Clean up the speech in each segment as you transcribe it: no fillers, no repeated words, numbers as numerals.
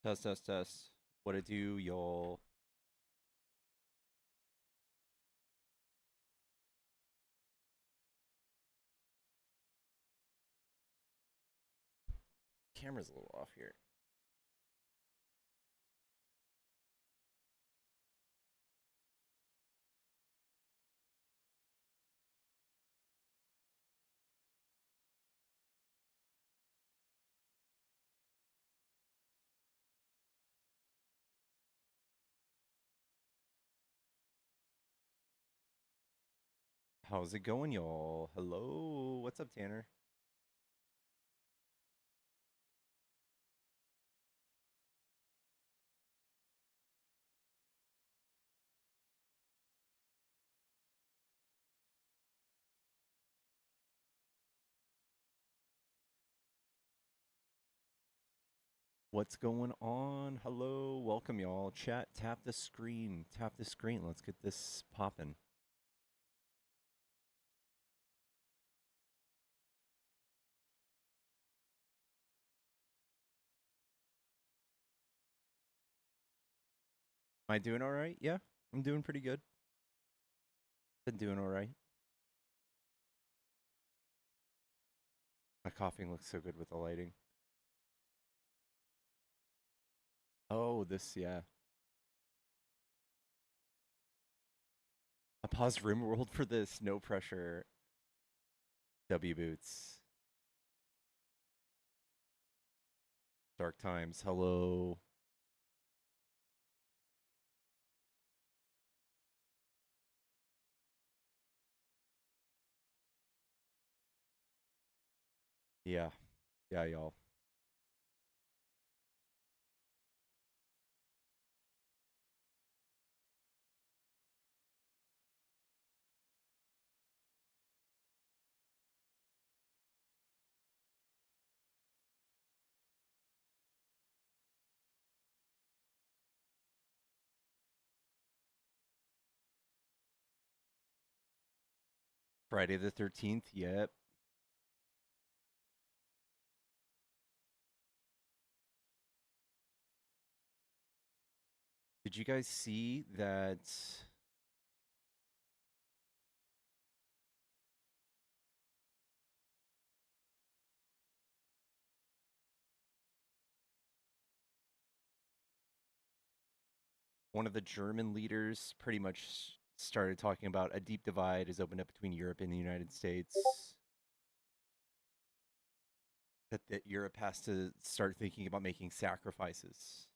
Test, test, test. What it do, y'all? Camera's a little off here. How's it going, y'all? Hello. What's up, Tanner? What's going on? Hello. Welcome, y'all. Chat, tap the screen. Tap the screen. Let's get this popping. Am I doing all right? Yeah, I'm doing pretty good. Been doing all right. My coughing looks so good with the lighting. Oh, this, yeah. I paused RimWorld for this. No pressure. W Boots. Dark Times. Hello. Yeah. Yeah, y'all. Friday the 13th. Yep. Did you guys see that one of the German leaders pretty much started talking about a deep divide has opened up between Europe and the United States? That Europe has to start thinking about making sacrifices.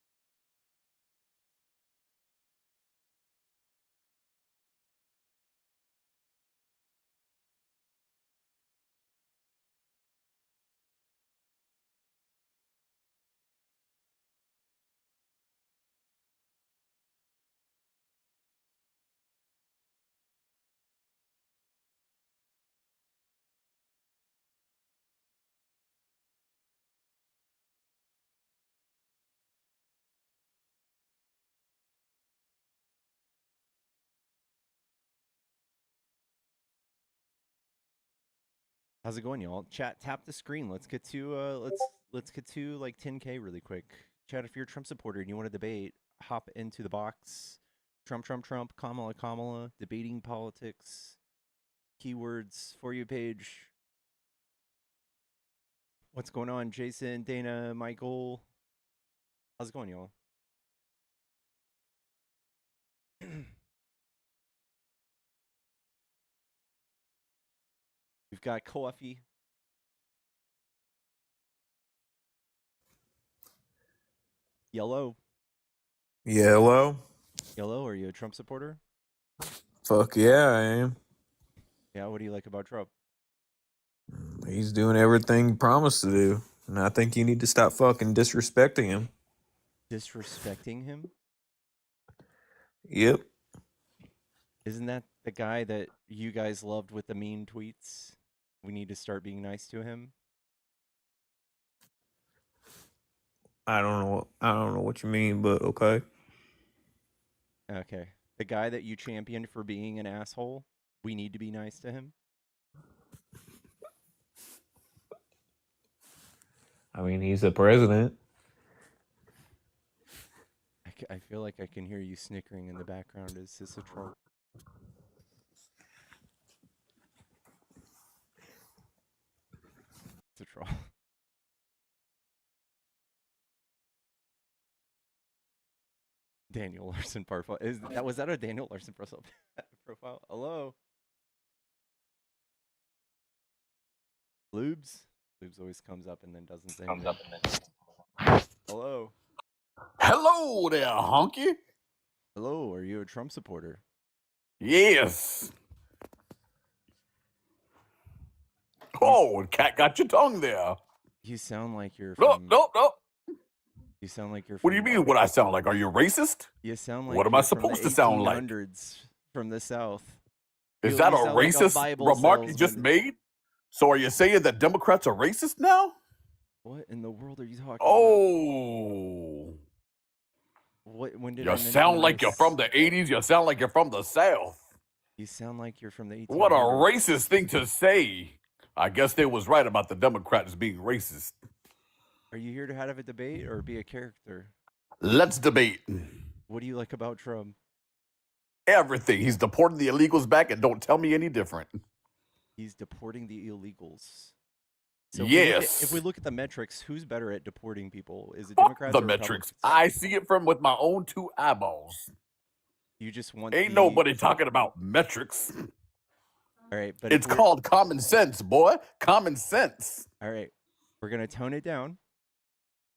How's it going, y'all? Chat, tap the screen. Let's get to like 10K really quick. Chat, if you're a Trump supporter and you want to debate, hop into the box. Trump, Trump, Trump, Kamala, Kamala, debating politics, keywords for you page. What's going on, Jason, Dana, Michael? How's it going, y'all? We've got coffee. Yellow. Yeah, hello? Yellow, are you a Trump supporter? Fuck yeah, I am. Yeah, what do you like about Trump? He's doing everything he promised to do. And I think you need to stop fucking disrespecting him. Disrespecting him? Yep. Isn't that the guy that you guys loved with the mean tweets? We need to start being nice to him. I don't know what you mean, but okay. Okay. The guy that you championed for being an asshole, we need to be nice to him. I mean, he's the president. I feel like I can hear you snickering in the background. Is this a troll? It's a troll. Daniel Larson profile. Was that a Daniel Larson profile? Hello? Lubes? Lubes always comes up and then doesn't say anything. Hello? Hello there, honky. Hello, are you a Trump supporter? Yes. Oh, cat got your tongue there. You sound like you're No, from... no. You sound like you're from... What do you mean what I sound like? Are you racist? You sound like what am I supposed to sound like? 1800s from the South. Is that a racist remark you salesman. just made? So are you saying that Democrats are racist now? What in the world are you talking about? Oh. When did you I sound like this? You're from the 80s. You sound like you're from the South. You sound like you're from the 1800s. What a racist thing to say. I guess they was right about the Democrats being racist. Are you here to have a debate or be a character? Let's debate. What do you like about Trump? Everything. He's deporting the illegals back, and don't tell me any different. He's deporting the illegals. So yes. If we look at the metrics, who's better at deporting people? Is it Democrats the or metrics. Republicans? I see it from with my own two eyeballs. You just want nobody talking about metrics. All right, but it's called common sense, boy. Common sense. All right, we're gonna tone it down.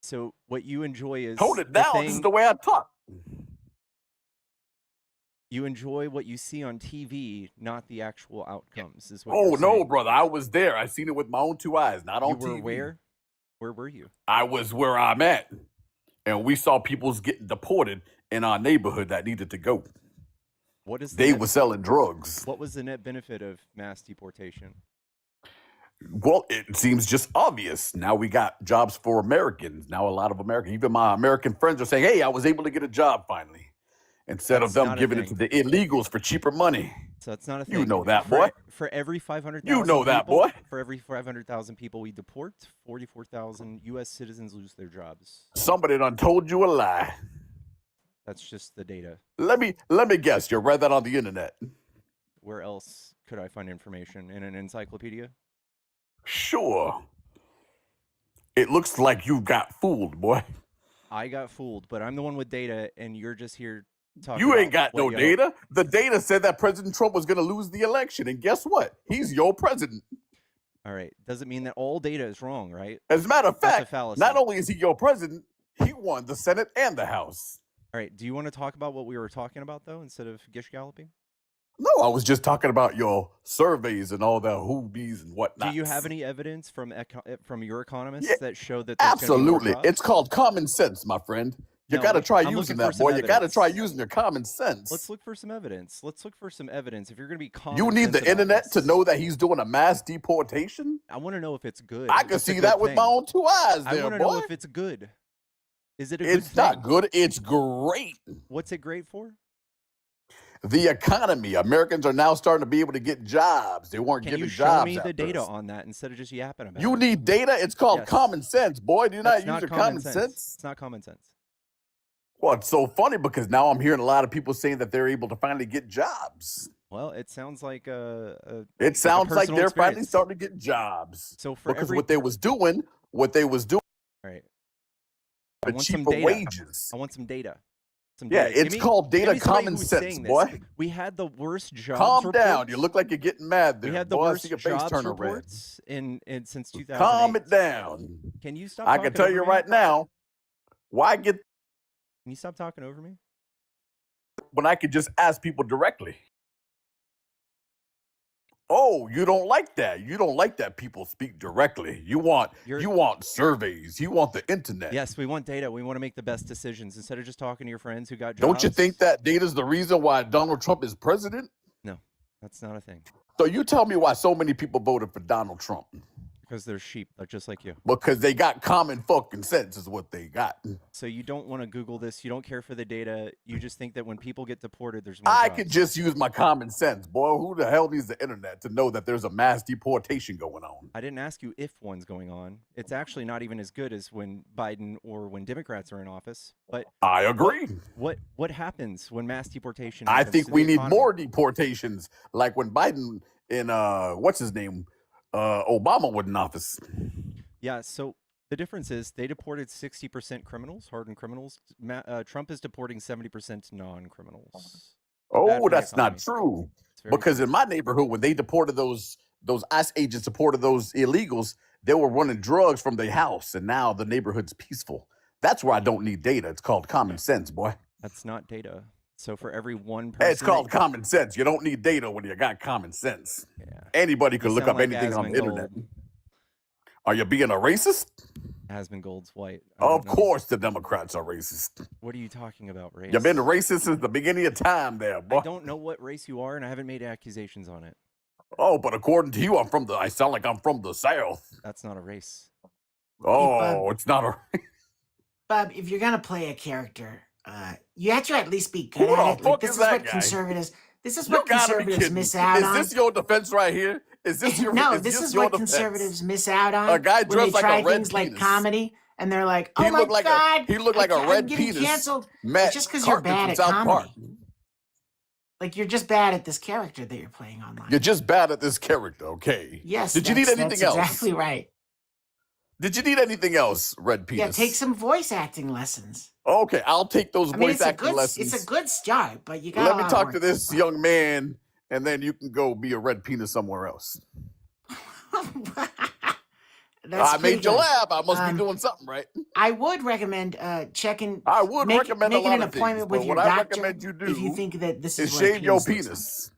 So what you enjoy is tone it down. This is the way I talk. You enjoy what you see on TV, not the actual outcomes. Is what oh no, brother! I was there. I seen it with my own two eyes, not on TV. You were where? Where were you? I was where I'm at, and we saw people's getting deported in our neighborhood that needed to go. What is they were selling drugs? What was the net benefit of mass deportation? Well, it seems just obvious. Now we got jobs for Americans. Now a lot of Americans, even my American friends, are saying, "Hey, I was able to get a job finally," instead of them giving it to the illegals for cheaper money. So that's not a thing. You know that, boy. For every 500,000 you know that, boy. For every 500,000 people we deport, 44,000 U.S. citizens lose their jobs. Somebody done told you a lie. That's just the data. Let me guess. You read that on the internet. Where else could I find information? In an encyclopedia? Sure. It looks like you got fooled, boy. I got fooled, but I'm the one with data, and you're just here talking. You ain't got no data. The data said that President Trump was going to lose the election, and guess what? He's your president. All right. Doesn't mean that all data is wrong, right? As a matter of fact, not only is he your president, he won the Senate and the House. All right. Do you want to talk about what we were talking about, though, instead of gish galloping? No, I was just talking about your surveys and all the whobies and whatnot. Do you have any evidence from your economists that show that? Absolutely. It's called common sense, my friend. You got to try using that, boy. You got to try using your common sense. Let's look for some evidence. If you're going to be common you need the internet to know that he's doing a mass deportation? I want to know if it's good. I can see that with my own two eyes there, boy. I want to know if it's good. Is it a good thing? It's not good. It's great. What's it great for? The economy. Americans are now starting to be able to get jobs. They weren't getting jobs. Can you show me the data on that instead of just yapping about it? You need data? It's called common sense, boy. Do you not use your common sense? It's not common sense. Well, it's so funny because now I'm hearing a lot of people saying that they're able to finally get jobs. Well, it sounds like it sounds like they're finally starting to get jobs. So for because what they was doing. All right. I want cheaper wages. I want some data. It's called data common sense, boy. We had the worst jobs Calm down. You look like you're getting mad there. We had the worst jobs reports in since 2008. Calm it down. Can you stop? I can tell you right now. Why get? Can you stop talking over me? When I could just ask people directly. Oh, you don't like that. You don't like that people speak directly. You want surveys. You want the internet. Yes, we want data. We want to make the best decisions instead of just talking to your friends who got jobs. Don't you think that data is the reason why Donald Trump is president? No, that's not a thing. So you tell me why so many people voted for Donald Trump. Because they're sheep, they're just like you. Because they got common fucking sense is what they got. So you don't want to Google this. You don't care for the data. You just think that when people get deported, there's more I jobs. could just use my common sense, boy. Who the hell needs the internet to know that there's a mass deportation going on? I didn't ask you if one's going on. It's actually not even as good as when Biden or when Democrats are in office. But I agree. What happens when mass deportation I happens think to we the need economy? more deportations, like when Biden and what's his name, Obama was in office. Yeah, so the difference is they deported 60% criminals, hardened criminals. Trump is deporting 70% non-criminals. Oh, that's not true. Because in my neighborhood, when they deported those ICE agents deported those illegals, they were running drugs from their house, and now the neighborhood's peaceful. That's where I don't need data. It's called common sense, boy. That's not data. So for every one person, it's called common sense. You don't need data when you got common sense. Yeah. Anybody can look up anything on the internet. Are you being a racist? Asmongold's white. Of course the Democrats are racist. What are you talking about, race? You've been racist since the beginning of time there, boy. I don't know what race you are, and I haven't made accusations on it. Oh, but according to you, I sound like I'm from the South. That's not a race. Oh, it's not a Bob, if you're gonna play a character, you have to at least be good at it. Like, this is what conservatives miss out on. Is this your defense right here? Is this your no? This is what conservatives miss out on. A guy when they dressed try like a red things penis. like comedy, and they're like, "Oh my god, he looked like a red penis." Canceled Matt just because you're bad at comedy. Like, you're just bad at this character that you're playing online. You're just bad at this character, okay? Yes. Did you need anything else? Exactly right. Did you need anything else, red penis? Yeah, take some voice acting lessons. Okay, I'll take those voice acting lessons. It's a good start, but you got. Let me talk to this young man, and then you can go be a red penis somewhere else. I made you laugh. I must be doing something right. I would recommend checking. I would recommend making a lot an of appointment things, with your what I doctor. recommend you do if you think that this is shave your penis.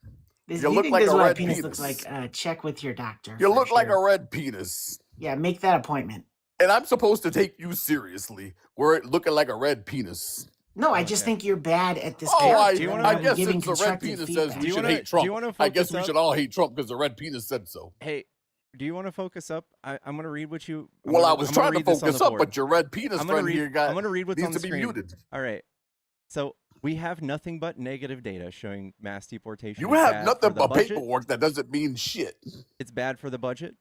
You look like a red penis. Looks like check with your doctor. You look like a red penis. Yeah, make that appointment. And I'm supposed to take you seriously. We're looking like a red penis. No, I just think you're bad at this character. I guess since the red penis says we should hate Trump, I guess we should all hate Trump because the red penis said so. Hey, do you want to focus up? I'm going to read what you... Well, I was trying to focus up, but your red penis friend here I'm going to read what's on the screen. Needs to be muted. All right. So we have nothing but negative data showing mass deportation. You have nothing but paperwork. That doesn't mean shit. It's bad for the budget.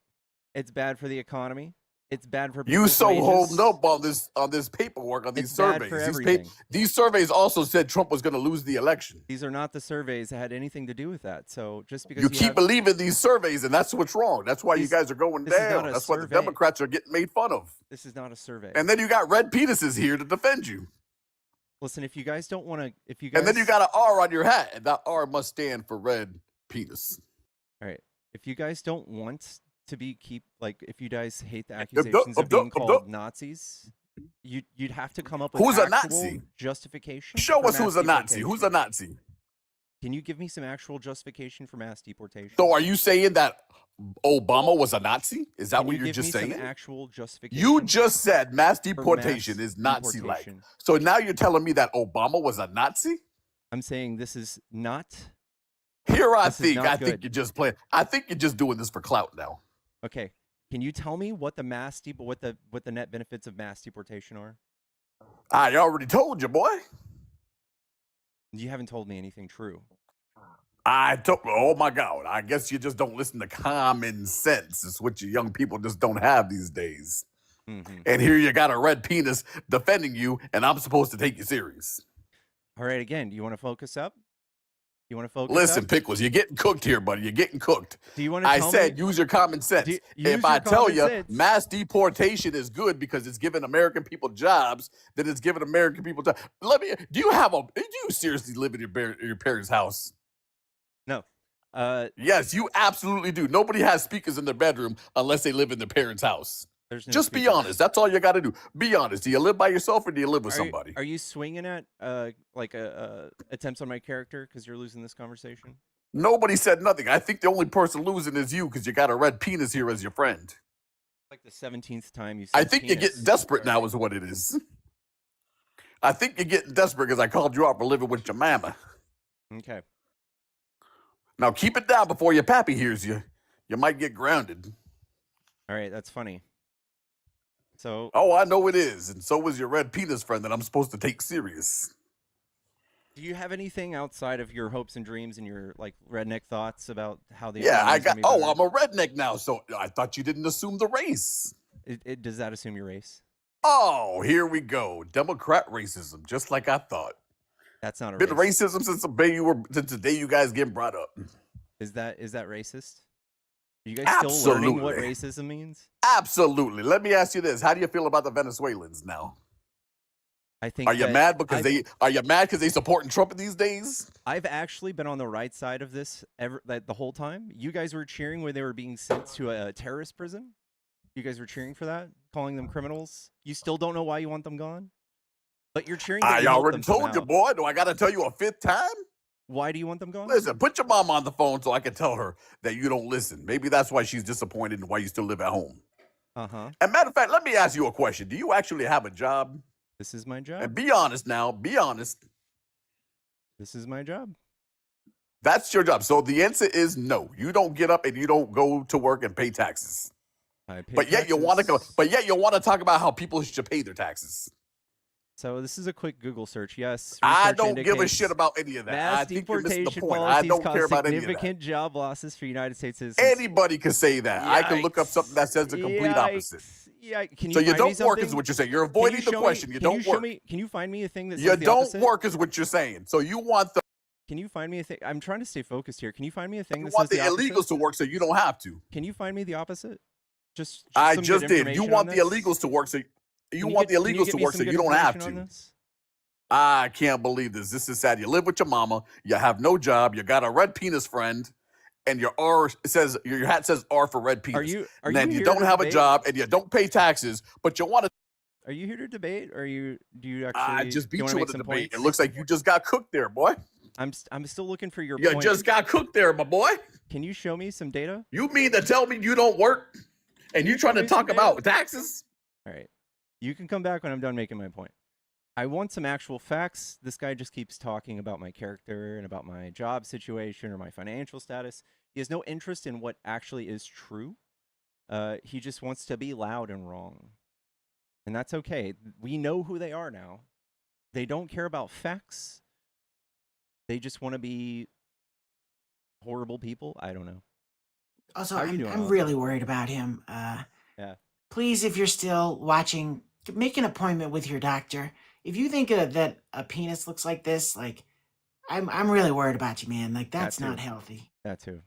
It's bad for the economy. It's bad for you so hold up on this paperwork on these surveys. These surveys also said Trump was going to lose the election. These are not the surveys that had anything to do with that. So just because you keep believing these surveys, and that's what's wrong. That's why you guys are going down. That's why the Democrats are getting made fun of. This is not a survey. And then you got red penises here to defend you. Listen, if you guys don't want to, and then you got an R on your hat, and that R must stand for red penis. All right. If you guys don't want to if you guys hate the accusations of being called Nazis, you'd have to come up with who's actual a Nazi justification. Show us who's a Nazi. Who's a Nazi? Can you give me some actual justification for mass deportation? So are you saying that Obama was a Nazi? Is that what you're just saying? Some actual justification. You just said mass deportation is Nazi-like. So now you're telling me that Obama was a Nazi? I'm saying this is not. I think you're just playing. I think you're just doing this for clout now. Okay, can you tell me what the net benefits of mass deportation are? I already told you, boy. You haven't told me anything true. Oh my God! I guess you just don't listen to common sense. It's what you young people just don't have these days. Mm-hmm. And here you got a red penis defending you, and I'm supposed to take you serious. All right, again, do you want to focus up? You want to focus? Listen, Pickles, you're getting cooked here, buddy. You're getting cooked. Do you want to? I said use your common sense. If I tell you mass deportation is good because it's giving American people jobs, then it's giving American people jobs. Do you seriously live in your parents' house? No. Yes, you absolutely do. Nobody has speakers in their bedroom unless they live in their parents' house. Just be honest. That's all you got to do. Be honest. Do you live by yourself or do you live with somebody? Are you swinging at attempts on my character because you're losing this conversation? Nobody said nothing. I think the only person losing is you because you got a red penis here as your friend. Like the 17th time you said I think you're getting desperate now is what it is. I think you're getting desperate because I called you out for living with your mama. Okay. Now keep it down before your pappy hears you. You might get grounded. All right, that's funny. So. Oh, I know it is, and so was your red penis friend that I'm supposed to take serious. Do you have anything outside of your hopes and dreams and your like redneck thoughts about how the Yeah, I economy's got. gonna be better? Oh, I'm a redneck now, so I thought you didn't assume the race. Does that assume your race? Oh, here we go. Democrat racism, just like I thought. That's not a Been race. racism since the day you guys getting brought up. Is that racist? Are you guys still Absolutely. learning what racism means? Absolutely. Let me ask you this: how do you feel about the Venezuelans now? I think. Are you mad because they supporting Trump these days? I've actually been on the right side of this the whole time. You guys were cheering when they were being sent to a terrorist prison. You guys were cheering for that, calling them criminals. You still don't know why you want them gone, but you're cheering. That I already told you, boy. Do I got to tell you a fifth time? Why do you want them gone? Listen, put your mom on the phone so I can tell her that you don't listen. Maybe that's why she's disappointed and why you still live at home. Uh-huh. And matter of fact, let me ask you a question. Do you actually have a job? This is my job. And be honest now. Be honest. This is my job. That's your job. So the answer is no. You don't get up and you don't go to work and pay taxes. But yet you want to go. But yet you want to talk about how people should pay their taxes. So this is a quick Google search. Yes, I don't give a shit about any of that. I think you're missing the point. I don't care about any of that. Significant job losses for United States citizens. Anybody can say that. Yikes. I can look up something that says the complete opposite. Yeah, can you so you find don't me work is what you're saying. You're avoiding the question. You don't work. Can you find me a thing that says you the don't opposite? work is what you're saying. So you want the. Can you find me a thing? I'm trying to stay focused here. Can you find me a thing that says the opposite? You want the illegals to work so you don't have to. Can you find me the opposite? Just I just did. You want the illegals to work so you want the illegals to work so you don't have to. I can't believe this. This is sad. You live with your mama. You have no job. You got a red penis friend, and your hat says R for red penis. And then you don't have a job and you don't pay taxes, but you want to. Are you here to debate, or do you actually? I just beat you with a debate. Points? It looks like you just got cooked there, boy. I'm still looking for your. You just got cooked there, my boy. Can you show me some data? You mean to tell me you don't work, and you trying to talk about taxes? All right, you can come back when I'm done making my point. I want some actual facts. This guy just keeps talking about my character and about my job situation or my financial status. He has no interest in what actually is true. He just wants to be loud and wrong. And that's okay. We know who they are now. They don't care about facts. They just want to be horrible people. I don't know. Also, I'm really worried about him. Yeah. Please, if you're still watching, make an appointment with your doctor. If you think that a penis looks like this, like, I'm really worried about you, man. Like, that's not healthy. That too.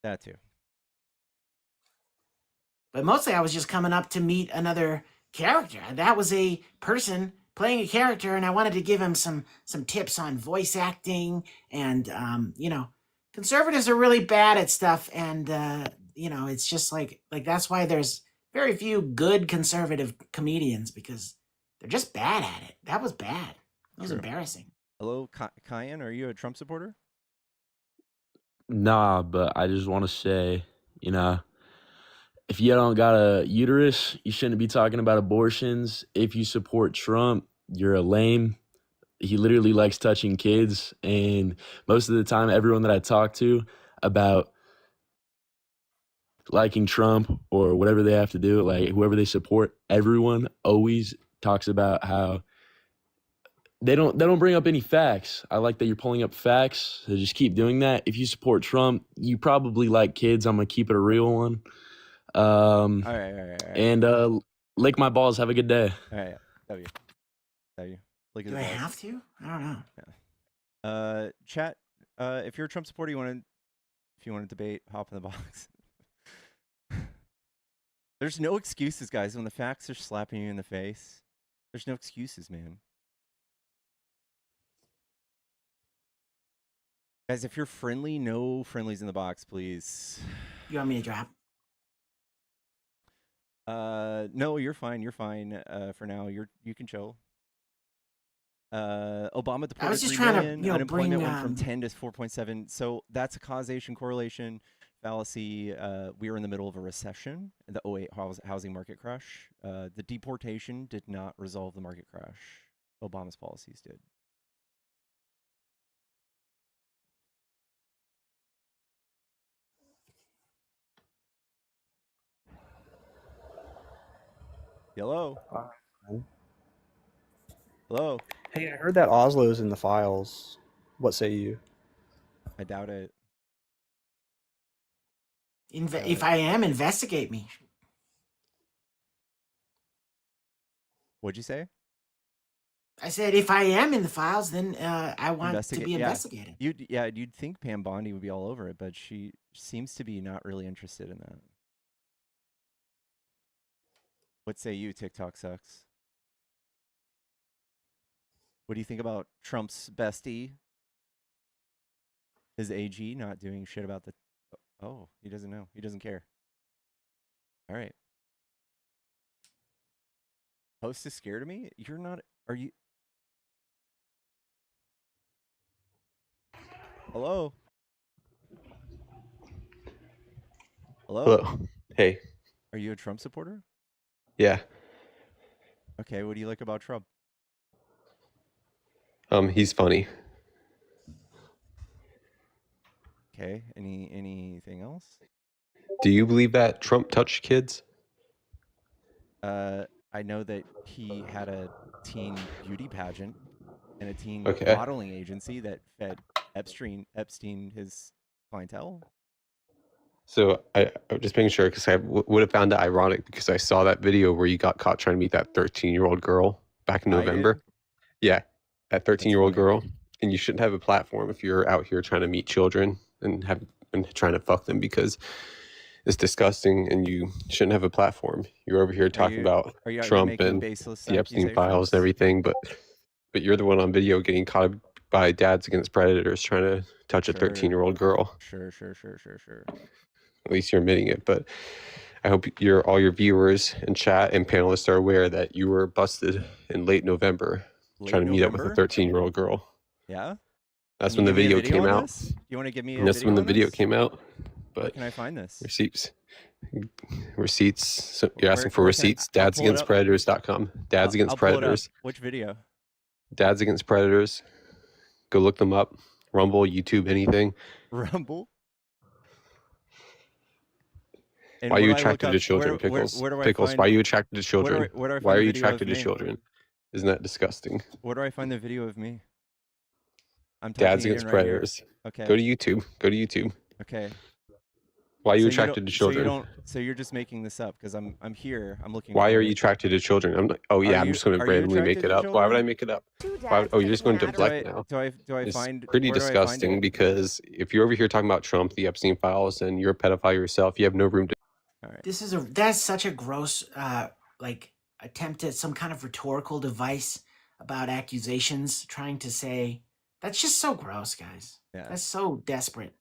That too. But mostly I was just coming up to meet another character. That was a person playing a character, and I wanted to give him some tips on voice acting. And, conservatives are really bad at stuff. And, it's just like that's why there's very few good conservative comedians, because they're just bad at it. That was bad. That was embarrassing. Hello, Kyan, are you a Trump supporter? Nah, but I just want to say, if you don't got a uterus, you shouldn't be talking about abortions. If you support Trump, you're a lame. He literally likes touching kids. And most of the time, everyone that I talk to about liking Trump or whatever they have to do, like whoever they support, everyone always talks about how they don't bring up any facts. I like that you're pulling up facts, so just keep doing that. If you support Trump, you probably like kids. I'm gonna keep it a real one. All right. And lick my balls. Have a good day. All right. W. Do I have to? I don't know. Yeah. Chat. If you're a Trump supporter, if you want to debate, hop in the box. There's no excuses, guys. When the facts are slapping you in the face, there's no excuses, man. Guys, if you're friendly, no friendlies in the box, please. You want me to drop? No, you're fine. You're fine. For now, you can chill. Obama deported I was just 3 trying million. to, Unemployment went from 10 to 4.7. So that's a causation correlation fallacy. We are in the middle of a recession, the 2008 housing market crash. The deportation did not resolve the market crash. Obama's policies did. Hello. Hello. Hey, I heard that Oslo's in the files. What say you? I doubt it. If I am, investigate me. What'd you say? I said, if I am in the files, then I want to be Yeah. investigated. You'd think Pam Bondi would be all over it, but she seems to be not really interested in that. What say you? TikTok sucks. What do you think about Trump's bestie, his AG, not doing shit about the? Oh, he doesn't know. He doesn't care. All right. Host is scared of me. You're not. Are you? Hello. Hello. Hello. Hey. Are you a Trump supporter? Yeah. Okay. What do you like about Trump? He's funny. Okay. Anything else? Do you believe that Trump touched kids? I know that he had a teen beauty pageant and a teen Okay. modeling agency that fed Epstein his clientele. So I'm just making sure because I would have found it ironic because I saw that video where you got caught trying to meet that 13-year-old girl back in November. Yeah, that 13-year-old girl. And you shouldn't have a platform if you're out here trying to meet children and trying to fuck them because it's disgusting and you shouldn't have a platform. You're over here talking about Trump and the Epstein files and everything, but you're the one on video getting caught by dads against predators trying to touch a 13-year-old girl. Sure. At least you're admitting it, but I hope all your viewers and chat and panelists are aware that you were busted in late November trying to meet up with a 13-year-old girl. Yeah? That's when the video came out. You want to give me and that's when the video came out. But where can I find this? Receipts. So you're asking for receipts. dadsagainstpredators.com. Dads Against Predators. Which video? Dads Against Predators. Go look them up. Rumble, YouTube, anything. Rumble? Why are you attracted to children, Pickles? Pickles, why are you attracted to children? Why are you attracted to children? Isn't that disgusting? Where do I find the video of me? I'm Dads Against Predators. Okay. Go to YouTube. Okay. Why are you attracted to children? So you're just making this up because I'm here. I'm looking. Why are you attracted to children? I'm like, oh yeah, I'm just going to randomly make it up. Why would I make it up? You're just going to deflect now. Do I find? It's pretty disgusting because if you're over here talking about Trump, the Epstein files, and you're a pedophile yourself, you have no room to. All right. That's such a gross attempt at some kind of rhetorical device about accusations, trying to say that's just so gross, guys. Yeah. That's so desperate.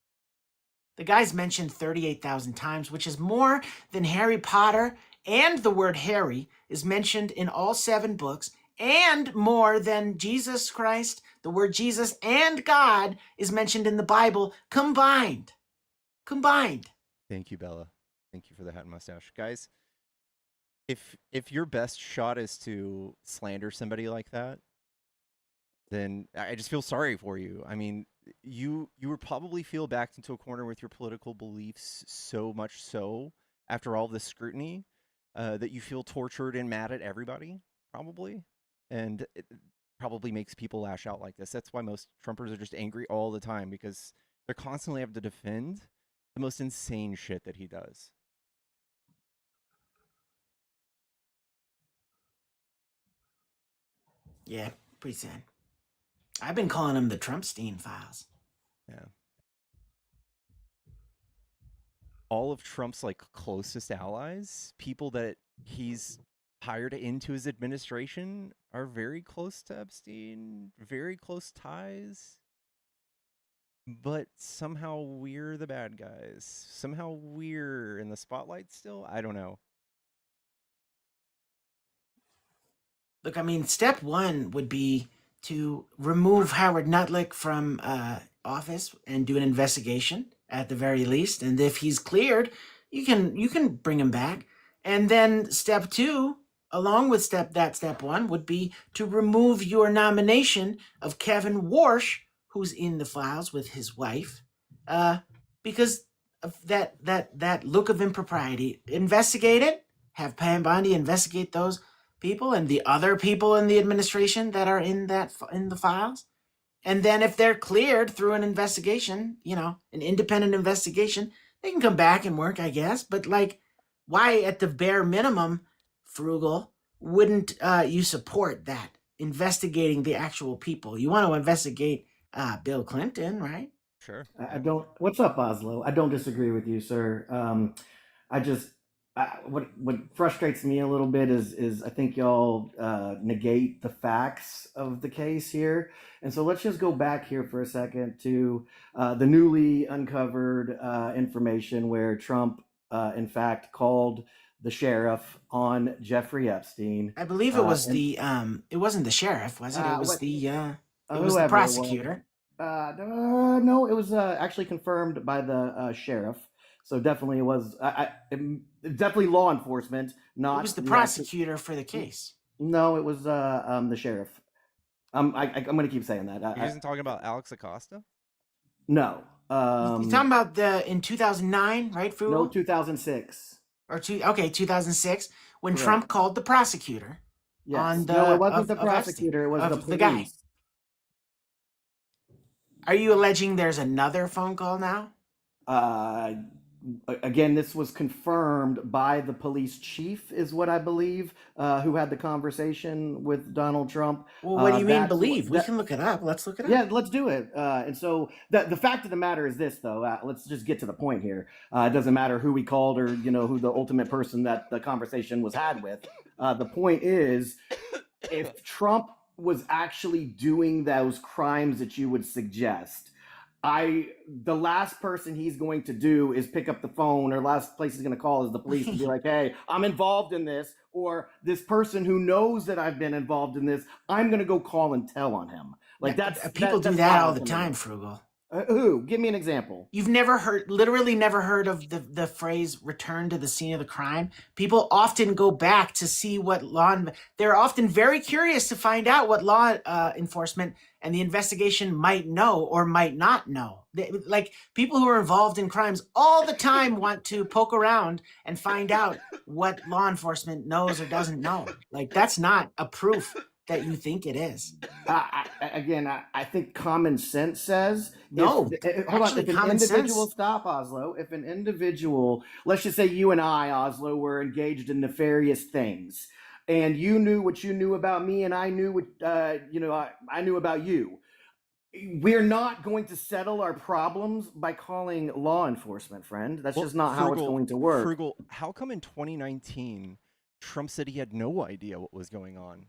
The guy's mentioned 38,000 times, which is more than Harry Potter, and the word Harry is mentioned in all 7 books, and more than Jesus Christ, the word Jesus, and God is mentioned in the Bible combined. Thank you, Bella. Thank you for the hat and mustache. Guys, if your best shot is to slander somebody like that, then I just feel sorry for you. I mean, you would probably feel backed into a corner with your political beliefs so much so after all this scrutiny that you feel tortured and mad at everybody, probably. And it probably makes people lash out like this. That's why most Trumpers are just angry all the time because they're constantly having to defend the most insane shit that he does. Yeah, pretty sad. I've been calling them the Trumpstein files. Yeah. All of Trump's closest allies, people that he's hired into his administration, are very close to Epstein, very close ties. But somehow we're the bad guys. Somehow we're in the spotlight still. I don't know. Look, I mean, step 1 would be to remove Howard Nutlick from office and do an investigation at the very least. And if he's cleared, you can bring him back. And then step 2, along with step 1, would be to remove your nomination of Kevin Warsh, who's in the files with his wife, because of that look of impropriety. Investigate it. have Pam Bondi investigate those people and the other people in the administration that are in the files. And then if they're cleared through an investigation, an independent investigation, they can come back and work, I guess. But like, why at the bare minimum, Frugal, wouldn't you support that? Investigating the actual people. You want to investigate Bill Clinton, right? Sure. I don't. What's up, Oslo? I don't disagree with you, sir. What frustrates me a little bit is I think y'all negate the facts of the case here, and so let's just go back here for a second to the newly uncovered information where Trump, in fact, called the sheriff on Jeffrey Epstein. I believe it was it wasn't the sheriff, was it? It was the prosecutor. No, it was actually confirmed by the sheriff. So definitely it was definitely law enforcement, not. It was the prosecutor for the case. No, it was the sheriff. I'm going to keep saying that. You isn't talking about Alex Acosta? No. You're talking about in 2009, right, Frugal? No, 2006. Or 2006, when Correct. Trump called the prosecutor. Yes. No, it wasn't the prosecutor. It was the police. The guy. Are you alleging there's another phone call now? Again, this was confirmed by the police chief, is what I believe, who had the conversation with Donald Trump. Well, what do you mean believe? We can look it up. Let's look it up. Yeah, let's do it. And so the fact of the matter is this, though. Let's just get to the point here. It doesn't matter who we called or, who the ultimate person that the conversation was had with. The point is, if Trump was actually doing those crimes that you would suggest, the last person he's going to do is pick up the phone, or last place he's going to call is the police and be like, hey, I'm involved in this, or this person who knows that I've been involved in this, I'm going to go call and tell on him. Like that's people do that all the time, Frugal. Who? Give me an example. You've literally never heard of the phrase return to the scene of the crime? People often go back to see what they're often very curious to find out what law enforcement and the investigation might know or might not know. Like people who are involved in crimes all the time want to poke around and find out what law enforcement knows or doesn't know. Like that's not a proof that you think it is. I think common sense says no. Hold on. If an individual, stop, Oslo. If an individual, let's just say you and I, Oslo, were engaged in nefarious things, and you knew what you knew about me, and I knew what I knew about you. We're not going to settle our problems by calling law enforcement, friend. That's just not how it's going to work. Frugal, how come in 2019 Trump said he had no idea what was going on?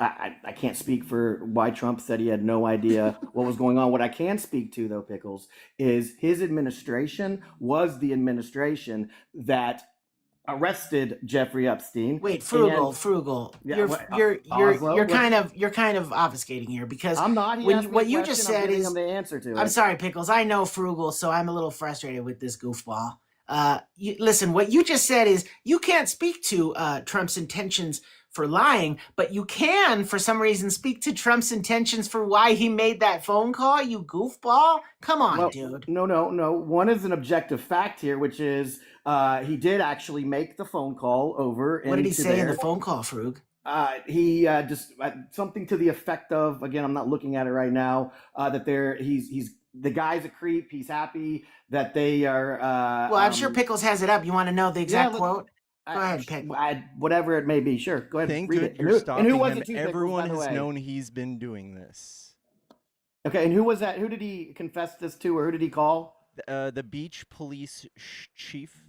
I can't speak for why Trump said he had no idea what was going on. What I can speak to, though, Pickles, is his administration was the administration that arrested Jeffrey Epstein. Wait, Frugal. Yeah, you're kind of obfuscating here because I'm not. What you just said is the answer to it. I'm sorry, Pickles. I know Frugal, so I'm a little frustrated with this goofball. Listen, what you just said is you can't speak to Trump's intentions for lying, but you can, for some reason, speak to Trump's intentions for why he made that phone call, you goofball? Come on, dude. No. One is an objective fact here, which is he did actually make the phone call over. What did he say in the phone call, Frug? He just something to the effect of, again, I'm not looking at it right now, that he's the guy's a creep. He's happy that they are. Well, I'm sure Pickles has it up. You want to know the exact quote? Go ahead, Pickles. Whatever it may be. Sure. Go ahead. Thank read good it. You're stopping who was him. it? Everyone has known he's been doing this. Okay, and who was that? Who did he confess this to, or who did he call? The beach police chief.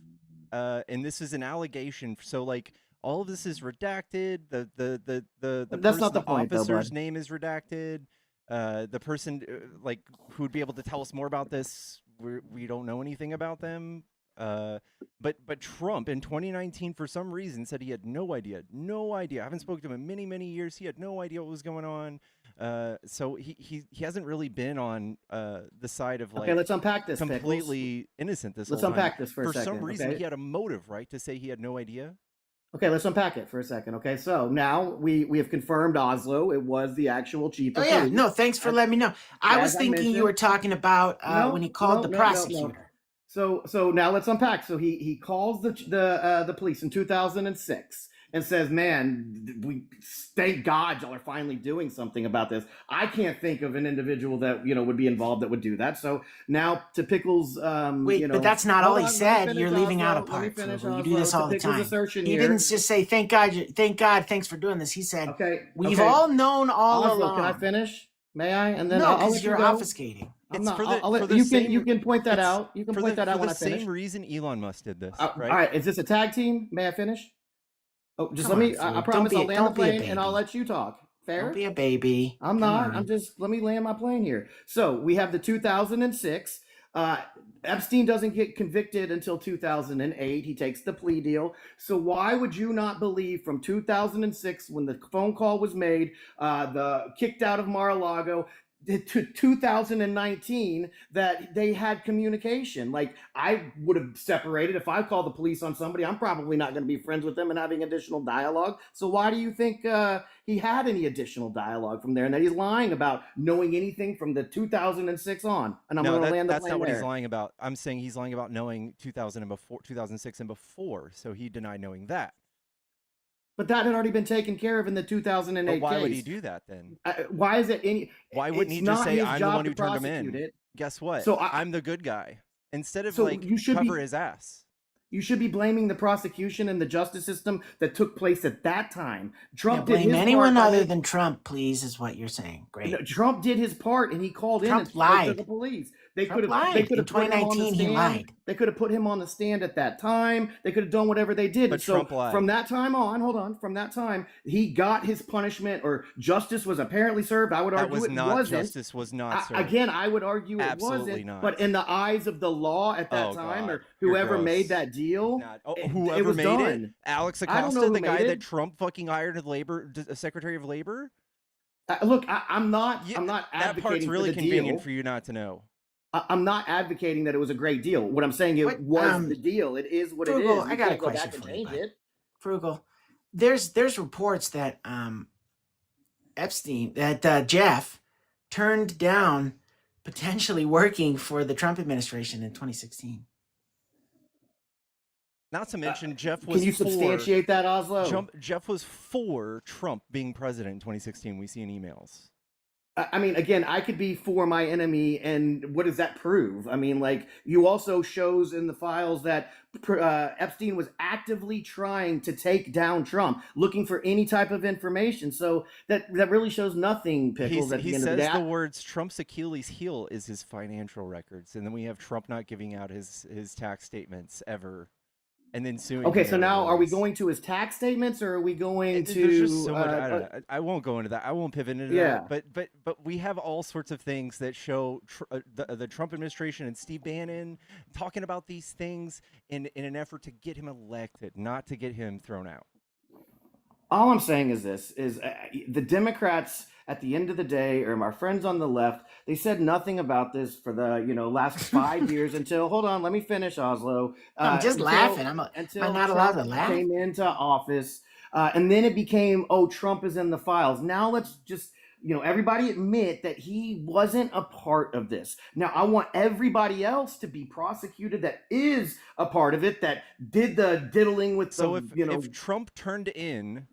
And this is an allegation. So like all of this is redacted. The That's not the point, officer's name is redacted. The person like who would be able to tell us more about this, we don't know anything about them. But Trump in 2019 for some reason said he had no idea. I haven't spoken to him in many years. He had no idea what was going on. So he hasn't really been on the side of like, okay, let's unpack this, completely innocent this let's whole unpack time. this for a second. For some reason, okay? he had a motive, right, to say he had no idea. Okay, let's unpack it for a second. Okay, so now we have confirmed Oslo. It was the actual chief of police. No, thanks for letting me know. I was thinking you were talking about when he called the prosecutor. So now let's unpack. So he calls the police in 2006 and says, "Man, we thank God y'all are finally doing something about this." I can't think of an individual that would be involved that would do that. So now to Pickles, Wait, but that's not all he said. You're leaving out a Let me part. finish, Frugal. You do Oslo. this all To the Pickles' time. assertion He here. didn't just say thank God, thanks for doing this. He said, Okay, we've okay. all known all Oslo, along. can I finish? May I? And then No, I'll because let you're you go. obfuscating. I'm It's not. for the- I'll let for the you same- can point that it's out. You can for point the, that out for when the I finish. same reason Elon Musk did this, All right? right. Is this a tag team? May I finish? Oh, just Come let me. on, I Frugal. promise I'll land the Don't be a plane and I'll baby. let you talk. Fair? Don't be a baby. I'm Come not. on. I'm just. Let me land my plane here. So we have the 2006. Epstein doesn't get convicted until 2008. He takes the plea deal. So why would you not believe from 2006 when the phone call was made, the kicked out of Mar-a-Lago, to 2019 that they had communication? Like, I would have separated. If I call the police on somebody, I'm probably not going to be friends with them and having additional dialogue. So why do you think he had any additional dialogue from there, and that he's lying about knowing anything from the 2006 on? And I'm going to land the that's plane not what there. he's lying about. I'm saying he's lying about knowing 2006 and before. So he denied knowing that. But that had already been taken care of in the 2008 But why case. would he do that then? Why is it any? Why wouldn't he it's just not say, his I'm the job one to who turned him prosecute in? it. Guess what? So I'm the good guy. Instead of So like you should cover be- his ass. You should be blaming the prosecution and the justice system that took place at that time. Yeah, Trump did blame his anyone part. other than Trump, please, is what you're saying. Great. No, Trump did his part, and he called in Trump and spoke to lied. the police. They Trump could have. lied. They could In have put him on the 2019, he stand. lied. They could have put him on the stand at that time. They could have done whatever they did. But And so Trump lied. from that time on, hold on. From that time, he got his punishment, or justice was apparently served. I would That argue was it not wasn't. justice was not served. Again, I would argue it Absolutely wasn't. not. But in the eyes of the law at that Oh, time, God. or You're whoever made gross. that deal, Not, oh, it whoever was made done. it? Alex I don't know Acosta, who the guy made that it. Trump fucking hired as Secretary of Labor? Look, I'm not. Yeah, I'm not that part's advocating really for the convenient deal. for you not to know. I'm not advocating that it was a great deal. What I'm saying, it was the deal. It is what it is. Frugal, You I got a can't go question back and for you, change bud. it. Frugal, there's reports that Jeff turned down potentially working for the Trump administration in 2016. Not to mention, Jeff was Can you substantiate that, Oslo? Jeff was for Trump being president in 2016. We see in emails. I mean, again, I could be for my enemy, and what does that prove? I mean, like, you also shows in the files that Epstein was actively trying to take down Trump, looking for any type of information. So that really shows nothing, Pickles, at the He end of the says day. the words Trump's Achilles heel is his financial records, and then we have Trump not giving out his tax statements ever, and then suing. Okay, him so over now are we those. going to his tax statements, or are we going to? There's just so much. I won't go into that. I won't pivot into Yeah. that. But we have all sorts of things that show the Trump administration and Steve Bannon talking about these things in an effort to get him elected, not to get him thrown out. All I'm saying is this: the Democrats, at the end of the day, or my friends on the left, they said nothing about this for the last 5 years until. Hold on, let me finish, Oslo. I'm just laughing. Am I not allowed to laugh? Came into office, and then it became, oh, Trump is in the files. Now let's just. Everybody admit that he wasn't a part of this. Now, I want everybody else to be prosecuted that is a part of it, that did the diddling with So the, if Trump turned in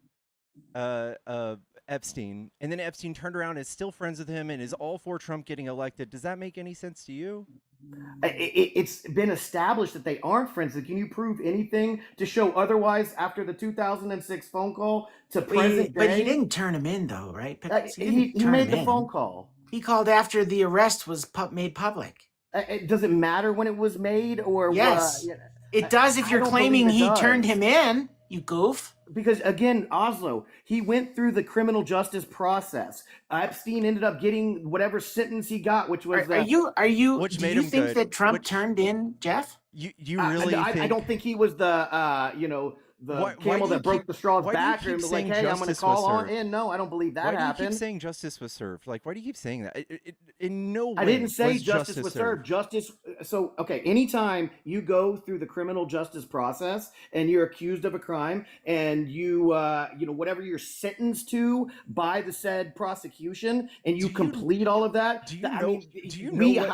Epstein, and then Epstein turned around and is still friends with him and is all for Trump getting elected, does that make any sense to you? It's been established that they aren't friends. Can you prove anything to show otherwise after the 2006 phone call to present But day? he didn't turn him in, though, right? Pickles? He didn't turn made him the in. phone call. He called after the arrest was made public. Does it matter when it was made, or Yes. It does if I you're don't claiming believe it he turned does. him in, you goof. Because again, Oslo, he went through the criminal justice process. Epstein ended up getting whatever sentence he got, which was Are you? Which do made you him think good. that Trump Which- turned in Jeff? You really think? I don't think he was the Why camel do you that broke keep- the straw's why do you back keep and was like, saying hey, I'm going to justice was call on served? in. No, I don't believe that Why do you happened. keep saying justice was served? Like, why do you keep saying that? In no way I didn't say was justice was served. Justice, okay, anytime you go through the criminal justice process and you're accused of a crime and you whatever you're sentenced to by the said prosecution and you complete all of that,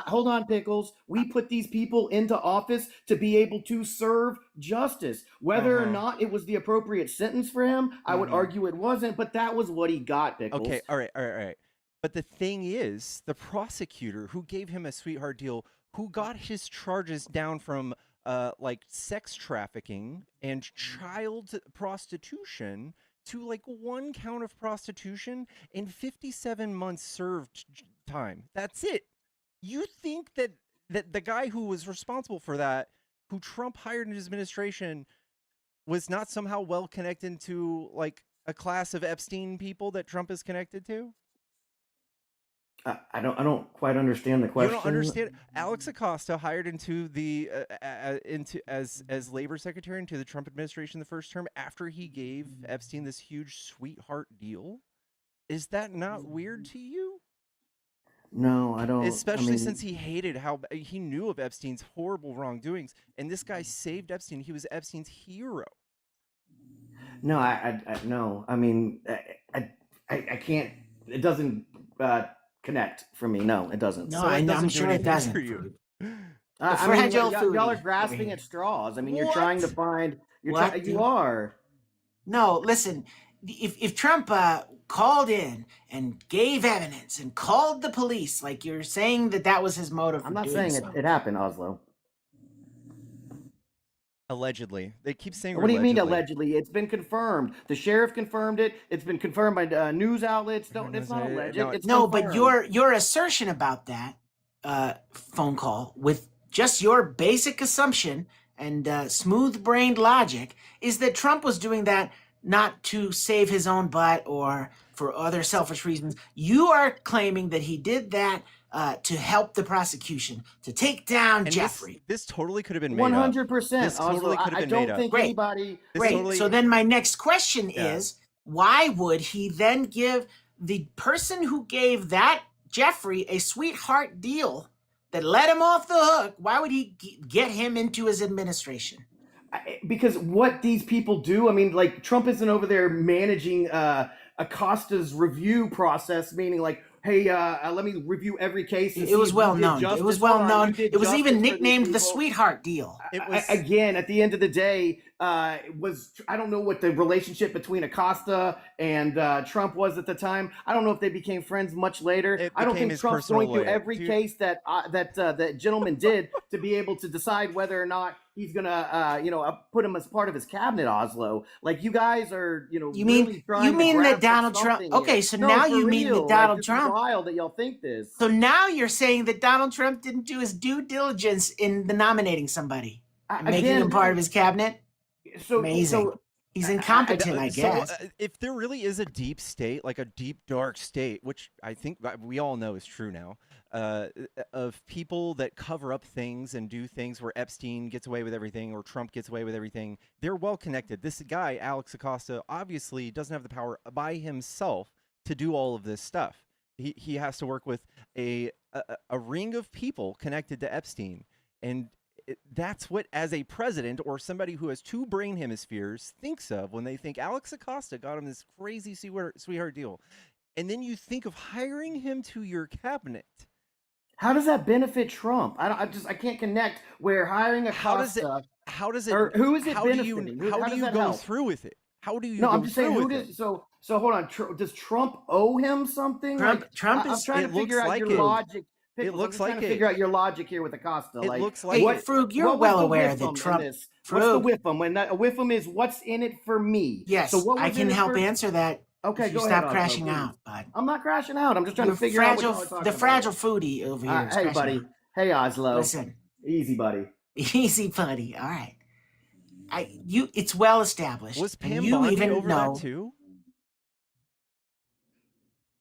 hold on, Pickles, we put these people into office to be able to serve justice. Whether or not it was the appropriate sentence for him, I would argue it wasn't, but that was what he got, Pickles. Okay, all right. But the thing is, the prosecutor who gave him a sweetheart deal, who got his charges down from like sex trafficking and child prostitution to like 1 count of prostitution and 57 months served time. That's it. You think that the guy who was responsible for that, who Trump hired in his administration, was not somehow well connected to like a class of Epstein people that Trump is connected to? I don't quite understand the question. You don't understand. Alex Acosta hired into the as labor secretary into the Trump administration the first term after he gave Epstein this huge sweetheart deal. Is that not weird to you? No, I don't. Especially since he hated how he knew of Epstein's horrible wrongdoings, and this guy saved Epstein. He was Epstein's hero. No, no. I mean, I can't. It doesn't connect for me. No, it doesn't. No, So it I'm doesn't do sure it anything doesn't. for you. I mean, y'all are grasping at straws. I mean, you're trying to find. You are. No, listen. If Trump called in and gave evidence and called the police, like you're saying that was his motive. I'm not saying it happened, Oslo. Allegedly, they keep saying. What do you mean allegedly? It's been confirmed. The sheriff confirmed it. It's been confirmed by news outlets. It's not alleged. It's but your assertion about that phone call, with just your basic assumption and smooth-brained logic, is that Trump was doing that not to save his own butt or for other selfish reasons. You are claiming that he did that to help the prosecution, to take down Jeffrey. This totally could have been made 100%. This totally could have been made up. I don't think anybody... Great. So then my next question is, why would he then give the person who gave that Jeffrey a sweetheart deal that let him off the hook, why would he get him into his administration? Because what these people do, I mean, like, Trump isn't over there managing Acosta's review process, meaning like, hey, let me review every case. It was well known. It was well known. It was even nicknamed the sweetheart deal. Again, at the end of the day, I don't know what the relationship between Acosta and Trump was at the time. I don't know if they became friends much later. I don't think Trump's going through every case that that gentleman did to be able to decide whether or not he's gonna put him as part of his cabinet. Oslo, like, you guys are you mean that Donald Trump? Okay, so now you mean that Donald Trump? Wild that y'all think this. So now you're saying that Donald Trump didn't do his due diligence in the nominating somebody, making him part of his cabinet. Amazing. He's incompetent, I guess. So, if there really is a deep state, like a deep, dark state, which I think we all know is true now, of people that cover up things and do things where Epstein gets away with everything or Trump gets away with everything, they're well connected. This guy, Alex Acosta, obviously doesn't have the power by himself to do all of this stuff. He has to work with a ring of people connected to Epstein. And that's what, as a president or somebody who has 2 brain hemispheres, thinks of when they think Alex Acosta got him this crazy sweetheart deal. And then you think of hiring him to your cabinet. How does that benefit Trump? I can't connect where hiring Acosta. How does it? Who is it benefiting? How do you go through with it? How do you? No, I'm just saying. So hold on. Does Trump owe him something? Trump I'm trying to figure out your logic. It looks like it. Figure out your logic here with Acosta. It looks like it. Frug, you're well aware that Trump. What's the whiffum? When a whiffum is what's in it for me. Yes, so I can help answer that. Okay, go ahead. Stop crashing out, bud. I'm not crashing out. I'm just trying to figure out what the fragile foodie over here. Hey, buddy. Out. Hey, Oslo. Listen, easy, buddy. Easy, buddy. All right. It's well established. Was Pam Bondi over that too?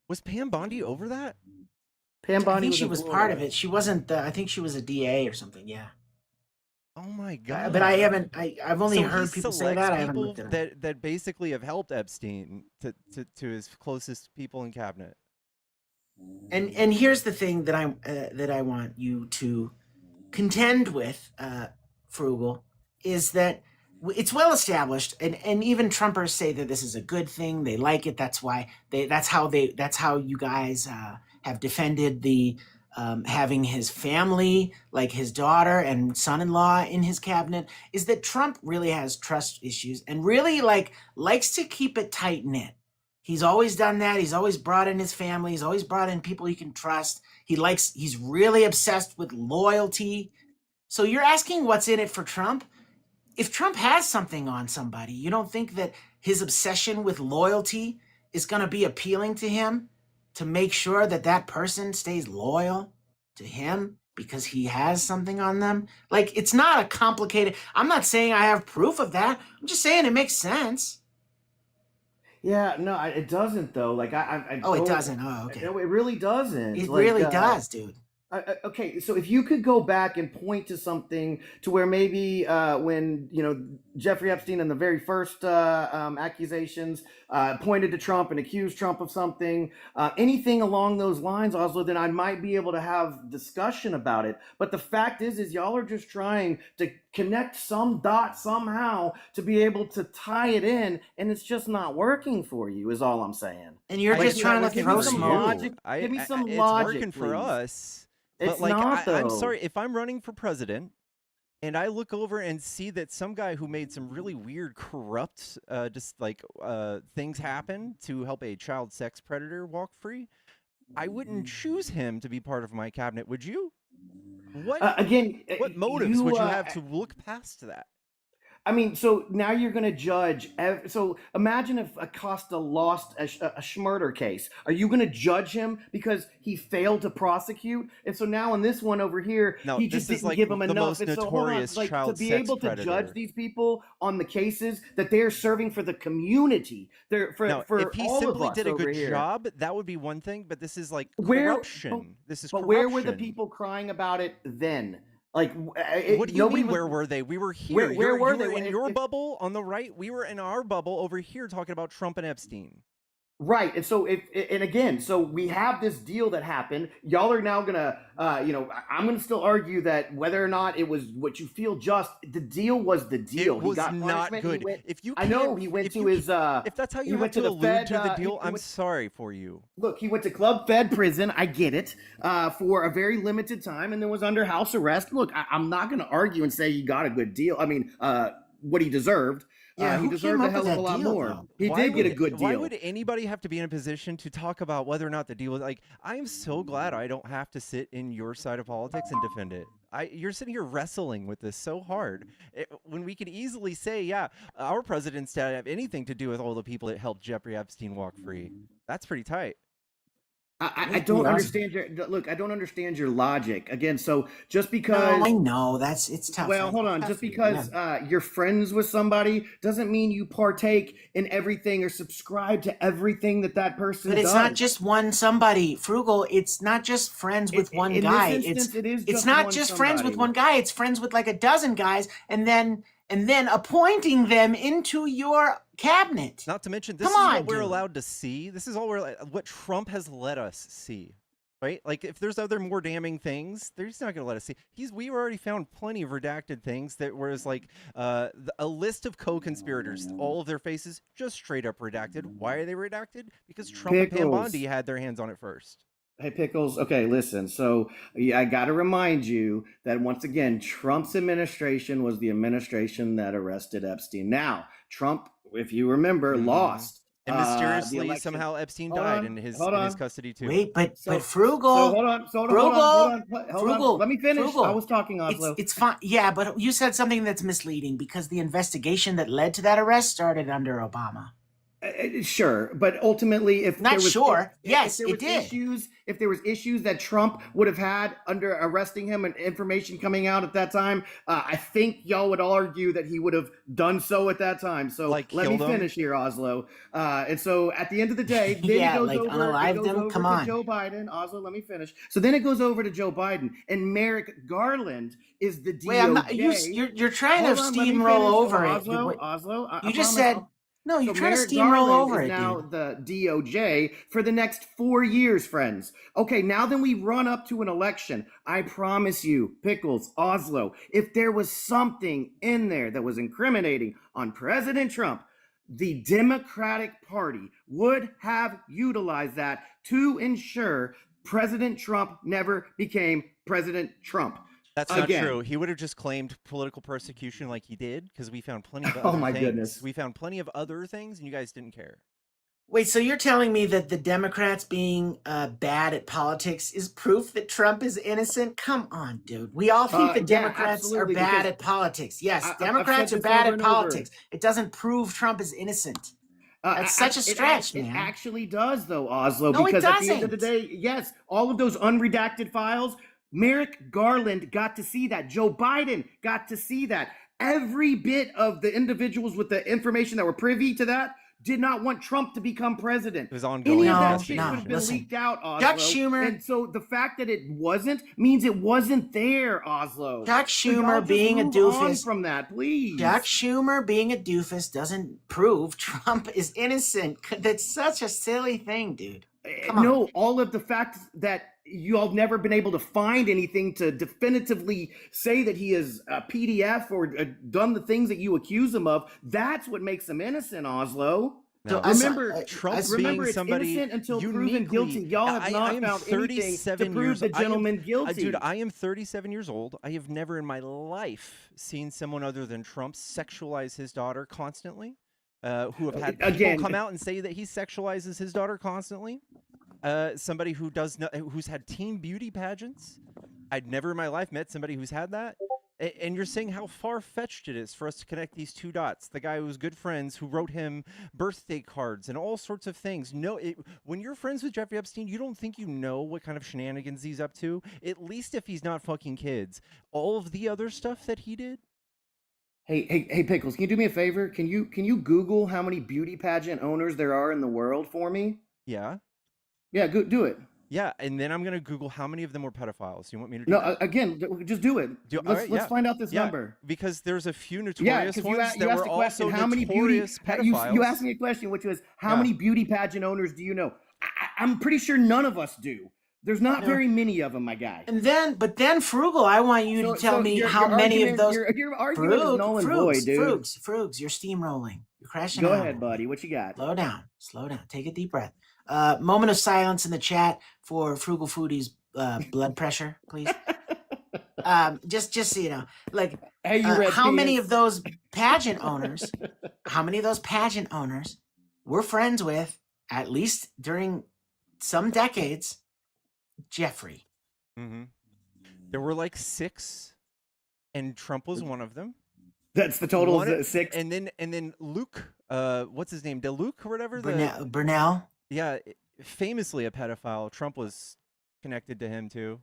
Was Pam Bondi over that? Pam Bondi. I think she was part of it. She wasn't. I think she was a DA or something. Yeah. Oh my god! But I haven't. I've only heard people say that. I haven't looked at it. That basically have helped Epstein to his closest people in cabinet. And here's the thing that I want you to contend with, Frugal, is that it's well established, and even Trumpers say that this is a good thing. They like it. That's why that's how you guys have defended the having his family, like his daughter and son-in-law, in his cabinet. Is that Trump really has trust issues and really likes to keep it tight knit. He's always done that. He's always brought in his family. He's always brought in people he can trust. He's really obsessed with loyalty. So you're asking what's in it for Trump? If Trump has something on somebody, you don't think that his obsession with loyalty is going to be appealing to him to make sure that that person stays loyal to him because he has something on them? Like, it's not a complicated... I'm not saying I have proof of that. I'm just saying it makes sense. Yeah, no, it doesn't though. Like I Oh, it don't- doesn't. Oh, okay. No, it really doesn't. It Like, really does, dude. Okay, so if you could go back and point to something to where maybe when Jeffrey Epstein in the very first accusations pointed to Trump and accused Trump of something, anything along those lines, Oslo, then I might be able to have discussion about it. But the fact is y'all are just trying to connect some dot somehow to be able to tie it in, and it's just not working for you. Is all I'm saying. And you're just trying to throw some smoke. logic. Give me some it's logic, working for please. us. It's But like, not, I'm though. sorry, if I'm running for president and I look over and see that some guy who made some really weird, corrupt, things happen to help a child sex predator walk free, I wouldn't choose him to be part of my cabinet. Would you? What what motives would you have to look past that? I mean, so now you're going to judge. So imagine if Acosta lost a Schmurder case. Are you going to judge him because he failed to prosecute? And so now in this one over here, No, he just this is didn't like give him the enough. most And so hold on, notorious like to child be sex able to predator. judge these people on the cases that they're serving for the community. They're for if he all simply of us did a over good here. job, that would be one thing. But this is like Where- corruption. This is But corruption. where were the people crying about it then? Like, What do you nobody mean? was- Where were they? We were here. Where were you they were when in it- your if- bubble on the right. We were in our bubble over here talking about Trump and Epstein. Right. And so so we have this deal that happened. Y'all are now gonna I'm gonna still argue that whether or not it was what you feel just, the deal was the deal. It was he got not punishment. good. He went, If you I know can't- he went if to you his If that's how he you have went to the allude Fed, to the he deal, I'm went- sorry for you. Look, he went to Club Fed prison. I get it, for a very limited time, and then was under house arrest. Look, I'm not going to argue and say he got a good deal. I mean, what he deserved. Yeah, he who deserved came a up hell with of a that lot deal, more. though? He Why did get a would- good deal. Why would anybody have to be in a position to talk about whether or not the deal was like? I am so glad I don't have to sit in your side of politics and defend it. You're sitting here wrestling with this so hard when we could easily say, yeah, our presidents didn't have anything to do with all the people that helped Jeffrey Epstein walk free. That's pretty tight. I don't understand I don't understand your logic. Again, so just because No, I know it's tough. well, hold on. It's Just tough, because yeah. you're friends with somebody doesn't mean you partake in everything or subscribe to everything that person But does. it's not just one somebody. Frugal, it's not just friends with one in guy. this instance, it is It's just not one just friends with somebody. one guy. It's friends with like a dozen guys, and then appointing them into your cabinet. Not to mention, this Come is on, what we're dude. allowed to see. This is all what Trump has let us see, right? Like, if there's other more damning things, they're just not going to let us see. We already found plenty of redacted things that was like a list of co-conspirators, all of their faces just straight up redacted. Why are they redacted? Because Trump and Pam Pickles. Bondi had their hands on it first. Hey, Pickles. Okay, listen. So I got to remind you that once again, Trump's administration was the administration that arrested Epstein. Now, Trump, if you remember, lost. And the mysteriously, election. somehow Epstein Hold died on, in his hold on. custody too. Wait, but So Frugal. hold on. Hold on. Frugal. Let me finish. Frugal. I was talking, Oslo. It's fine. Yeah, but you said something that's misleading because the investigation that led to that arrest started under Obama. Sure, but ultimately, if Not there was, sure. if Yes, there it was did. if there was issues that Trump would have had under arresting him and information coming out at that time, I think y'all would argue that he would have done so at that time. So Like let me killed him? finish here, Oslo. And so at the end of the day, then Yeah, it goes like over, unalived him? Come to on. Joe Biden. Oslo, let me finish. So then it goes over to Joe Biden, and Merrick Garland is the DOJ. Wait, I'm not. You're trying Hold to on, let me steamroll finish. over Oslo, it. Oslo. I You just promise said No, you're So trying to Merrick steamroll Garland over is it, now dude. the DOJ for the next 4 years, friends. Okay, now then we run up to an election. I promise you, Pickles, Oslo, if there was something in there that was incriminating on President Trump, the Democratic Party would have utilized that to ensure President Trump never became President Trump. That's not true. He would have just claimed political persecution like he did, because we found plenty of Oh other my things. goodness. We found plenty of other things, and you guys didn't care. Wait, so you're telling me that the Democrats being bad at politics is proof that Trump is innocent? Come on, dude. We all think the Yeah, Democrats are absolutely, bad because at politics. Yes, I've Democrats said are this bad over at and over. politics. It doesn't prove Trump is innocent. That's such a stretch, It man. actually does, though, Oslo, No, it because at the end of the doesn't. day, yes, all of those unredacted files, Merrick Garland got to see that. Joe Biden got to see that. Every bit of the individuals with the information that were privy to that did not want Trump to become president. It was ongoing Any of that No, shit no, could have been listen. leaked out, Oslo. Chuck Schumer- And so the fact that it wasn't means it wasn't there, Oslo. Chuck So y'all Schumer just being a move on doofus. from that, please. Chuck Schumer being a doofus doesn't prove Trump is innocent. That's such a silly thing, dude. Come on. No, all of the facts that you all never been able to find anything to definitively say that he is a PDF or done the things that you accuse him of. That's what makes him innocent, Oslo. No. Remember, Trump's remember, being it's somebody innocent until proven uniquely- guilty. Y'all have I not am found anything to 37 prove years- the I am- gentleman guilty. Dude, I am 37 years old. I have never in my life seen someone other than Trump sexualize his daughter constantly. Who have had Again- people come out and say that he sexualizes his daughter constantly. Somebody who does who's had teen beauty pageants. I'd never in my life met somebody who's had that. And you're saying how far-fetched it is for us to connect these two dots. The guy who was good friends, who wrote him birthday cards and all sorts of things. No, when you're friends with Jeffrey Epstein, you don't think you know what kind of shenanigans he's up to. At least if he's not fucking kids. All of the other stuff that he did. Hey, Pickles, can you do me a favor? Can you Google how many beauty pageant owners there are in the world for me? Yeah. Yeah, do it. Yeah, and then I'm gonna Google how many of them were pedophiles. You want me to do No, that? again, just do it. Let's find out this number. Because there's a few notorious Yeah, because ones you that asked were the question, also how many beauty notorious pedophiles. you asked me a question, which was how Yeah. many beauty pageant owners do you know? I'm pretty sure none of us do. There's not very many of them, my guy. And then Frugal, I want you to tell me how many of those. Your argument is null and void, dude. Frugs, you're steamrolling. You're crashing Go out. ahead, buddy. What you got? Slow down. Take a deep breath. Moment of silence in the chat for Frugal Foodie's blood pressure, please. Just so you know, like, Hey, you red how many penis. of those pageant owners? How many of those pageant owners were friends with, at least during some decades, Jeffrey? Mm-hmm. There were like 6, and Trump was one of them. That's the total One- is 6. And then Luke, what's his name? DeLuke or whatever. Burnell. Yeah, famously a pedophile. Trump was connected to him too,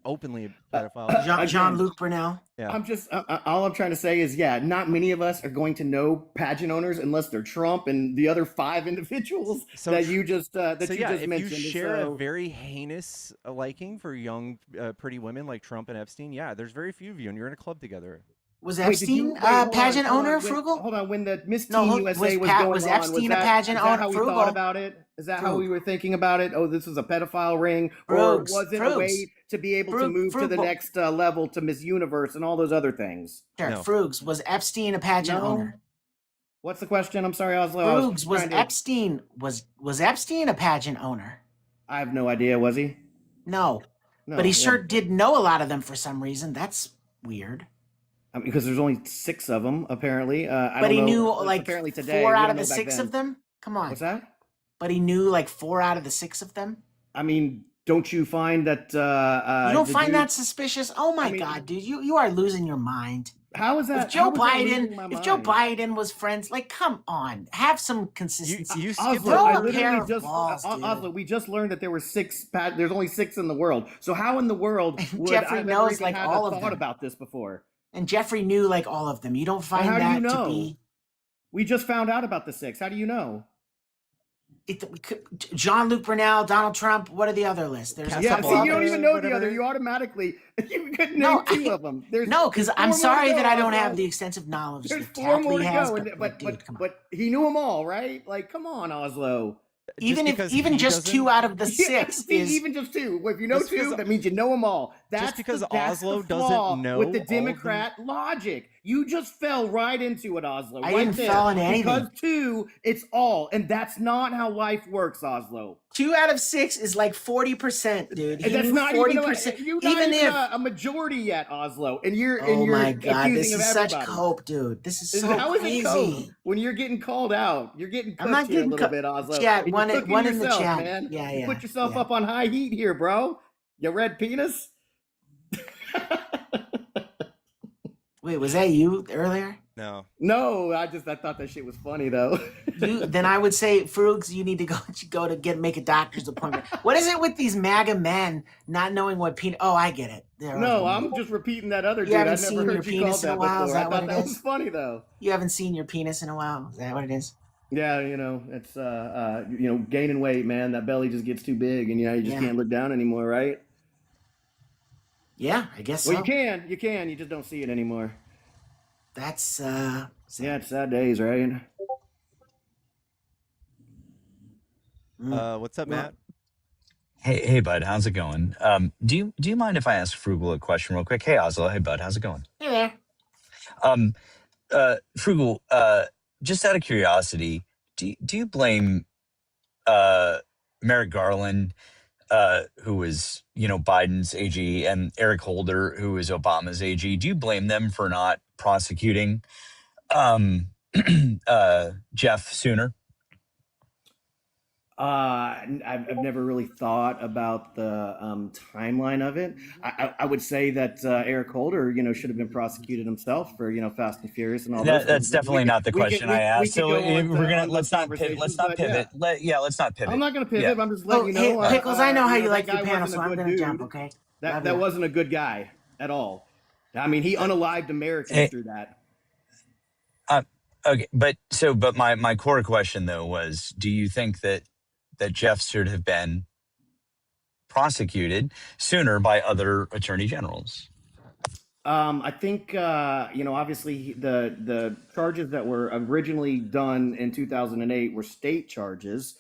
openly a pedophile. Jean-Luc Burnell. Yeah. I'm just all I'm trying to say is, yeah, not many of us are going to know pageant owners unless they're Trump and the other 5 individuals that you just if mentioned. you share a very heinous liking for young, pretty women like Trump and Epstein, yeah, there's very few of you, and you're in a club together. Was Epstein a pageant owner, Frugal? Hold on, when the Miss No, Teen USA was going was on, Epstein was a that, pageant is that owner? how we Frugal. thought about it? Is that how Frugal. we were thinking about it? Oh, this was a pedophile ring, or Frugs, was it Frugs. a way to be able to move to the Frugal. next level to Miss Universe and all those other things? Sure, No. Frugs, was Epstein a pageant No. owner? What's the question? I'm sorry, Oslo. I Frugs, was trying to- Epstein was Epstein a pageant owner? I have no idea. Was he? No, No, but he yeah. sure did know a lot of them for some reason. That's weird. I mean, because there's only 6 of them apparently. I But don't he know. knew It's like apparently today. 4 We out don't of the know back 6 then. of them. Come on. What's that? But he knew like 4 out of the 6 of them. I mean, don't you find that? You don't the find dude- that suspicious? Oh my I mean- God, dude, you are losing your mind. How is that? If Joe how is that losing my Biden was friends, like, come on, have some consistency. You skipped Oslo, Throw I a pair literally of just balls, dude. Oslo, we just learned that there were 6. There's only 6 in the world. So how in the world would Jeffrey I have knows, even like, had all a of thought them. about this before? And Jeffrey knew like all of them. You don't find How do that you know? to be. We just found out about the 6. How do you know? Jean-Luc Brunel, Donald Trump. What are the other lists? There's a Yeah, couple see, you don't others. even know the whatever. other. You automatically you could name No, two of them. No, because I'm four more sorry to that go, I don't Oswald. have the extensive knowledge There's that 4 more Tapley to has. go, Dude, come on. but he knew them all, right? Like, come on, Oslo. Even because even he just 2 doesn't- out of the 6 See, is even just 2. Well, if you know Just 2, because- that means you know them all. That's because that's Oslo the flaw doesn't know with the all of Democrat logic. You just fell right into it, Oslo. I right didn't there. fall into anything. Because 2, it's all, and that's not how life works, Oslo. 2 out of 6 is like 40%, dude. And that's knew not 40%. you're Even not even if a majority yet, Oslo, and you're oh my god, this accusing is of such everybody. cope, dude. This is so How is it cope crazy. when you're getting called out? You're getting I'm cooked not here a getting little bit, Oslo. Chat, And one you're in cooking the yourself, chat. man. Yeah, You yeah. put yourself yeah. up on high heat here, bro. You red penis. Wait, was that you earlier? No. No, I thought that shit was funny though. Then I would say, Frugs, you need to go to make a doctor's appointment. What is it with these MAGA men not knowing what penis? Oh, I get it. No, I'm just repeating that other You dude. I haven't never seen your heard you penis call in a that while? Is before. I that what thought it that is? was funny though. You haven't seen your penis in a while. Is that what it is? Yeah, it's gaining weight, man. That belly just gets too big, and you just can't look down anymore, right? Yeah, I guess so. Well, you can. You just don't see it anymore. That's Yeah, it's sad days, right? What's up, Matt? Hey, bud, how's it going? Do you mind if I ask Frugal a question real quick? Hey, Oslo. Hey, bud, how's it going? Hey there. Frugal. Just out of curiosity, do you blame Merrick Garland, who was Biden's AG, and Eric Holder, who is Obama's AG? Do you blame them for not prosecuting Jeff sooner? I've never really thought about the timeline of it. I would say that Eric Holder, should have been prosecuted himself for Fast and Furious and all those things. That's definitely not the question I asked. So let's not pivot. Let's not pivot. Let's not pivot. I'm not going to pivot. Yeah. I'm just letting you know. Hey, Pickles, I know how you like that your guy panel, wasn't so a I'm good going to dude. jump, okay? That wasn't a good guy at all. I mean, he unalived Americans through that. Okay, but my core question though was, do you think that Jeff should have been prosecuted sooner by other attorney generals? I think obviously the charges that were originally done in 2008 were state charges.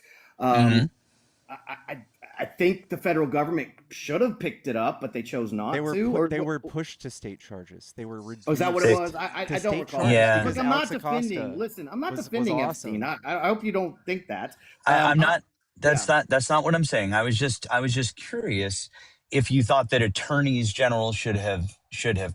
I think the federal government should have picked it up, but they chose not to. They were pushed to state charges. They were reduced. Oh, is that what it was? I don't recall. Yeah. Look, I'm not Alex Acosta defending. Listen, I'm not was defending awesome. Epstein. I hope you don't think that. I'm not. That's not what I'm saying. I was just curious if you thought that attorneys general should have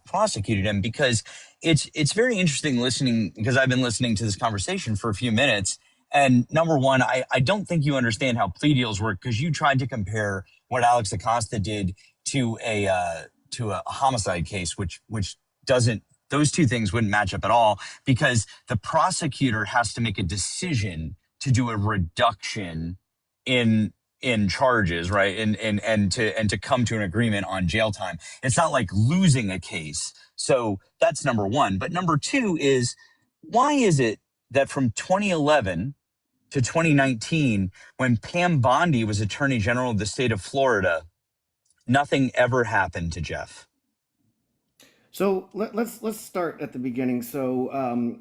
prosecuted him, because it's very interesting listening, because I've been listening to this conversation for a few minutes. And number one, I don't think you understand how plea deals work, because you tried to compare what Alex Acosta did to a homicide case, which doesn't. Those two things wouldn't match up at all, because the prosecutor has to make a decision to do a reduction in charges, right? And to come to an agreement on jail time. It's not like losing a case. So that's number one. But number two is, why is it that from 2011 to 2019, when Pam Bondi was Attorney General of the state of Florida, nothing ever happened to Jeff? So let's start at the beginning. So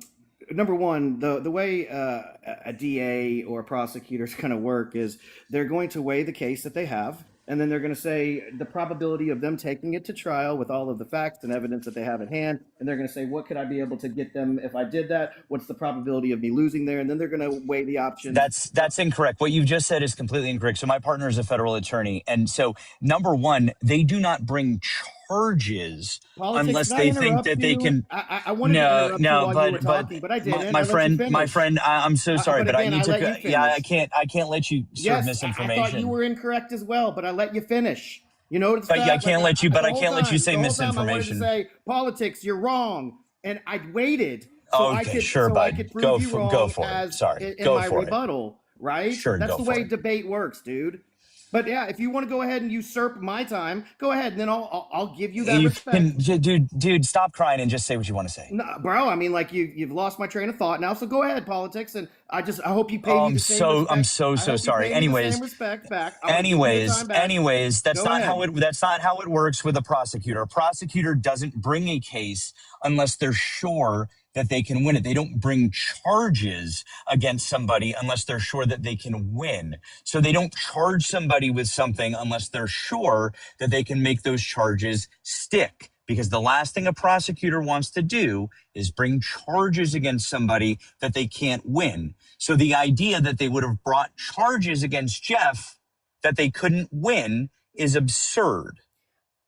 number one, the way a DA or a prosecutor is going to work is they're going to weigh the case that they have, and then they're going to say the probability of them taking it to trial with all of the facts and evidence that they have at hand, and they're going to say, what could I be able to get them if I did that? What's the probability of me losing there? And then they're going to weigh the options. That's incorrect. What you've just said is completely incorrect. So my partner is a federal attorney, and so number one, they do not bring charges unless they think that they can. I wanted to interrupt you while you were talking, but I didn't. My friend, I'm so sorry, but again, I need to. let you finish. Yeah, I can't let you serve Yes, misinformation. I thought you were incorrect as well, but I let you finish. But I can't let you. But I can't let you say I wanted misinformation. to say politics, you're wrong, and I waited so I could prove you wrong go for it. as Sorry, in go my for rebuttal. Right? Sure, that's go the for way it. debate works, dude. But yeah, if you want to go ahead and usurp my time, go ahead, and then I'll give you that respect. Dude, stop crying and just say what you want to say. No, bro, I mean, like you've lost my train of thought now. So go ahead, politics, and I hope you pay Oh, me the same respect. I'm so sorry. Anyways, same respect back. Anyways, that's Go not ahead. that's not how it works with a prosecutor. A prosecutor doesn't bring a case unless they're sure that they can win it. They don't bring charges against somebody unless they're sure that they can win. So they don't charge somebody with something unless they're sure that they can make those charges stick. Because the last thing a prosecutor wants to do is bring charges against somebody that they can't win. So the idea that they would have brought charges against Jeff that they couldn't win is absurd.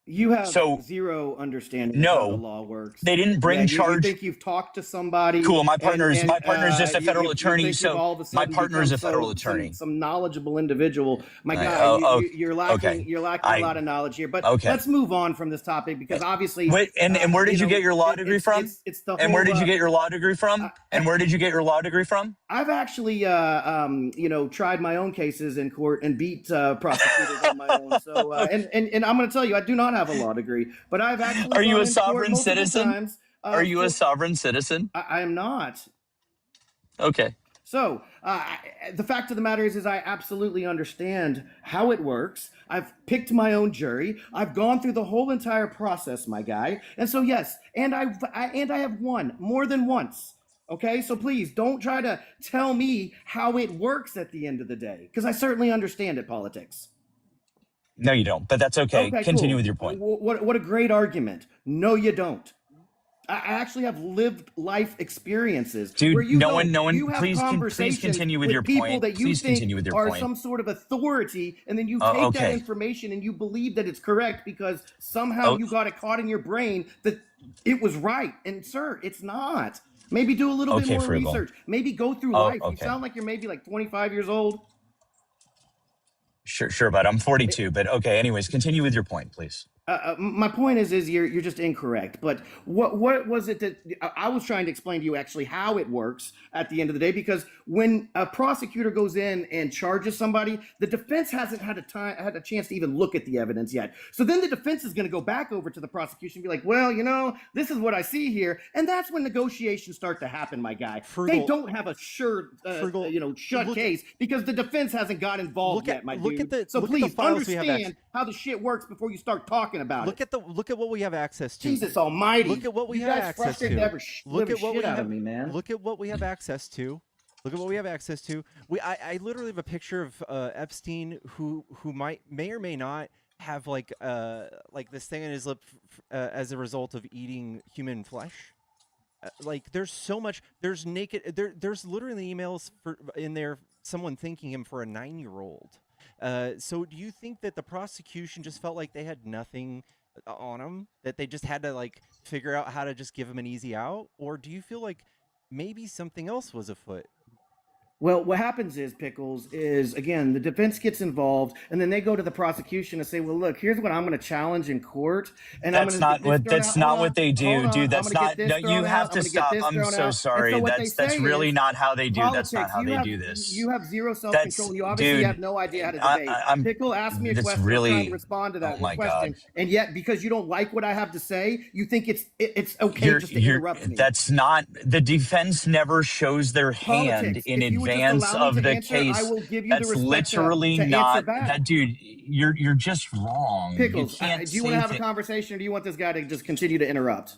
You have zero understanding of how the law works. They didn't bring charge. You think you've talked to somebody. Cool. My partner's just a federal attorney. So my partner is a federal attorney. Some knowledgeable individual. My God, you're lacking a lot of knowledge here. But let's move on from this topic because obviously. Wait, and where did you get your law degree from? It's the whole, and where did you get your law degree from? And where did you get your law degree from? I've actually, tried my own cases in court and beat prosecutors on my own. So, and I'm going to tell you, I do not have a law degree, but I've actually. Are you a sovereign citizen? Are you a sovereign citizen? I am not. Okay. So the fact of the matter is I absolutely understand how it works. I've picked my own jury. I've gone through the whole entire process, my guy. And so yes, and I have won more than once. Okay, so please don't try to tell me how it works at the end of the day, because I certainly understand it, politics. No, you don't, but that's okay. Continue with your point. What a great argument. No, you don't. I actually have lived life experiences. Dude, where no one, please continue with your people point. That you please think continue with your are point. some sort of authority, and then you take that information and you believe that it's correct because somehow you got it caught in your brain that it was right. And sir, it's not. Maybe do a little bit more research. Maybe go through life. You sound like you're maybe like 25 years old. Sure, but I'm 42. But okay, anyways, continue with your point, please. My point is you're just incorrect. But what was it that I was trying to explain to you actually how it works at the end of the day? Because when a prosecutor goes in and charges somebody, the defense hasn't had a chance to even look at the evidence yet. So then the defense is going to go back over to the prosecution and be like, well, this is what I see here, and that's when negotiations start to happen, my guy. They don't have a shut case because the defense hasn't got involved yet, my dude. So please understand how the shit works before you start talking about it. Look at what we have access to. Jesus Almighty! Look at what we have access to. Look at what we have. Look at what we have access to. Look at what we have access to. I literally have a picture of Epstein who may or may not have like this thing in his lip as a result of eating human flesh. There's so much. There's there's literally emails in there. Someone thanking him for a 9-year-old. So do you think that the prosecution just felt like they had nothing on him, that they just had to figure out how to just give him an easy out? Or do you feel like maybe something else was afoot? Well, what happens is, Pickles, is, again, the defense gets involved, and then they go to the prosecution and say, well, look, here's what I'm going to challenge in court. And that's not what they do, dude. That's not, no, you have to stop. I'm so sorry. That's really not how they do. That's not how they do this. You have zero self-control. You obviously have no idea how to debate. Pickle asked me a question. I'm trying to respond to that question. And yet, because you don't like what I have to say, you think it's okay just to interrupt me. That's not, the defense never shows their hand in advance of the case. I will give you that's the literally not that, dude. You're just wrong. Pickles, do you want to have a conversation, or do you want this guy to just continue to interrupt?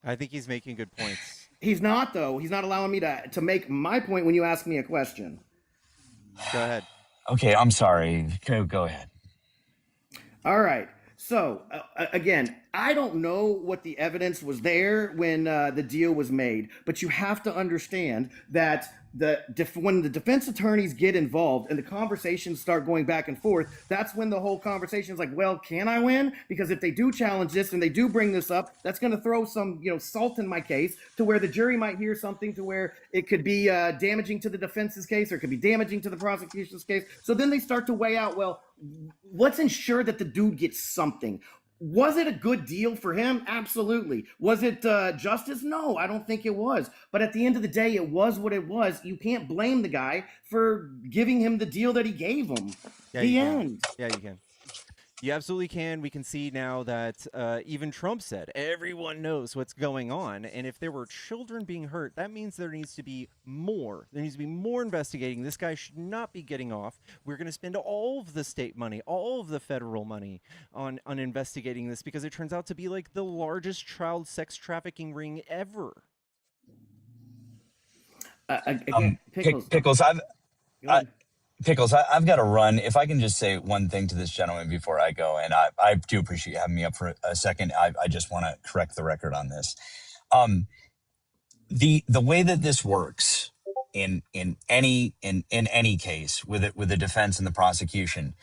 I think he's making good points. He's not, though. He's not allowing me to make my point when you ask me a question. Go ahead. Okay, I'm sorry. Go ahead. All right. So, again, I don't know what the evidence was there when the deal was made, but you have to understand that when the defense attorneys get involved and the conversations start going back and forth, that's when the whole conversation is like, well, can I win? Because if they do challenge this and they do bring this up, that's going to throw some, salt in my case to where the jury might hear something to where it could be damaging to the defense's case or it could be damaging to the prosecution's case. So then they start to weigh out, well, let's ensure that the dude gets something. Was it a good deal for him? Absolutely. Was it justice? No, I don't think it was. But at the end of the day, it was what it was. You can't blame the guy for giving him the deal that he gave him. Yeah, The you can. end. Yeah, you can. You absolutely can. We can see now that even Trump said everyone knows what's going on. And if there were children being hurt, that means there needs to be more. There needs to be more investigating. This guy should not be getting off. We're going to spend all of the state money, all of the federal money on investigating this because it turns out to be like the largest child sex trafficking ring ever. Again, Pickles, Pickles, I've got to run. If I can just say one thing to this gentleman before I go, and I do appreciate you having me up for a second. I just want to correct the record on this. The way that this works in any case with the defense and the prosecution,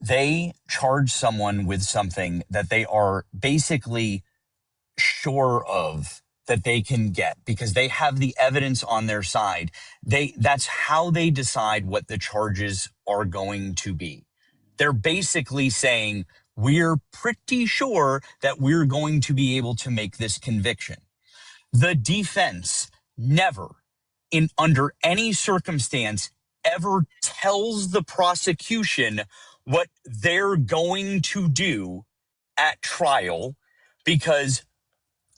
they charge someone with something that they are basically sure of that they can get because they have the evidence on their side. That's how they decide what the charges are going to be. They're basically saying, we're pretty sure that we're going to be able to make this conviction. The defense never, under any circumstance, ever tells the prosecution what they're going to do at trial, because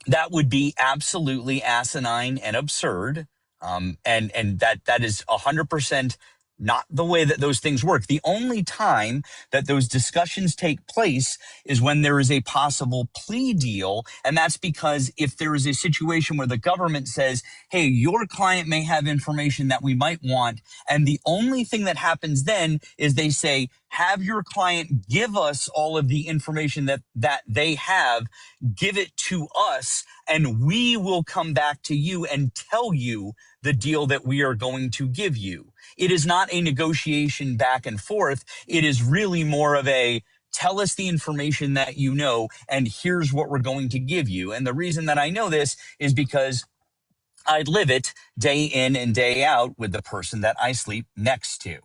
that would be absolutely asinine and absurd. And that is 100% not the way that those things work. The only time that those discussions take place is when there is a possible plea deal. And that's because if there is a situation where the government says, hey, your client may have information that we might want, and the only thing that happens then is they say, have your client give us all of the information that they have, give it to us, and we will come back to you and tell you the deal that we are going to give you. It is not a negotiation back and forth. It is really more of a tell us the information that you know, and here's what we're going to give you. And the reason that I know this is because I live it day in and day out with the person that I sleep next to.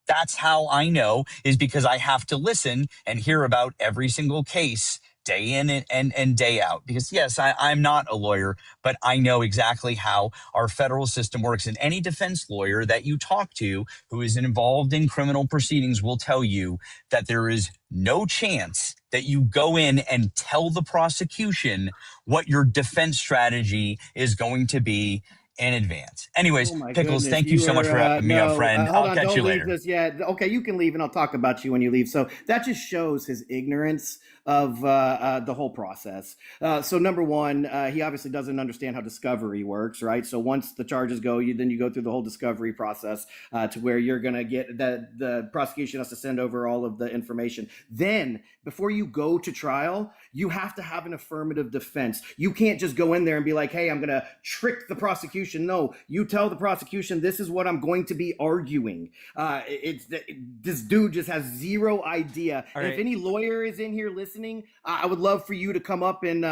That's how I know, is because I have to listen and hear about every single case day in and day out. Because yes, I'm not a lawyer, but I know exactly how our federal system works. And any defense lawyer that you talk to who is involved in criminal proceedings will tell you that there is no chance that you go in and tell the prosecution what your defense strategy is going to be in advance. Anyways, Oh my Pickles, goodness, thank you so much for having me up, friend. Hold I'll on, catch don't you leave later. this yet. Okay, you can leave, and I'll talk about you when you leave. So that just shows his ignorance of the whole process. So number one, he obviously doesn't understand how discovery works, right? So once the charges go, then you go through the whole discovery process to where you're going to get the prosecution has to send over all of the information. Then before you go to trial, you have to have an affirmative defense. You can't just go in there and be like, hey, I'm going to trick the prosecution. No, you tell the prosecution, this is what I'm going to be arguing. This dude just has zero idea. And if any lawyer is in here listening, I would love for you to come up and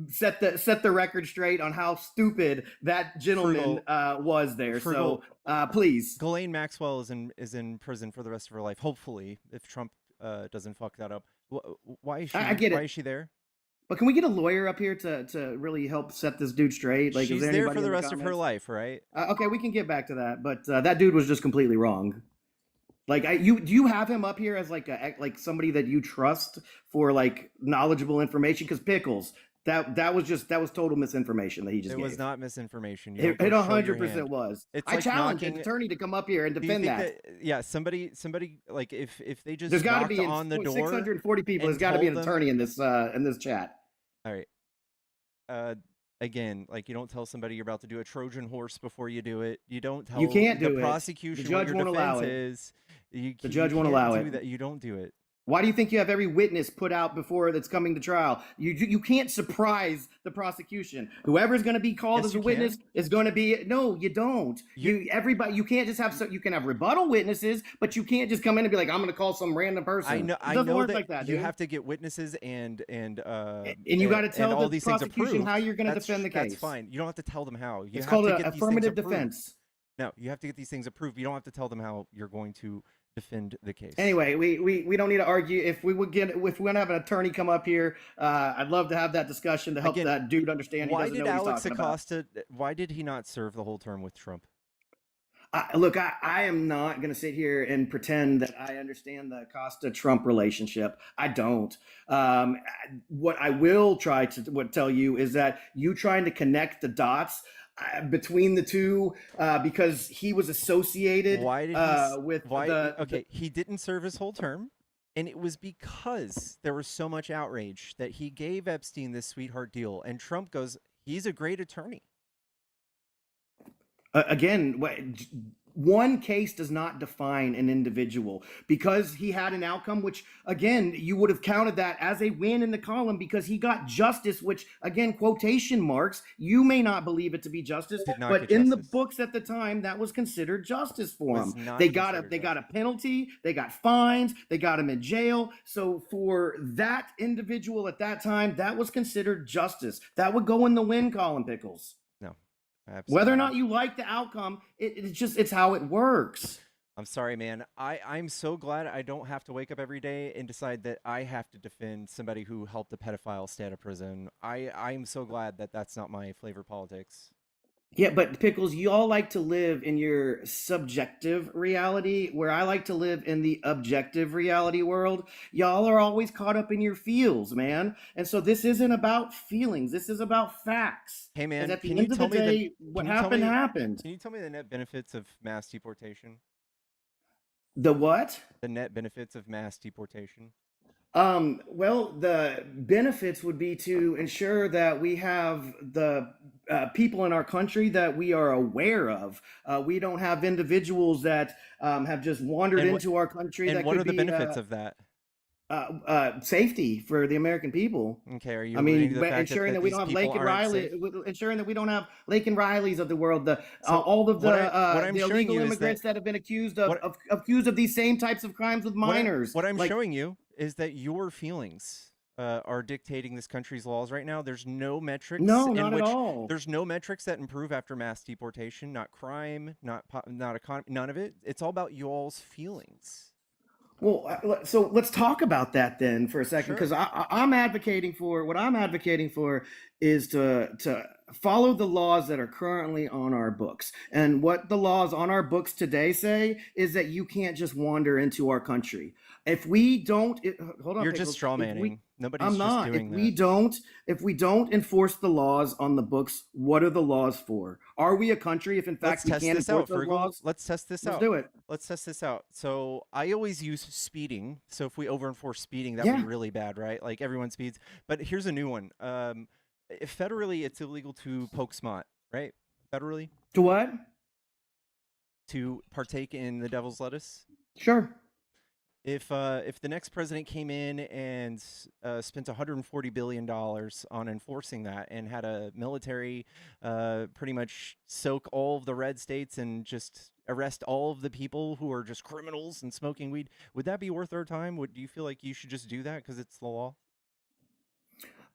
set the record straight on how stupid that gentleman was there. So please. Ghislaine Maxwell is in prison for the rest of her life. Hopefully, if Trump doesn't fuck that up. Why is she? I get it. Why is she there? But can we get a lawyer up here to really help set this dude straight? Like, she's is there for the rest of her life, right? Okay, we can get back to that. But that dude was just completely wrong. Like, do you have him up here as like somebody that you trust for like knowledgeable information? Because Pickles, that was total misinformation that he just gave. It was not misinformation. It 100% was. I like challenge an attorney to come up here and defend that. Yeah, somebody like if they just there's got to be on the door, 640 people. There's got to be an attorney in this chat. All right. Again, like you don't tell somebody you're about to do a Trojan horse before you do it. You don't tell. You can't do the it. prosecution. The judge won't allow it. The judge won't allow it. That. You don't do it. Why do you think you have every witness put out before that's coming to trial? You can't surprise the prosecution. Whoever's going to be called as a witness is going to be. No, you don't. You can't just have. You can have rebuttal witnesses, but you can't just come in and be like, I'm going to call some random person. I know work that like that. You dude. have to get witnesses and you got to tell all the these prosecution how you're going to defend the case. That's fine. You don't have to tell them how. It's called an affirmative defense. No, you have to get these things approved. You don't have to tell them how you're going to defend the case. Anyway, we don't need to argue. If we want to have an attorney come up here, I'd love to have that discussion to help Again, that dude understand he why doesn't did know what he's Alex talking about. Acosta? Why did he not serve the whole term with Trump? Look, I am not going to sit here and pretend that I understand the Acosta-Trump relationship. I don't. What I will try to tell you is that you trying to connect the dots between the two because he was associated Why did he? with Okay, he didn't serve his whole term, and it was because there was so much outrage that he gave Epstein this sweetheart deal, and Trump goes, "He's a great attorney." Again, one case does not define an individual because he had an outcome, which again, you would have counted that as a win in the column because he got justice, which again, quotation marks, you may not believe it to be justice, Did not but get in the justice. books at the time, that was considered justice for Was him. not They got considered a penalty, they got fines, they got him in jail. So for that individual at that time, that was considered justice. That would go in the win column, Pickles. No. Whether or Absolutely not you like the outcome, it's how it works. I'm sorry, man. I'm so glad I don't have to wake up every day and decide that I have to defend somebody who helped a pedophile stay out of prison. I'm so glad that that's not my flavor politics. Yeah, but Pickles, you all like to live in your subjective reality, where I like to live in the objective reality world. Y'all are always caught up in your feels, man. And so this isn't about feelings. This is about facts. Hey, man, at the can end you of tell the me day, what can you tell happened me- happened. Can you tell me the net benefits of mass deportation? The what? The net benefits of mass deportation? Well, the benefits would be to ensure that we have the people in our country that we are aware of. We don't have individuals that have just wandered And what- into our country. And that what could are the be, benefits of that? safety for the American people. Okay, are you I alluding mean, to the fact ensuring that we these don't have people Lake and aren't Riley, safe? ensuring that we don't have Lake and Rileys of the world, So all of the what I'm the showing illegal you is immigrants that have been accused of, what- accused of these same types of crimes with minors. What I'm Like, showing you is that your feelings are dictating this country's laws right now. There's no metrics. no, in not which at all. There's no metrics that improve after mass deportation. Not crime, not economy, none of it. It's all about y'all's feelings. Well, so let's talk about that then for a second, because Sure. I'm advocating for what I'm advocating for is to follow the laws that are currently on our books. And what the laws on our books today say is that you can't just wander into our country. If we don't, hold on, You're Pickles. just straw If we- manning. Nobody's I'm just not. doing If we don't enforce the laws on the books, what are the laws for? Are we a country if in Let's fact we test can't this enforce out, those Fergal. laws? Let's test this Let's out. do it. Let's test this out. So I always use speeding. So if we over-enforce speeding, that would Yeah. be really bad, right? Like everyone speeds. But here's a new one. Federally, it's illegal to poke smut, right? Federally, To what? to partake in the devil's lettuce. Sure. If the next president came in and spent $140 billion on enforcing that and had a military pretty much soak all of the red states and just arrest all of the people who are just criminals and smoking weed, would that be worth our time? Do you feel like you should just do that because it's the law?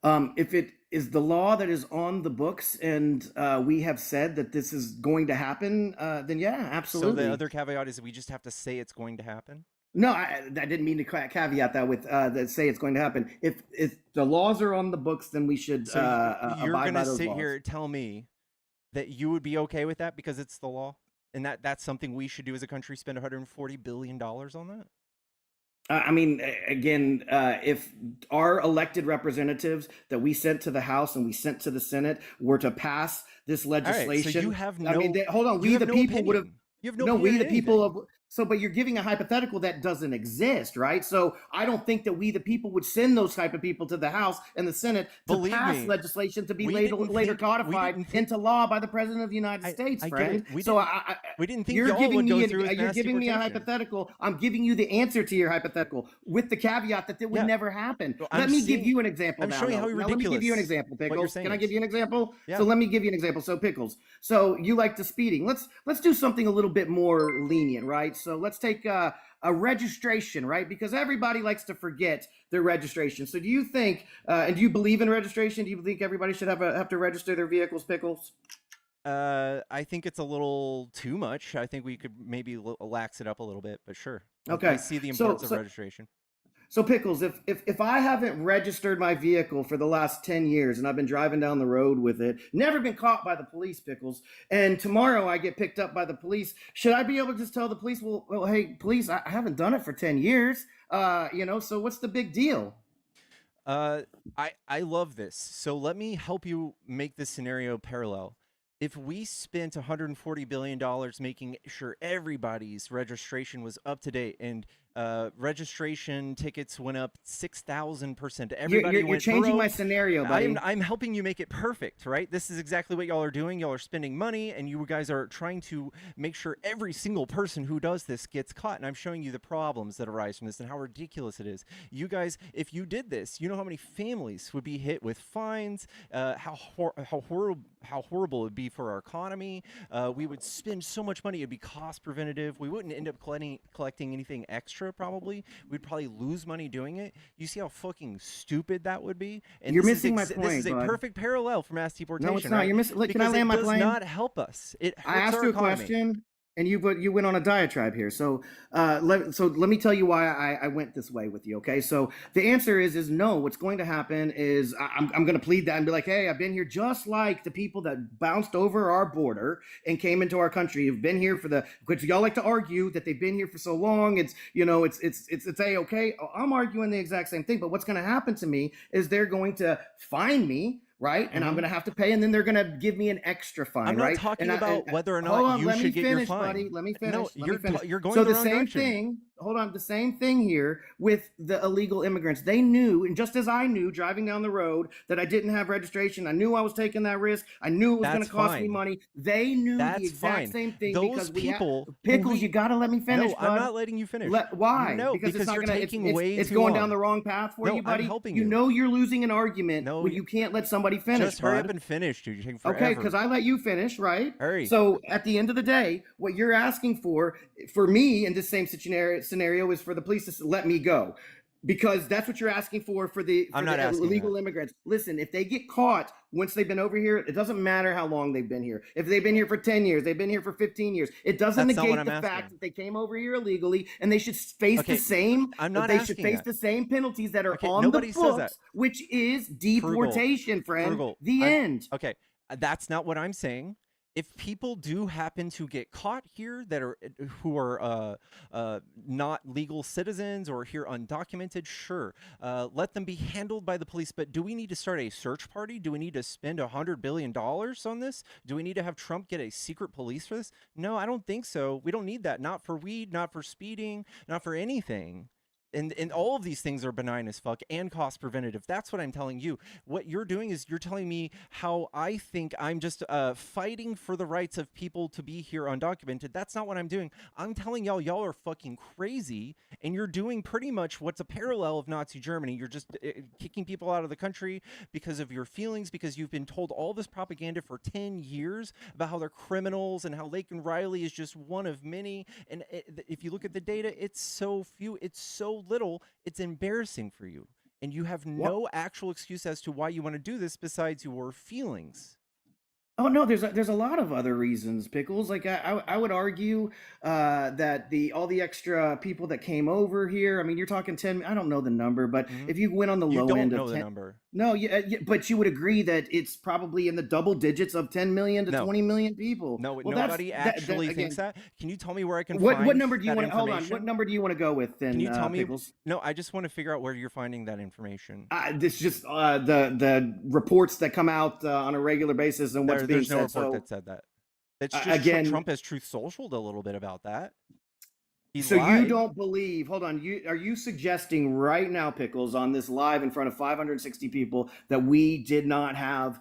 If it is the law that is on the books and we have said that this is going to happen, then yeah, absolutely. So the other caveat is we just have to say it's going to happen? No, I didn't mean to caveat that with that say it's going to happen. If the laws are on the books, then we should So you're abide going by to those sit laws. here and tell me that you would be okay with that because it's the law? And that's something we should do as a country, spend $140 billion on that? I mean, again, if our elected representatives that we sent to the House and we sent to the Senate were to pass this legislation, so you have no. I mean, hold on, you we have the no people would have. opinion. You have no. No, we opinion the on people anything. of so, but you're giving a hypothetical that doesn't exist, right? So I don't think that we the people would send those type of people to the House and the Senate to Believe pass me, legislation to be we later didn't later think- we codified didn't think- into law by the President of the United States, I get friend. it. We So didn't- We didn't think you're y'all giving would go me through with you're mass giving me a deportation. hypothetical. I'm giving you the answer to your hypothetical with the caveat that it would Yeah. never happen. Well, Let I'm me seeing- give you an example. I'm now, showing you though. how Now, let me give you an ridiculous example, what you're Pickles. saying Can I is. give you an example? Yeah. So let me give you an example. So Pickles. So you like the speeding. Let's do something a little bit more lenient, right? So let's take a registration, right? Because everybody likes to forget their registration. So do you think, and do you believe in registration? Do you think everybody should have to register their vehicles, Pickles? I think it's a little too much. I think we could maybe lax it up a little bit, but sure. I Okay. see the So importance of so registration. so Pickles, if I haven't registered my vehicle for the last 10 years and I've been driving down the road with it, never been caught by the police, Pickles, and tomorrow I get picked up by the police, should I be able to just tell the police, well, hey, police, I haven't done it for 10 years. So what's the big deal? I love this. So let me help you make this scenario parallel. If we spent $140 billion making sure everybody's registration was up to date and registration tickets went up 6,000%, everybody You're went changing my broke. scenario, buddy. I'm helping you make it perfect, right? This is exactly what y'all are doing. Y'all are spending money, and you guys are trying to make sure every single person who does this gets caught. And I'm showing you the problems that arise from this and how ridiculous it is. You guys, if you did this, you know how many families would be hit with fines, how horrible it would be for our economy. We would spend so much money. It'd be cost preventative. We wouldn't end up collecting anything extra, probably. We'd probably lose money doing it. You see how fucking stupid that would be? And You're this missing my This point, is a bud. perfect parallel for mass deportation. No, it's not. Right? You're missing. Can I Because land my it does plane? not help us. It hurts I asked our you a economy. question, and you went on a diatribe here. So let me tell you why I went this way with you. Okay, so the answer is no. What's going to happen is I'm going to plead that and be like, hey, I've been here just like the people that bounced over our border and came into our country. Have been here because y'all like to argue that they've been here for so long. It's okay. I'm arguing the exact same thing. But what's going to happen to me is they're going to fine me. Right, and I'm going to have to pay, and then they're going to give me an extra fine. I'm not right? talking about whether or Hold not on, you let me should get your finish, fine. buddy. Let me finish. No, Let me finish. you're going So the the wrong same direction. thing. Hold on, the same thing here with the illegal immigrants. They knew, and just as I knew, driving down the road, that I didn't have registration. I knew I was taking that risk. I knew it was going to cost me fine. money. They knew That's the exact fine. same thing. Those because people who Pickles, you got to let me finish. No, bud. I'm not letting you finish. Why? No, because it's not you're gonna, taking way it's too going long. down the wrong path for No, you, buddy. I'm helping You you. know you're losing an argument No, when you can't let somebody finish. Just hurry bud. up and finish, dude. You're taking forever. Okay, because I let you finish, right? Hurry. So at the end of the day, what you're asking for me in this same scenario is for the police to let me go. Because that's what you're asking for the illegal immigrants. Listen, if they get caught once they've been over here, it doesn't matter how long they've been here. If they've been here for 10 years, they've been here for 15 years. It doesn't negate the fact that they came over here illegally and they should face the same. They should face the same penalties that are on the books, which is deportation, friend. The end. Okay, that's not what I'm saying. If people do happen to get caught here who are not legal citizens or here undocumented, sure, let them be handled by the police. But do we need to start a search party? Do we need to spend $100 billion on this? Do we need to have Trump get a secret police for this? No, I don't think so. We don't need that. Not for weed, not for speeding, not for anything. And all of these things are benign as fuck and cost preventative. That's what I'm telling you. What you're doing is you're telling me how I think I'm just fighting for the rights of people to be here undocumented. That's not what I'm doing. I'm telling y'all are fucking crazy, and you're doing pretty much what's a parallel of Nazi Germany. You're just kicking people out of the country because of your feelings, because you've been told all this propaganda for 10 years about how they're criminals and how Laken Riley is just one of many. And if you look at the data, it's so few, it's so little, it's embarrassing for you, and you have no actual excuse as to why you want to do this besides your feelings. Oh no, there's a lot of other reasons, Pickles. Like I would argue that all the extra people that came over here. I mean, you're talking 10. I don't know the number, but if you went on the low end of 10, the number. No, but you would agree that it's probably in the double digits of 10 million to 20 million people. No, well, nobody actually thinks that. Can you tell me where I can what find number do you want to hold on? What number do you want to go with then? Can you tell me? Pickles? No, I just want to figure out where you're finding that information. This is just the reports that come out on a regular basis and what's being said. There's no report that said that. It's just again, Trump has Truth Socialed a little bit about that. So you don't believe? Hold on. Are you suggesting right now, Pickles, on this live in front of 560 people, that we did not have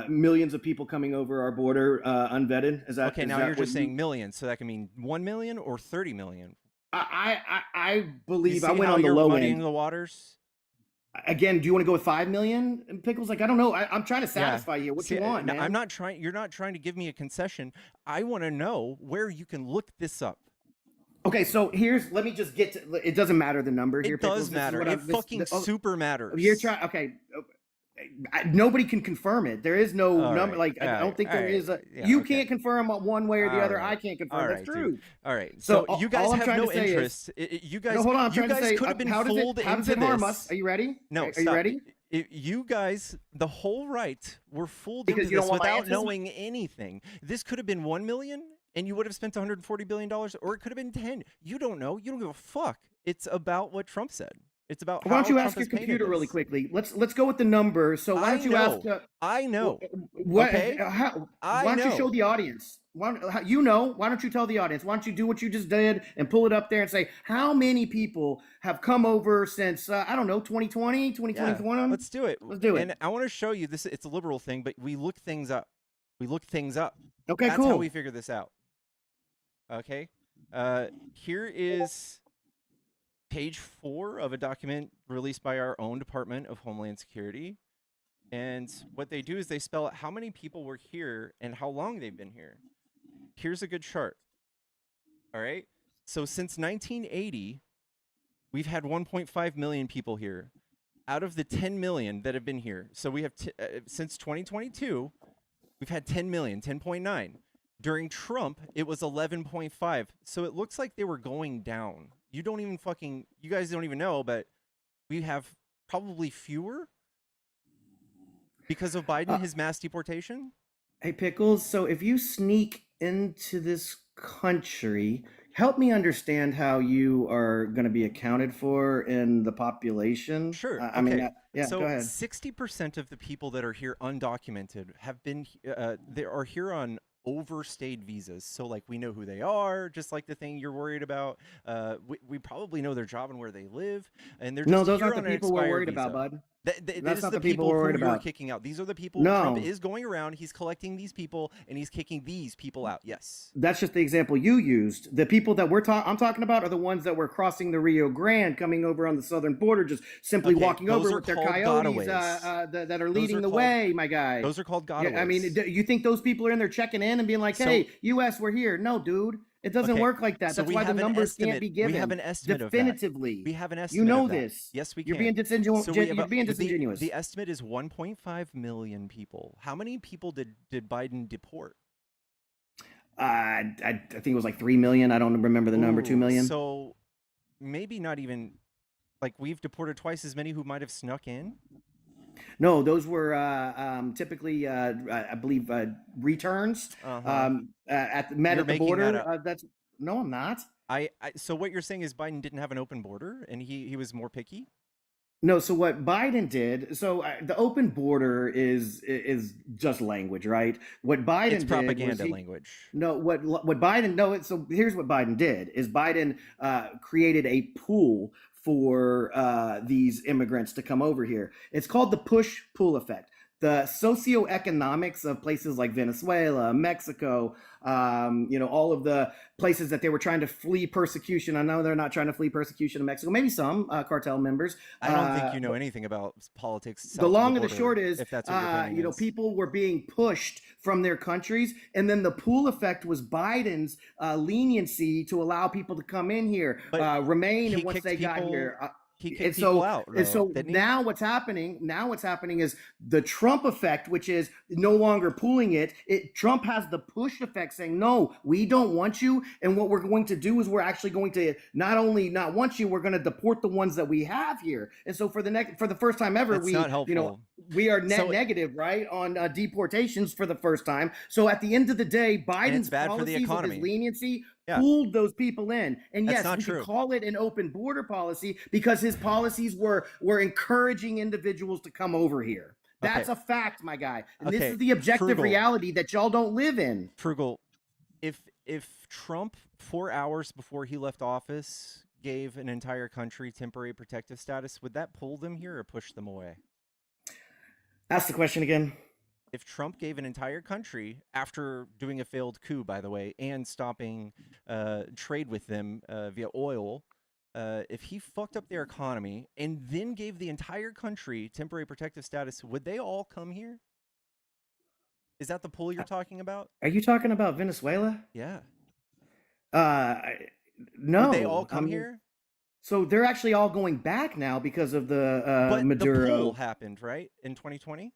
millions of people coming over our border unvetted? Is that okay? Now you're just saying millions, so that can mean 1 million or 30 million. I believe I went how on the you're low muddying end. The waters. Again, do you want to go with 5 million, Pickles? Like, I don't know. I'm trying to satisfy you. What you want, man? I'm not trying. You're not trying to give me a concession. I want to know where you can look this up. Okay, so let me just get to, it doesn't matter the number here. It does matter. It fucking super matters. You're trying, okay. nobody can confirm it. There is no All number. right, Like I don't think all there right, is a. yeah, You okay. can't confirm one way or the All other. I right, can't all confirm. That's right, dude. true. All right. So So you guys all I'm have trying no to say is, interest. You guys, no, hold on. I'm you trying to guys say, could have been how does fooled it into harm us? this. Are you ready? No, Are stop. you ready? You guys, the whole right, were fooled Because into you don't this want my without answers? knowing anything. This could have been 1 million, and you would have spent $140 billion, or it could have been 10. You don't know. You don't give a fuck. It's about what Trump said. It's about Why how don't you Trump ask your has painted computer really this. quickly? Let's go with the number. So why I don't you ask? know. I know. What? Okay? Why I don't you show know. the audience? You know? Why don't you tell the audience? Why don't you do what you just did and pull it up there and say how many people have come over since I don't know 2020, Yeah, 2021? let's do it. Let's do it. And I want to show you this. It's a liberal thing, but we look things up. We look things up. Okay, That's how cool. we figure this out. Okay. Here is page 4 of a document released by our own Department of Homeland Security. And what they do is they spell out how many people were here and how long they've been here. Here's a good chart. All right. So since 1980, we've had 1.5 million people here. Out of the 10 million that have been here, so we have since 2022, we've had 10 million, 10.9. During Trump, it was 11.5. So it looks like they were going down. You guys don't even know, but we have probably fewer because of Biden, his mass deportation. Hey, Pickles, so if you sneak into this country, help me understand how you are going to be accounted for in the population. Sure. I mean, Okay. yeah, So go ahead. 60% of the people that are here undocumented have been, they are here on overstayed visas. So like we know who they are, just like the thing you're worried about. We probably know their job and where they live, and they're just No, those here aren't the on an people we're expired worried visa. about, bud. That That's is not the the people people we're who worried you're about. kicking out. These are the people Trump No, is going around. He's collecting these people and he's kicking these people out. Yes. that's just the example you used. The people that I'm talking about are the ones that were crossing the Rio Grande, coming over on the southern border, just simply Okay, walking those over are with their called coyotes gotaways. that are Those leading are the called way, my guy. those are called Yeah, I mean, gotaways. you think those people are in there checking in and being like, So "Hey, U.S., we're here"? No, dude, it doesn't okay, work like that. so That's we why the have an numbers can't estimate. be We have given an estimate of that. definitively. We have an You estimate know of that. this. Yes, we You're can. being So we have you're being the disingenuous. estimate is 1.5 million people. How many people did Biden deport? I think it was like 3 million. I don't remember the number. 2 Ooh, million. so maybe not even like we've deported twice as many who might have snuck in. No, those were typically, I believe, returns Uh-huh. met You're at the making that border. up. That's no, I'm not. So what you're saying is Biden didn't have an open border and he was more picky? No, so what Biden did, so the open border is just language, right? What Biden It's did was propaganda language. no, what Biden no. So here's what Biden did: is Biden created a pool for these immigrants to come over here. It's called the push-pull effect. The socioeconomics of places like Venezuela, Mexico, all of the places that they were trying to flee persecution. I know they're not trying to flee persecution in Mexico. Maybe some cartel members. I don't think you know anything about politics south The of long the and the border, short is, if that's what you're claiming is. people were being pushed from their countries, and then the pool effect was Biden's leniency to allow people to come in here, But remain, he and once kicked they got people. here. He And kicked people out, and so didn't he? now what's happening is the Trump effect, which is no longer pooling it. Trump has the push effect saying, no, we don't want you. And what we're going to do is we're actually going to not only not want you, we're going to deport the ones that we have here. And so for the first time ever, That's not helpful. we are net So- negative, right, on deportations for the first time. So at the end of the day, Biden's bad for the policies of economy. his leniency Yeah. pulled those people in. And That's yes, not we true. could call it an open border policy because his policies were encouraging individuals to come over here. That's Okay. a fact, my guy. And this Okay, is the objective Frugal. reality that y'all don't live in. Frugal, if Trump 4 hours before he left office gave an entire country temporary protective status, would that pull them here or push them away? Ask the question again. If Trump gave an entire country, after doing a failed coup, by the way, and stopping trade with them via oil, if he fucked up their economy and then gave the entire country temporary protective status, would they all come here? Is that the pull you're talking about? Are you talking about Venezuela? Yeah. No. Would they all come I mean, here? So they're actually all going back now because of the But the Maduro. poll happened, right, in 2020?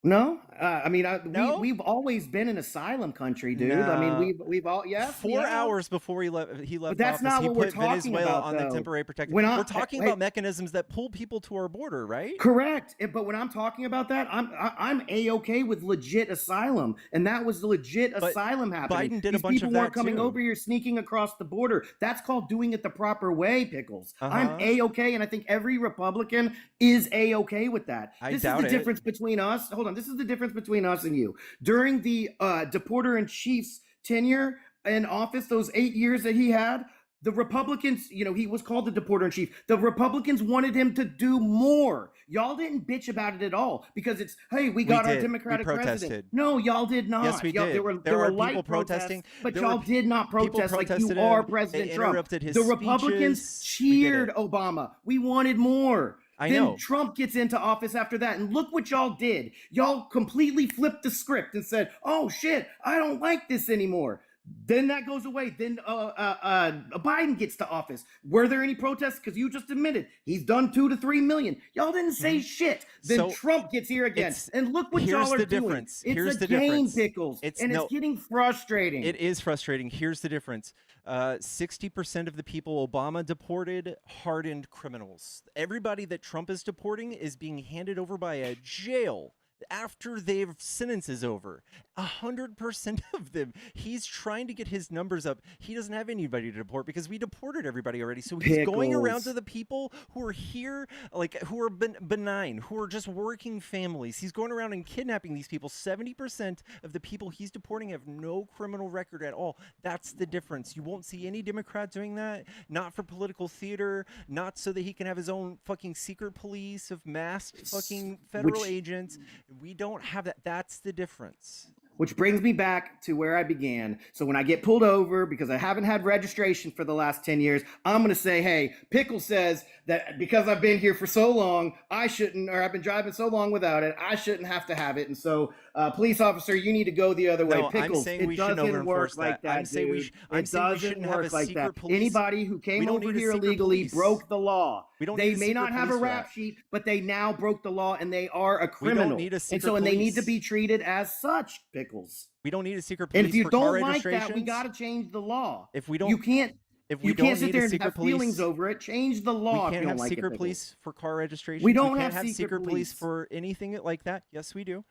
No, I mean, No? we've always been an asylum country, dude. I mean, No. we've all yes. 4 hours before he left But that's office, not he what we're put talking Venezuela about, on the though. temporary protected. When I- We're talking hey- about mechanisms that pull people to our border, right? Correct. But when I'm talking about that, I'm A-okay with legit asylum, and that was the legit But asylum happening. Biden did a These bunch of people weren't that, coming too. over here sneaking across the border. That's called doing it the proper way, Pickles. I'm Uh-huh. A-okay, and I think every Republican is A-okay with that. I This doubt is the it. difference between us. Hold on. This is the difference between us and you. During the Deporter-in-Chief's tenure in office, those 8 years that he had, the Republicans, he was called the Deporter-in-Chief. The Republicans wanted him to do more. Y'all didn't bitch about it at all because it's, hey, we got our did. We Democratic president. protested. No, y'all did not. Yes, we Y'all, did. There were There are light people protesting. protests, but There were y'all did not people protest like you protested are him. President They Trump. interrupted his The Republicans speeches. We did cheered it. Obama. We wanted more. I Then know. Trump gets into office after that, and look what y'all did. Y'all completely flipped the script and said, "Oh shit, I don't like this anymore." Then that goes away. Then Biden gets to office. Were there any protests? Because you just admitted he's done 2 to 3 million. Y'all didn't say shit. Then So, Trump gets here again, and look what here's y'all are the doing. difference. It's Here's a the game, difference. Pickles, It's and no- it's getting frustrating. It is frustrating. Here's the difference. 60% of the people Obama deported hardened criminals. Everybody that Trump is deporting is being handed over by a jail after their sentence is over. 100% of them. He's trying to get his numbers up. He doesn't have anybody to deport because we deported everybody already. So he's going around Pickles. to the people who are here, like who are benign, who are just working families. He's going around and kidnapping these people. 70% of the people he's deporting have no criminal record at all. That's the difference. You won't see any Democrat doing that. Not for political theater. Not so that he can have his own fucking secret police of masked fucking federal agents. We don't have that. That's the difference. Which brings me back to where I began. So when I get pulled over because I haven't had registration for the last 10 years, I'm going to say, hey, Pickle says that because I've been here for so long, I shouldn't, or I've been driving so long without it, I shouldn't have to have it. And so, police officer, you need to go the other way. No, I'm Pickles, saying it we shouldn't doesn't work overenforce like that. that, I'm saying we dude. sh- I'm It saying we doesn't shouldn't have work a like secret that. police. Anybody who We came don't over need a here secret illegally police. broke the law. We don't They need a may secret not have a police for rap that. sheet, but they now broke the law and they are a We criminal. don't need a secret and they need to police. be treated as such, Pickles. We don't need a secret police And if you for car don't like registrations. that, we got to change the law. If we don't, You can't. if we You don't can't sit need there a and secret have police, feelings over it. Change the we law if can't you have don't like it. secret Pickles. police for car registrations. We don't can't have secret police police. for anything like that. Yes, we do.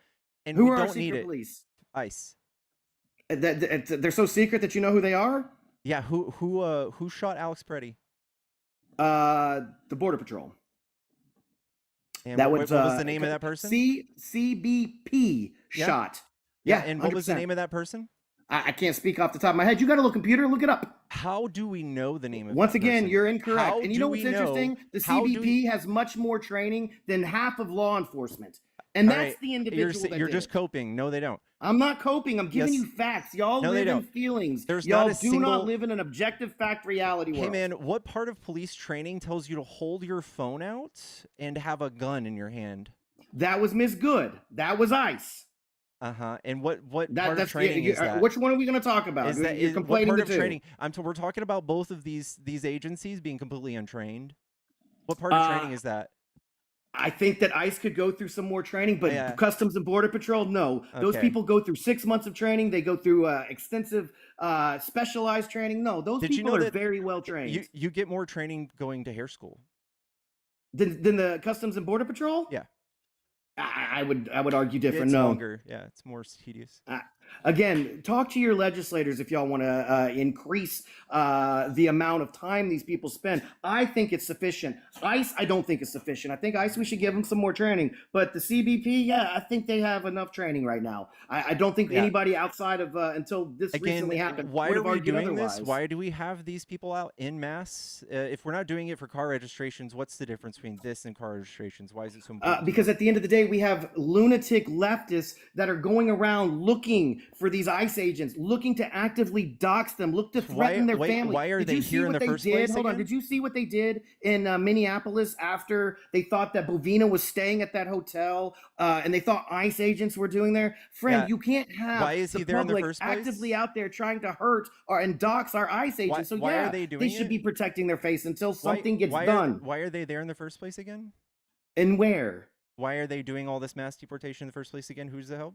And Who we are our don't need secret it. police? ICE. They're so secret that you know who they are. Yeah. Who shot Alex Preddy? The Border Patrol. And That what was was the name of that person? CBP Yeah. shot. Yeah. And what was the 100%. name of that person? I can't speak off the top of my head. You got a little computer. Look it up. How do we know the name of Once that again, person? you're incorrect. How And you do know we what's interesting? The how do CBP has much more training than half of law enforcement. And All that's right, the individual You're that just did it. coping. No, they don't. I'm not coping. I'm giving Yes. you facts. Y'all No, they live in don't. feelings. There's Y'all not a do not single- live in an objective fact reality Hey world. man, what part of police training tells you to hold your phone out and have a gun in your hand? That was Miss Good. That was ICE. And what part of That's training is that? Which one are we going to talk about? Is that You're is, what complaining part the of two. training? We're talking about both of these agencies being completely untrained. What part of training is that? I think that ICE could go through some more training, but Yeah. Customs and Border Patrol, no. Those Okay. people go through 6 months of training. They go through extensive, specialized training. No, those Did you people know are that very well trained. You get more training going to hair school. Than the Customs and Border Patrol? Yeah. I would argue different. It's No. longer. Yeah, it's more tedious. Again, talk to your legislators if y'all want to increase the amount of time these people spend. I think it's sufficient. ICE, I don't think it's sufficient. I think ICE, we should give them some more training. But the CBP, yeah, I think they have enough training right now. I don't think Yeah. anybody outside of until this Again, recently happened. why would are have we argued doing otherwise. this? Why do we have these people out in mass? If we're not doing it for car registrations, what's the difference between this and car registrations? Why is it so important? Because at the end of the day, we have lunatic leftists that are going around looking looking for these ICE agents, looking to actively dox them, look to threaten their family. Why are Did they you see here in what the they first did? place Hold on. again? Did you see what they did in Minneapolis after they thought that Bovina was staying at that hotel and they thought ICE agents were doing there? Friend, Yeah. you can't have Why is the he there in the public first place? actively out there trying to hurt and dox our ICE agents. So why yeah, are they doing should it? be protecting their face until something gets why done. Why are they there in the first place again? And where? Why are they doing all this mass deportation in the first place again? Who's the help?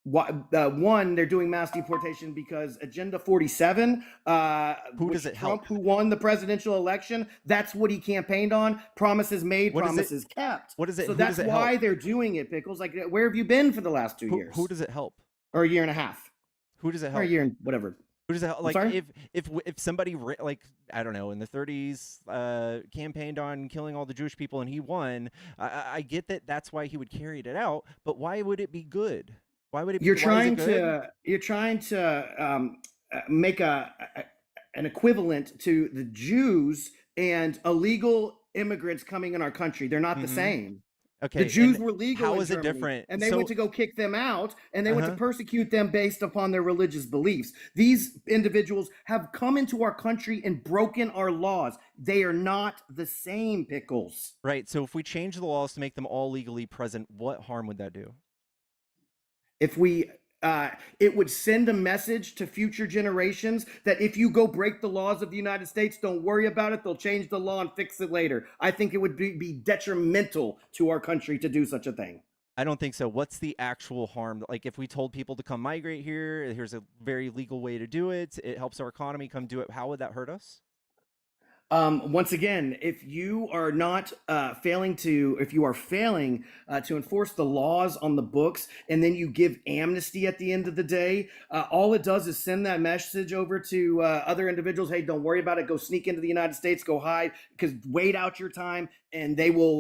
One, they're doing mass deportation because Agenda 47, Who does it Trump, help? who won the presidential election, that's what he campaigned on. Promises made, promises kept. What is it? So who that's does it why help? they're doing it, Pickles. Like, where have you been for the last 2 years? Who does it help? Or a year and a half? Who does it Or help? a year and whatever. Who does it help? I'm Like sorry? if somebody like I don't know in the 30s campaigned on killing all the Jewish people and he won, I get that that's why he would carry it out. But why would it be good? Why would it be? You're why is it trying good? to make an equivalent to the Jews and illegal immigrants coming in our country. They're not the same. Okay, The Jews and were legal how in is it Germany, different? and they So- went to go kick them out, and they went to Uh-huh. persecute them based upon their religious beliefs. These individuals have come into our country and broken our laws. They are not the same, Pickles. Right. So if we change the laws to make them all legally present, what harm would that do? If we it would send a message to future generations that if you go break the laws of the United States, don't worry about it. They'll change the law and fix it later. I think it would be detrimental to our country to do such a thing. I don't think so. What's the actual harm? Like if we told people to come migrate here, here's a very legal way to do it. It helps our economy. Come do it. How would that hurt us? Once again, if you are not failing to enforce the laws on the books, and then you give amnesty at the end of the day, all it does is send that message over to other individuals. Hey, don't worry about it. Go sneak into the United States. Go hide. Because wait out your time, and they will,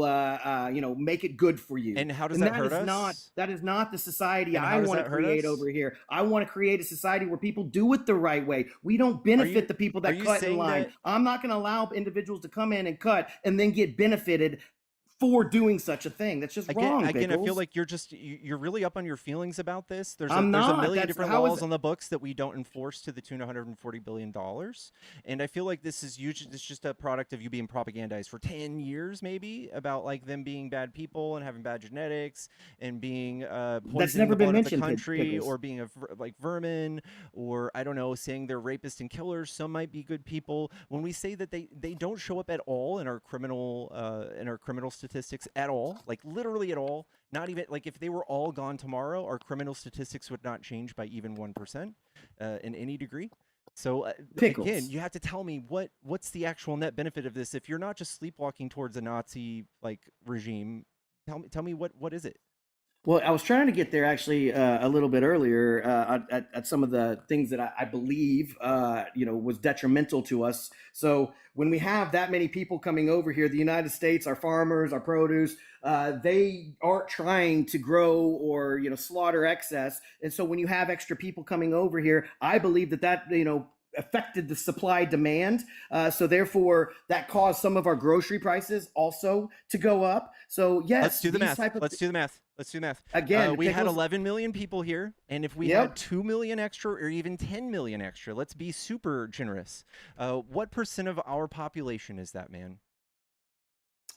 make it good for you. And how does that hurt us? That is not the society And I how does want to that hurt create us? over here. I want to create a society where people do it the right way. We don't benefit the people are that you cut in saying line. that- I'm not going to allow individuals to come in and cut and then get benefited for doing such a thing. That's just wrong. Again, I feel Pickles. like you're really up on your feelings about this. There's I'm there's a not. million That's- different how is laws it- on the books that we don't enforce to the tune of $140 billion. And I feel like this is just a product of you being propagandized for 10 years, maybe, about like them being bad people and having bad genetics and being poisoning never the been blood of the mentioned, country, Pickles. or being like vermin, or I don't know, saying they're rapists and killers. Some might be good people. When we say that they don't show up at all in our criminal statistics at all, like literally at all, not even like if they were all gone tomorrow, our criminal statistics would not change by even 1% in any degree. So Pickles. again, you have to tell me what's the actual net benefit of this if you're not just sleepwalking towards a Nazi like regime. Tell me what is it? Well, I was trying to get there actually a little bit earlier at some of the things that I believe was detrimental to us. So when we have that many people coming over here, the United States, our farmers, our produce, they aren't trying to grow or slaughter excess. And so when you have extra people coming over here, I believe that affected the supply demand. So therefore, that caused some of our grocery prices also to go up. So yes, Let's do the these math. type of Let's do the math. Again, we had Pickles- 11 million people here, and if we Yep. had 2 million extra or even 10 million extra, let's be super generous. What percent of our population is that, man?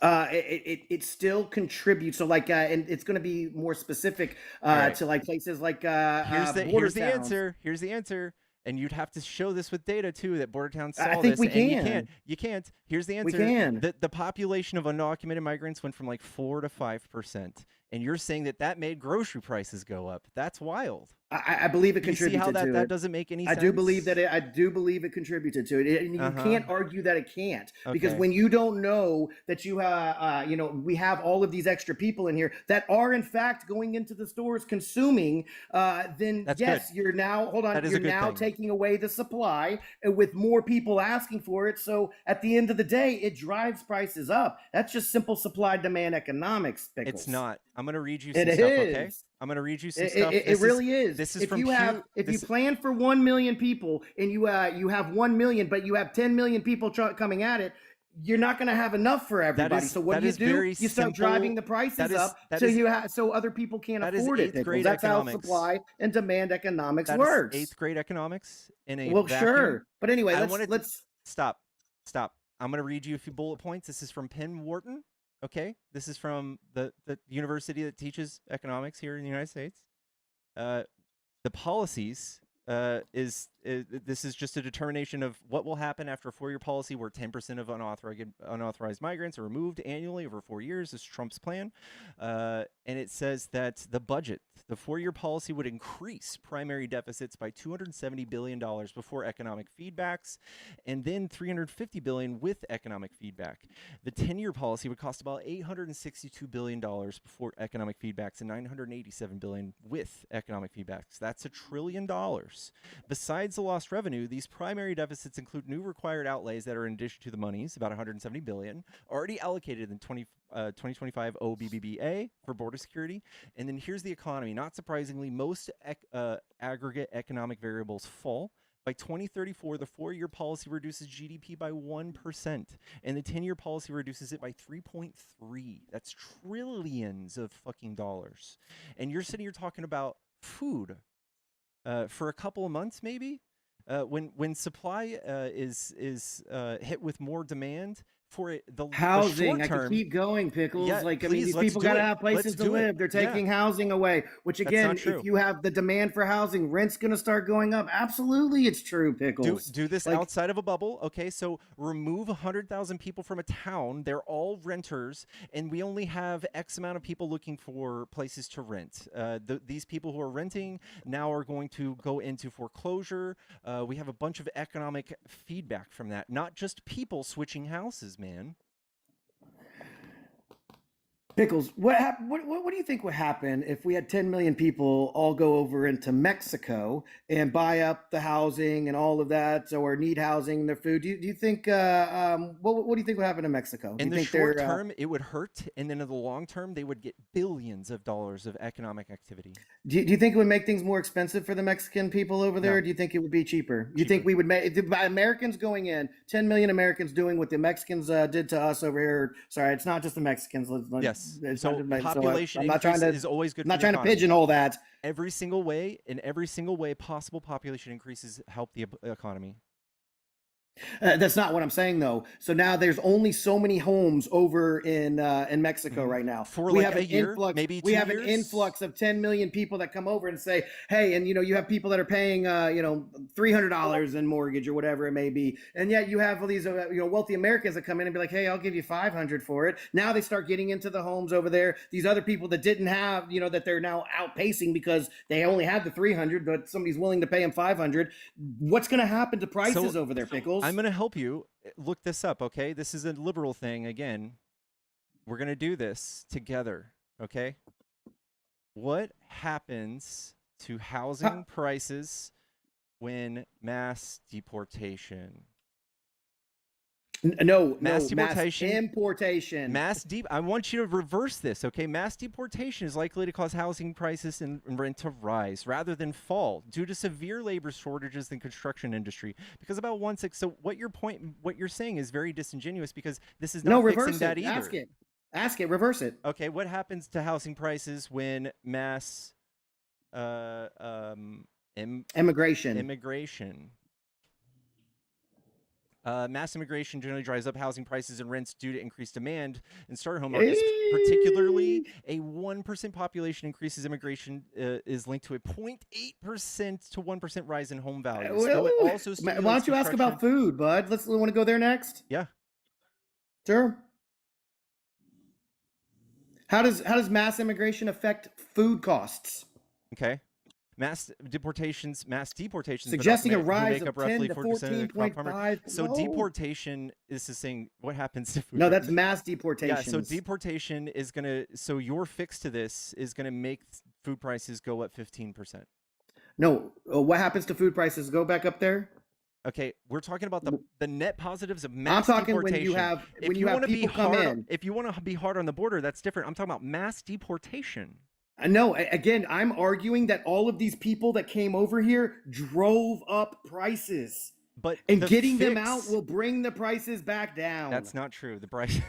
It still contributes. So like, and it's going to be more specific right. to like places like Here's border the towns. answer. Here's the answer. And you'd have to show this with data too, that border towns saw I think this. we and can. You can't. Here's the answer. We can. The population of undocumented migrants went from like 4 to 5%. And you're saying that made grocery prices go up. That's wild. I believe it You see contributed how to that it. doesn't make any I sense? do believe that I do believe it contributed to it, and you can't argue that it can't, because Okay. when you don't know that you we have all of these extra people in here that are in fact going into the stores consuming, then That's yes, good. you're now That is a you're good now thing. taking away the supply, and with more people asking for it. So at the end of the day, it drives prices up. That's just simple supply demand economics. Pickles. It's not. I'm going to read you It some stuff, okay? is. I'm going to read you some It, stuff. it really is. This is if from you have, Pew- if you this- plan for 1 million people and you have 1 million, but you have 10 million people coming at it, you're not going to have enough for everybody. So what do? You start driving the prices up so other people can't afford it. Pickles. That's how supply and demand economics works. 8th grade economics in a well, vacuum. sure, but anyway, let's stop. I'm going to read you a few bullet points. This is from Penn Wharton. Okay, this is from the university that teaches economics here in the United States. The policies this is just a determination of what will happen after a 4-year policy where 10% of unauthorized migrants are removed annually over 4 years. This is Trump's plan. And it says that the 4-year policy would increase primary deficits by $270 billion before economic feedbacks, and then $350 billion with economic feedback. The 10-year policy would cost about $862 billion before economic feedbacks and $987 billion with economic feedbacks. That's $1 trillion. Besides the lost revenue, these primary deficits include new required outlays that are in addition to the monies, about $170 billion, already allocated in 2025 OBBBA for border security. And then here's the economy. Not surprisingly, most aggregate economic variables fall. By 2034, the 4-year policy reduces GDP by 1%, and the 10-year policy reduces it by 3.3. That's trillions of fucking dollars. And you're sitting here talking about food for a couple of months, maybe, when supply is hit with more demand for it. The housing. The short term, I can keep going, Pickles. Yeah, I mean, please, these people gotta have places to live. They're Yeah. taking housing away. Which again, if you have the demand for housing, rent's gonna start going up. Absolutely, it's true, Pickles. Do this outside of a bubble. Okay, so remove 100,000 people from a town. They're all renters, and we only have X amount of people looking for places to rent. These people who are renting now are going to go into foreclosure. We have a bunch of economic feedback from that, not just people switching houses, man. Pickles, what do you think would happen if we had 10 million people all go over into Mexico and buy up the housing and all of that, or need housing, their food? Do you think what do you think would happen in Mexico? In the short term, it would hurt, and then in the long term, they would get billions of dollars of economic activity. Do you think it would make things more expensive for the Mexican people over there? No. Or do you think it would be cheaper? You think we would make by Americans going in, 10 million Americans doing what the Mexicans did to us over here? Sorry, it's not just the Mexicans. Yes. So population I'm not trying to, is always good. I'm not trying to pigeonhole that. Every single way possible, population increases help the economy. That's not what I'm saying, though. So now there's only so many homes over in Mexico right now. For like a year, maybe 2 years. We have an influx of 10 million people that come over and say, hey, and you have people that are paying $300 in mortgage or whatever it may be, and yet you have all these wealthy Americans that come in and be like, hey, I'll give you $500 for it. Now they start getting into the homes over there. These other people that didn't have, that they're now outpacing because they only had the $300, but somebody's willing to pay them $500. What's going to happen to prices over there, Pickles? I'm going to help you look this up, okay? This is a liberal thing. Again, we're going to do this together, okay? What happens to housing prices when mass deportation? Mass importation. I want you to reverse this, okay? Mass deportation is likely to cause housing prices and rent to rise rather than fall due to severe labor shortages in the construction industry. Because about 1/6. So what you're saying is very disingenuous because this is not fixing that either. Ask it. Reverse it. Okay, what happens to housing prices when mass immigration? Mass immigration generally drives up housing prices and rents due to increased demand in starter home markets. Particularly, a 1% population increases immigration is linked to a 0.8% to 1% rise in home values. So it also why don't you ask about food, bud? We want to go there next? Yeah. Sure. How does mass immigration affect food costs? Okay. Mass deportations suggesting a rise of 10 to 14.5. So deportation is saying what happens to food. No, that's mass deportation. Yeah, so deportation is so your fix to this is gonna make food prices go up 15%. No, what happens to food prices? Go back up there. Okay, we're talking about the net positives of mass deportation. I'm talking when you have people come in. If you want to be hard on the border, that's different. I'm talking about mass deportation. No, again, I'm arguing that all of these people that came over here drove up prices. But And the getting them out fix- will bring the prices back down. That's not true. The price.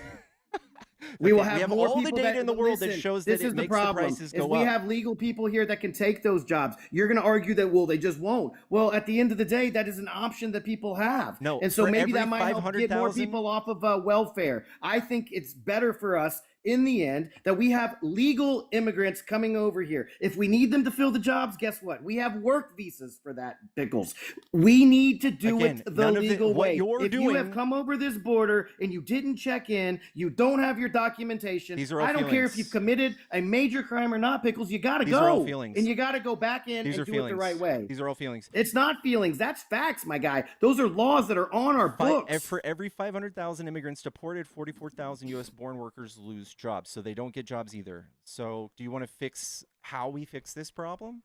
We will Okay, have, we have more all the people data that, in the but world that listen, shows this that it is the makes the problem, prices is go we up. have legal people here that can take those jobs. You're going to argue that, well, they just won't. Well, at the end of the day, that is an option that people have. No, and so for maybe that every might help get more 500,000 people off of welfare. I think it's better for us in the end that we have legal immigrants coming over here. If we need them to fill the jobs, guess what? We have work visas for that, Pickles. We need to do Again, it the none of legal what way. you're If you have doing- come over this border and you didn't check in, you don't have your documentation. These are all I don't care if feelings. you've committed a major crime or not, Pickles. You got to These are all go. feelings. And you got to go back in These and are do feelings. it the right way. These are all feelings. It's not feelings. That's facts, my guy. Those are laws that are on our books. For every 500,000 immigrants deported, 44,000 U.S.-born workers lose jobs, so they don't get jobs either. So, do you want to fix how we fix this problem?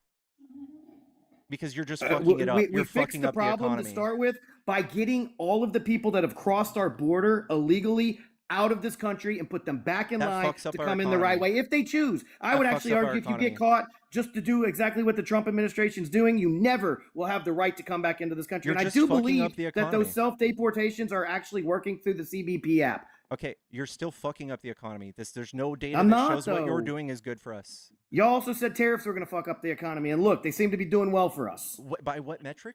Because you're just fucking it up. You're We fixed fucking the up problem the to economy. start with by getting all of the people that have crossed our border illegally out of this country and put them back in That line fucks up to our come in the right economy. way if they choose. I That would fucks actually up our argue if you economy. get caught just to do exactly what the Trump administration is doing, you never will have the right to come back into this country. You're and I just do fucking believe up the that economy. those self-deportations are actually working through the CBP app. Okay, you're still fucking up the economy. There's no data I'm that not, shows what you're though. doing is good for us. Y'all also said tariffs were going to fuck up the economy, and look, they seem to be doing well for us. By what metric?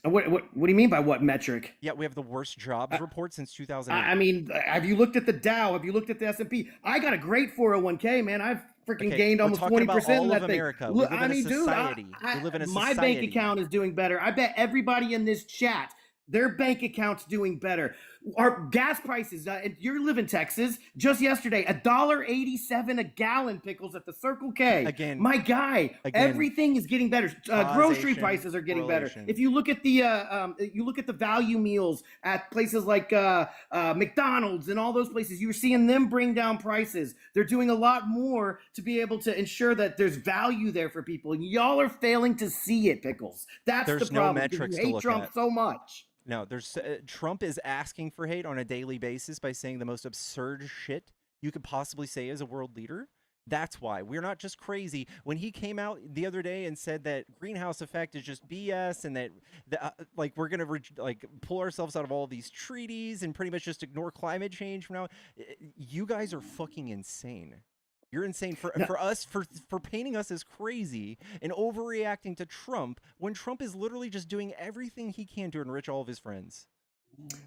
What do you mean by what metric? Yeah, we have the worst jobs report since 2008. I mean, have you looked at the Dow? Have you looked at the S&P? I got a great 401k, man. I've freaking Okay, gained we're almost talking 20% about in all that of thing. America. We Look, live I in a mean, dude, society. We live in a my society. bank account is doing better. I bet everybody in this chat, their bank account's doing better. Our gas prices, and you live in Texas, just yesterday, $1.87 a gallon, Pickles, at the Circle K. Again, my guy, everything is getting better. Grocery causation, prices are getting better. correlation. If you look at the value meals at places like McDonald's and all those places, you're seeing them bring down prices. They're doing a lot more to be able to ensure that there's value there for people. And y'all are failing to see it, Pickles. That's There's the no problem. because metrics you to hate look Trump at. so much. No, there's Trump is asking for hate on a daily basis by saying the most absurd shit you could possibly say as a world leader. That's why we're not just crazy. When he came out the other day and said that greenhouse effect is just BS and that like we're gonna pull ourselves out of all these treaties and pretty much just ignore climate change from now, you guys are fucking insane. You're insane for us for painting us as crazy and overreacting to Trump when Trump is literally just doing everything he can to enrich all of his friends.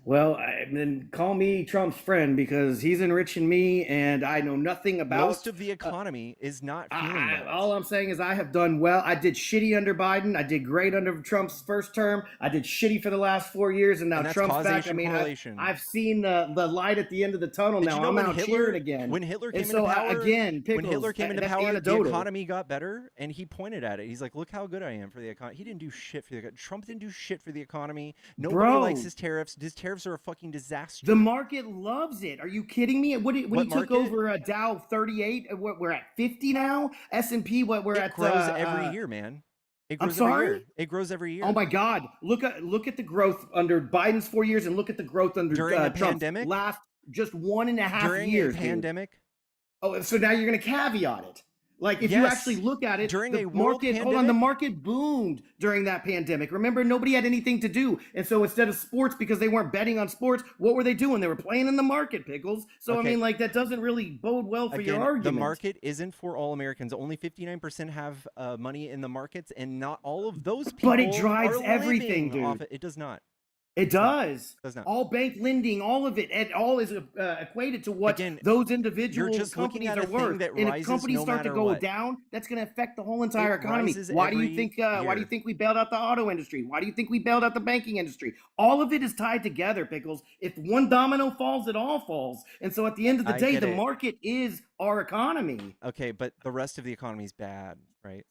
Well, then call me Trump's friend because he's enriching me, and I know nothing about. Most of the economy is not feeling that. All I'm saying is I have done well. I did shitty under Biden. I did great under Trump's first term. I did shitty for the last 4 years, and now And that's Trump's back. I causation mean, correlation. I've seen the light at the end of the tunnel Did now. you know I'm when out Hitler- cheering again. When Hitler came And into so, power, again, when Pickles, Hitler came into that's power, the anecdotal. economy got better, and he pointed at it. He's like, "Look how good I am for the economy." He didn't do shit for the economy. Trump didn't do shit for the economy. Nobody Bro. likes his tariffs. His tariffs are a fucking disaster. The market loves it. Are you kidding me? When he took market? over Dow 38, we're at 50 now. S&P, we're it at grows every year, man. It I'm grows every sorry? year. It grows every year. Oh my God! Look at the growth under Biden's 4 years, and look at the growth under During a Trump's pandemic? last just 1.5 During years. a dude. pandemic, Oh, so now you're going to caveat it. Like if you Yes. actually look at it, During the a world market. Hold on, the pandemic? market boomed during that pandemic. Remember, nobody had anything to do, and so instead of sports, because they weren't betting on sports, what were they doing? They were playing in the market, Pickles. So Okay. I mean, like that doesn't really bode well for your Again, argument. the market isn't for all Americans. Only 59% have money in the markets, and not all of those people. But it drives are everything, living off dude. it. It does not. It does. Does not. All bank lending, all of it, and all is equated to what Again, those individual you're just looking companies at a are thing worth. that And if rises companies no start to matter go what. down, that's going to affect the whole entire It economy. rises Why do every you think? Why do you year. think we bailed out the auto industry? Why do you think we bailed out the banking industry? All of it is tied together, Pickles. If one domino falls, it all falls. And so, at the end of the I day, get the it. market is our economy. Okay, but the rest of the economy is bad, right?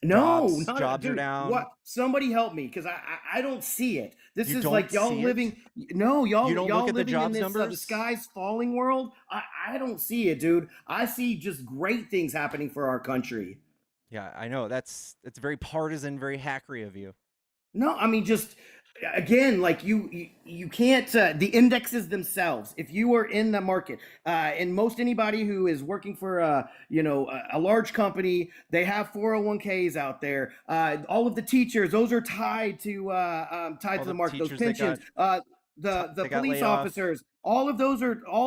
No, Jobs are dude, down. What? Somebody help me, because I don't see it. This You is don't like y'all see it? living. No, y'all You don't y'all look at the living in jobs this the numbers? sky's falling world. I don't see it, dude. I see just great things happening for our country. Yeah, I know. It's very partisan, very hackery of you. No, I mean just again, like you can't the indexes themselves, if you are in the market, and most anybody who is working for a large company, they have 401ks out there. All of the teachers, those are tied to All the the market, those teachers that pensions, the they got police laid off. officers, all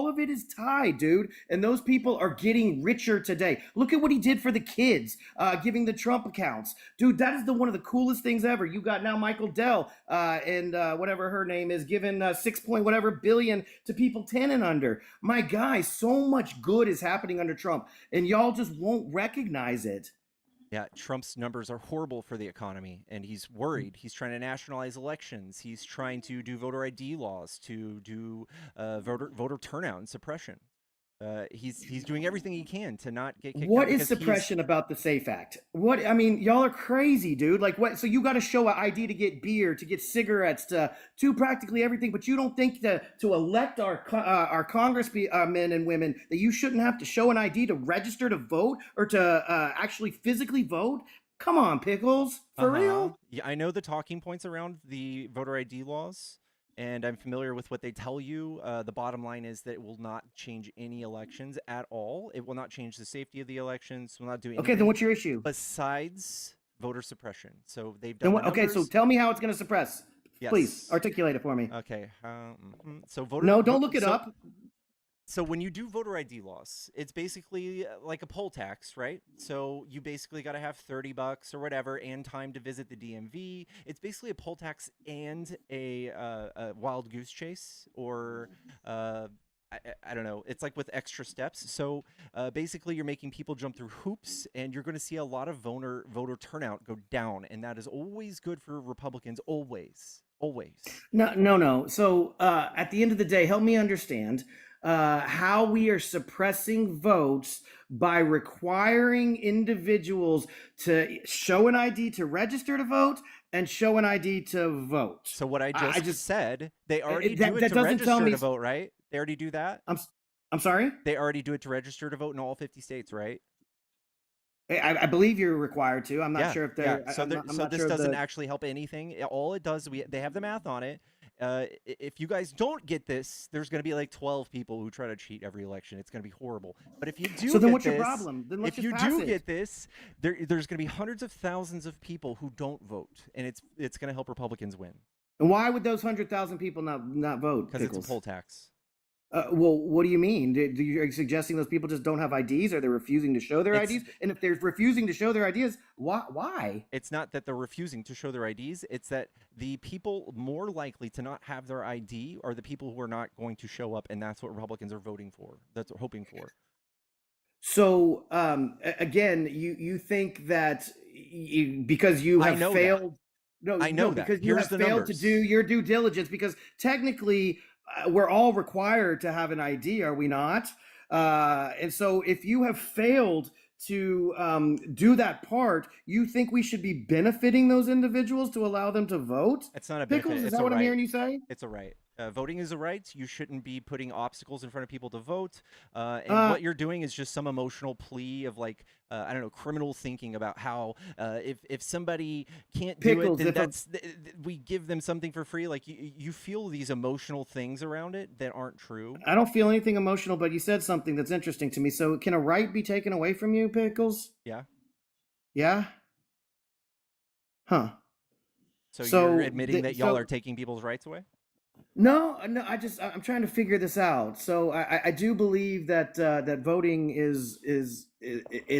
of it is tied, dude, and those people are getting richer today. Look at what he did for the kids, giving the Trump accounts, dude. That is one of the coolest things ever. You got now Michael Dell, and whatever her name is, giving 6 point whatever billion to people 10 and under. My guy, so much good is happening under Trump, and y'all just won't recognize it. Yeah, Trump's numbers are horrible for the economy, and he's worried. He's trying to nationalize elections. He's trying to do voter ID laws, to do voter turnout and suppression. He's doing everything he can to not get kicked out. What is because suppression about the SAFE Act? What, I mean, y'all are crazy, dude. Like, what? So you got to show an ID to get beer, to get cigarettes, to practically everything. But you don't think to elect our men and women that you shouldn't have to show an ID to register to vote, or to actually physically vote? Come on, Pickles, for real? Yeah, I know the talking points around the voter ID laws, and I'm familiar with what they tell you. The bottom line is that it will not change any elections at all. It will not change the safety of the elections. Will not do anything. Okay, then what's your issue? Besides voter suppression. So they've Then done what? Okay, so tell me how it's going to suppress. Yes. Please articulate it for me. Okay. So voter. No, don't look it up. So when you do voter ID laws, it's basically like a poll tax, right? So you basically got to have $30 or whatever and time to visit the DMV. It's basically a poll tax and a wild goose chase, or I don't know. It's like with extra steps. So basically you're making people jump through hoops, and you're going to see a lot of voter turnout go down, and that is always good for Republicans. Always. No. So at the end of the day, help me understand how we are suppressing votes by requiring individuals to show an ID to register to vote and show an ID to vote. So what I just said, they already do it to register to vote, right? They already do that? I'm sorry? They already do it to register to vote in all 50 states, right? I believe you're required to. I'm not sure if they're. So, I'm this sure doesn't actually help anything. All it does, they have the math on it. If you guys don't get this, there's going to be like 12 people who try to cheat every election. It's going to be horrible. But if you do, so then what's your problem? Then let's if you just pass do it. get this, there's going to be hundreds of thousands of people who don't vote, and it's going to help Republicans win. And why would those 100,000 people not vote? Because it's a poll tax. Well, what do you mean? Are you suggesting those people just don't have IDs, or they're refusing to show their IDs? And if they're refusing to show their IDs, why? It's not that they're refusing to show their IDs. It's that the people more likely to not have their ID are the people who are not going to show up, and that's what Republicans are voting for. That's what they're hoping for. So, again, you think that because you have failed... No, I know because that. you have failed to do your due diligence, because technically... we're all required to have an ID, are we not? And so if you have failed to do that part, you think we should be benefiting those individuals to allow them to vote? It's not a Pickles, benefit. is that what I'm hearing you say? It's a right. Voting is a right. You shouldn't be putting obstacles in front of people to vote. And what you're doing is just some emotional plea of like, I don't know, criminal thinking about how if somebody can't do it, then we give them something for free. Like you feel these emotional things around it that aren't true. I don't feel anything emotional, but you said something that's interesting to me. So can a right be taken away from you, Pickles? Yeah. Yeah? Huh. So you're admitting that y'all are taking people's rights away? No, I'm trying to figure this out. So I do believe that that voting is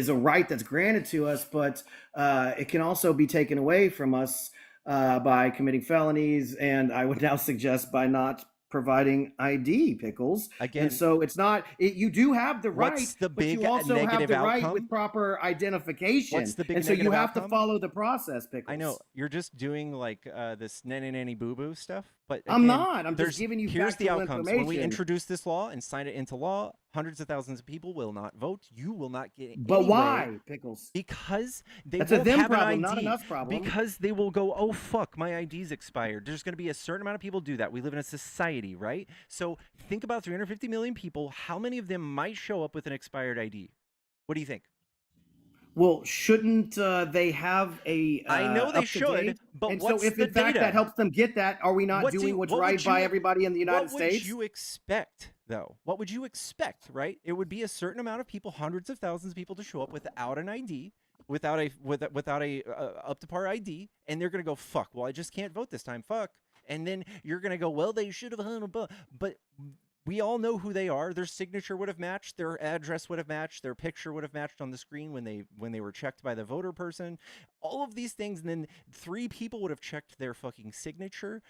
a right that's granted to us, but it can also be taken away from us by committing felonies, and I would now suggest by not providing ID, Pickles. Again, and so it's not. You do have the right, but you also have the right outcome? with proper identification. What's the big and so you have outcome? to follow the process, Pickles. I know you're just doing like this nanny boo boo stuff, but again, I'm not. I'm just giving you here's the factual outcomes. information. When we introduce this law and sign it into law, hundreds of thousands of people will not vote. You will not get it. But why, Pickles? Because they That's won't a them have problem, an ID. not an us problem. Because they will go, oh fuck, my ID's expired. There's going to be a certain amount of people do that. We live in a society, right? So think about 350 million people. How many of them might show up with an expired ID? What do you think? Well, shouldn't they have a I know they up to should, date? but And so, what's if the in fact that data? helps them get that, are we not What doing what's what right would by you everybody in the United what would States? you expect though? What would you expect, right? It would be a certain amount of people, hundreds of thousands of people to show up without an ID, without a up to par ID, and they're gonna go, fuck, well, I just can't vote this time, fuck. And then you're gonna go, well, they should have, but we all know who they are. Their signature would have matched, their address would have matched, their picture would have matched on the screen when they were checked by the voter person. All of these things, and then 3 people would have checked their fucking signature.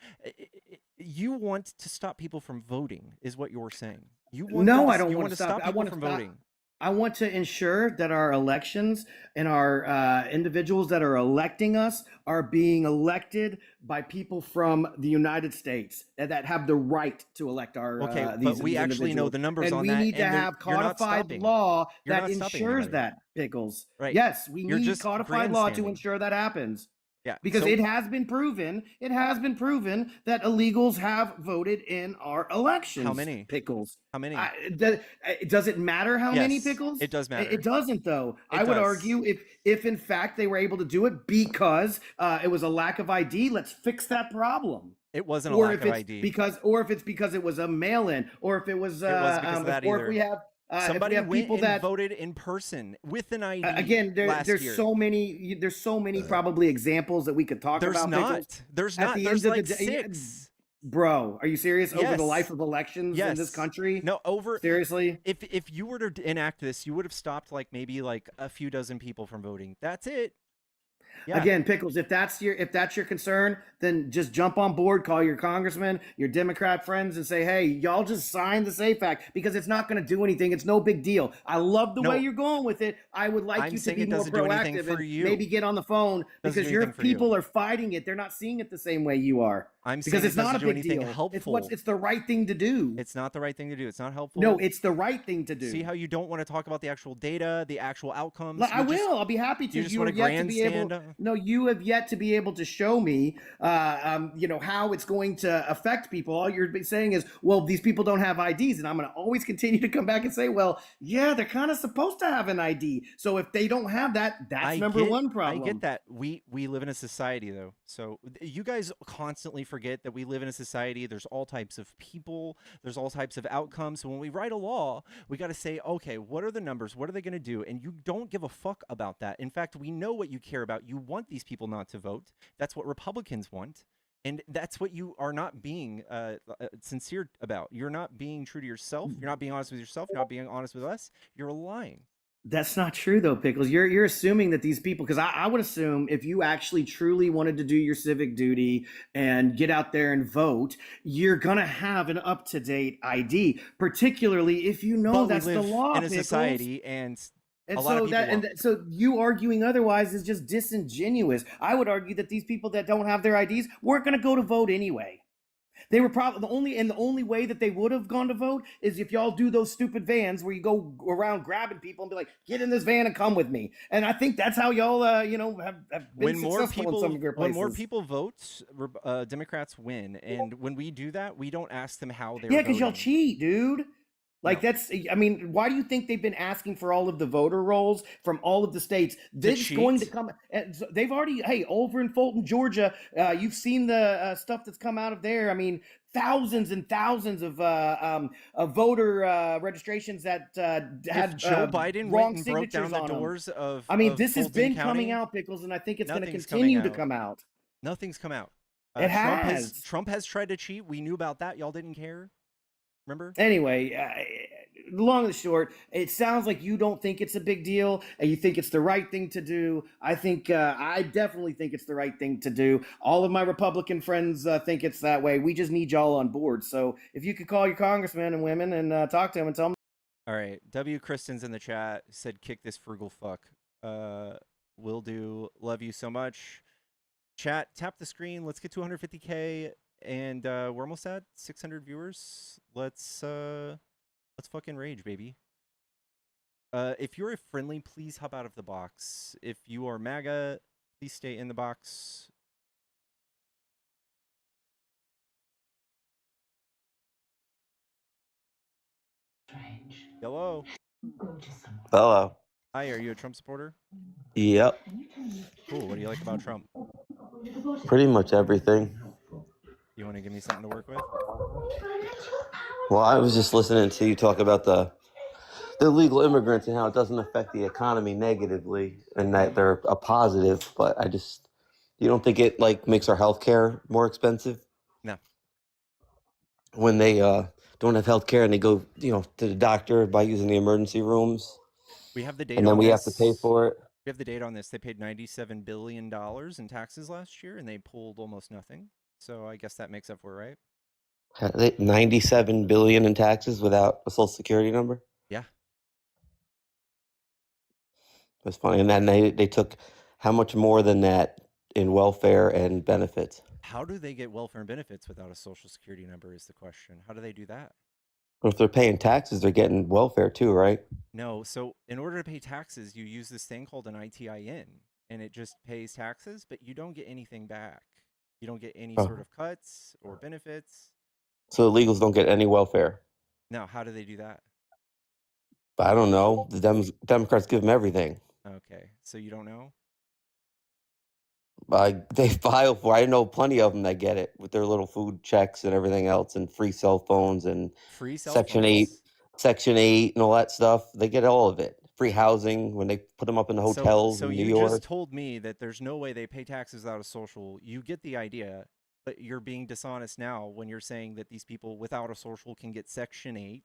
You want to stop people from voting, is what you're saying. You want No, I don't you want want to to stop. stop I people want to from stop. voting. I want to ensure that our elections and our individuals that are electing us are being elected by people from the United States that have the right to elect our Okay, these, but we these actually know individuals. the numbers And on we that, need to and have you're not codified stopping. law You're that not stopping ensures anybody. that, Pickles. Right. Yes, we You're need just codified law to grandstanding. ensure that happens. Yeah. Because so it has been proven that illegals have voted in our elections. How many? Pickles? How many? Does it matter how many, Yes, Pickles? it does matter. It doesn't, though. It I would does. argue if in fact they were able to do it because it was a lack of ID, let's fix that problem. It wasn't a Or lack if of it's ID. if it's because it was a mail-in, or if it was It wasn't because of that or either. if we have Somebody if we have went people and that voted in person with an ID. again, last there's year. so many probably examples that we could talk There's about. not. Pickles. There's At not. the There's end of like the day, 6. Bro, are you serious? Over the Yes. life of elections in this Yes. country? No, over. Seriously? If you were to enact this, you would have stopped like maybe like a few dozen people from voting. That's it. Yeah. Again, Pickles, if that's your concern, then just jump on board, call your congressman, your Democrat friends, and say, hey, y'all just sign the SAFE Act, because it's not going to do anything. It's no big deal. I love the No. way you're going with it. I would like I'm you to saying be it more doesn't do anything proactive for and you. maybe get on the phone, Doesn't do because your anything for you. people are fighting it. They're not seeing it the same way you are. I'm Because saying it's it doesn't not a do big anything deal. helpful. It's the right thing to do. It's not the right thing to do. It's not helpful. No, it's the right thing to do. See how you don't want to talk about the actual data, the actual outcomes? I will. I'll be happy to. You just You want have to yet to be able. grandstand? No, you have yet to be able to show me, how it's going to affect people. All you're saying is, well, these people don't have IDs, and I'm going to always continue to come back and say, well, yeah, they're kind of supposed to have an ID. So if they don't have that, that's number one problem. I get that. We live in a society, though. So you guys constantly forget that we live in a society. There's all types of people. There's all types of outcomes. So when we write a law, we got to say, okay, what are the numbers? What are they going to do? And you don't give a fuck about that. In fact, we know what you care about. You want these people not to vote. That's what Republicans want. And that's what you are not being sincere about. You're not being true to yourself. You're not being honest with yourself. You're not being honest with us. You're lying. That's not true, though, Pickles. You're assuming that these people, because I would assume if you actually truly wanted to do your civic duty and get out there and vote, you're gonna have an up-to-date ID, particularly if you know But that's we the live law, in a Pickles. society, and And a lot so of people so you arguing otherwise is just disingenuous. I would argue that these people that don't have their IDs weren't going to go to vote anyway. They were probably the only way that they would have gone to vote is if y'all do those stupid vans where you go around grabbing people and be like, get in this van and come with me. And I think that's how y'all have been successful in some of your places. When more people vote, Democrats win. And when we do that, we don't ask them how they're Yeah, because y'all voting. cheat, dude. Like, why do you think they've been asking for all of the voter rolls from all of the states? They're just going to come. They've already, over in Fulton, Georgia, you've seen the stuff that's come out of there. I mean, thousands and thousands of voter registrations that had Joe Biden wrong went and broke down signatures the on them. doors of. I mean, of this has Fulton been County. coming out, Pickles, and I think it's going to Nothing's continue coming to out. come out. Nothing's come out. It has. Trump has tried to cheat. We knew about that. Y'all didn't care. Remember? Anyway, long and the short, it sounds like you don't think it's a big deal and you think it's the right thing to do. I definitely think it's the right thing to do. All of my Republican friends think it's that way. We just need y'all on board. So if you could call your congressmen and women and talk to them and tell them. All right. W. Kristen's in the chat said, kick this frugal fuck. Will do. Love you so much. Chat, tap the screen. Let's get to 150K. And we're almost at 600 viewers. Let's fucking rage, baby. If you're a friendly, please hop out of the box. If you are MAGA, please stay in the box. Strange. Hello. Go to someone. Hello. Hi, are you a Trump supporter? Yep. Cool. What do you like about Trump? Pretty much everything. You want to give me something to work with? Well, I was just listening to you talk about the illegal immigrants and how it doesn't affect the economy negatively and that they're a positive, but you don't think it like makes our healthcare more expensive? No. When they don't have healthcare and they go, to the doctor by using the emergency rooms, We have the data and then on we this. have to pay for it. We have the data on this. They paid $97 billion in taxes last year, and they pulled almost nothing. So I guess that makes up for it, right? $97 billion in taxes without a social security number. Yeah. That's funny. And then they took how much more than that in welfare and benefits? How do they get welfare and benefits without a social security number is the question. How do they do that? Well, if they're paying taxes, they're getting welfare too, right? No. So in order to pay taxes, you use this thing called an ITIN, and it just pays taxes, but you don't get anything back. You don't get any sort of cuts or benefits. So illegals don't get any welfare. Now, how do they do that? I don't know. The Democrats give them everything. Okay. So you don't know? They file for. I know plenty of them that get it with their little food checks and everything else, and free cell phones and Free cell Section phones? 8, Section 8, and all that stuff. They get all of it. Free housing when they put them up in the hotels in New York. So you just told me that there's no way they pay taxes without a social. You get the idea, but you're being dishonest now when you're saying that these people without a social can get Section 8.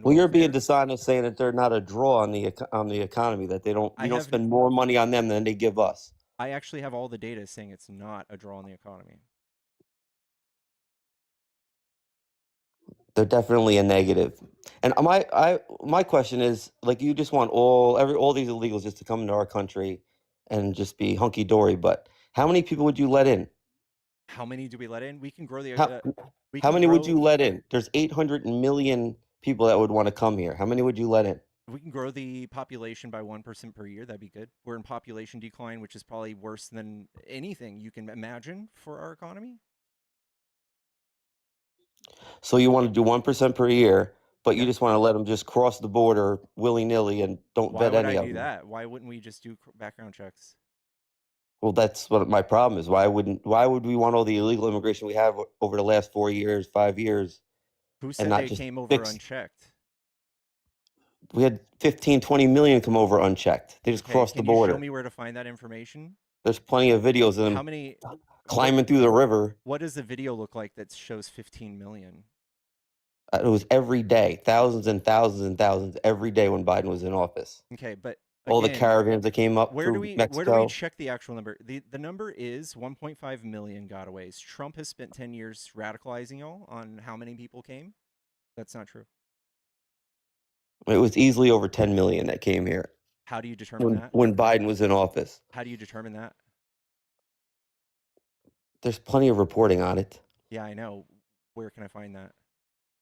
Well, you're being dishonest saying that they're not a draw on the economy, that you don't spend more money on them than they give us. I actually have all the data saying it's not a draw on the economy. They're definitely a negative. And my question is, like, you just want all these illegals just to come into our country and just be hunky dory, but how many people would you let in? How many do we let in? We can grow the. How many would you let in? There's 800 million people that would want to come here. How many would you let in? We can grow the population by 1% per year. That'd be good. We're in population decline, which is probably worse than anything you can imagine for our economy. So you want to do 1% per year, but you just want to let them just cross the border willy-nilly and don't vet any of them. Why would I do that? Why wouldn't we just do background checks? Well, that's what my problem is. Why would we want all the illegal immigration we have over the last 4 years, 5 years? Who said they came over unchecked? We had 15, 20 million come over unchecked. They just crossed the border. Can you show me where to find that information? There's plenty of videos of them climbing through the river. What does the video look like that shows 15 million? It was every day, thousands and thousands and thousands every day when Biden was in office. Okay, but all the caravans that came up where through do we check the actual number? The number is 1.5 million gotaways. Trump has spent 10 years radicalizing y'all on how many people came. That's not true. It was easily over 10 million that came here. How do you determine that? When Biden was in office. How do you determine that? There's plenty of reporting on it. Yeah, I know. Where can I find that?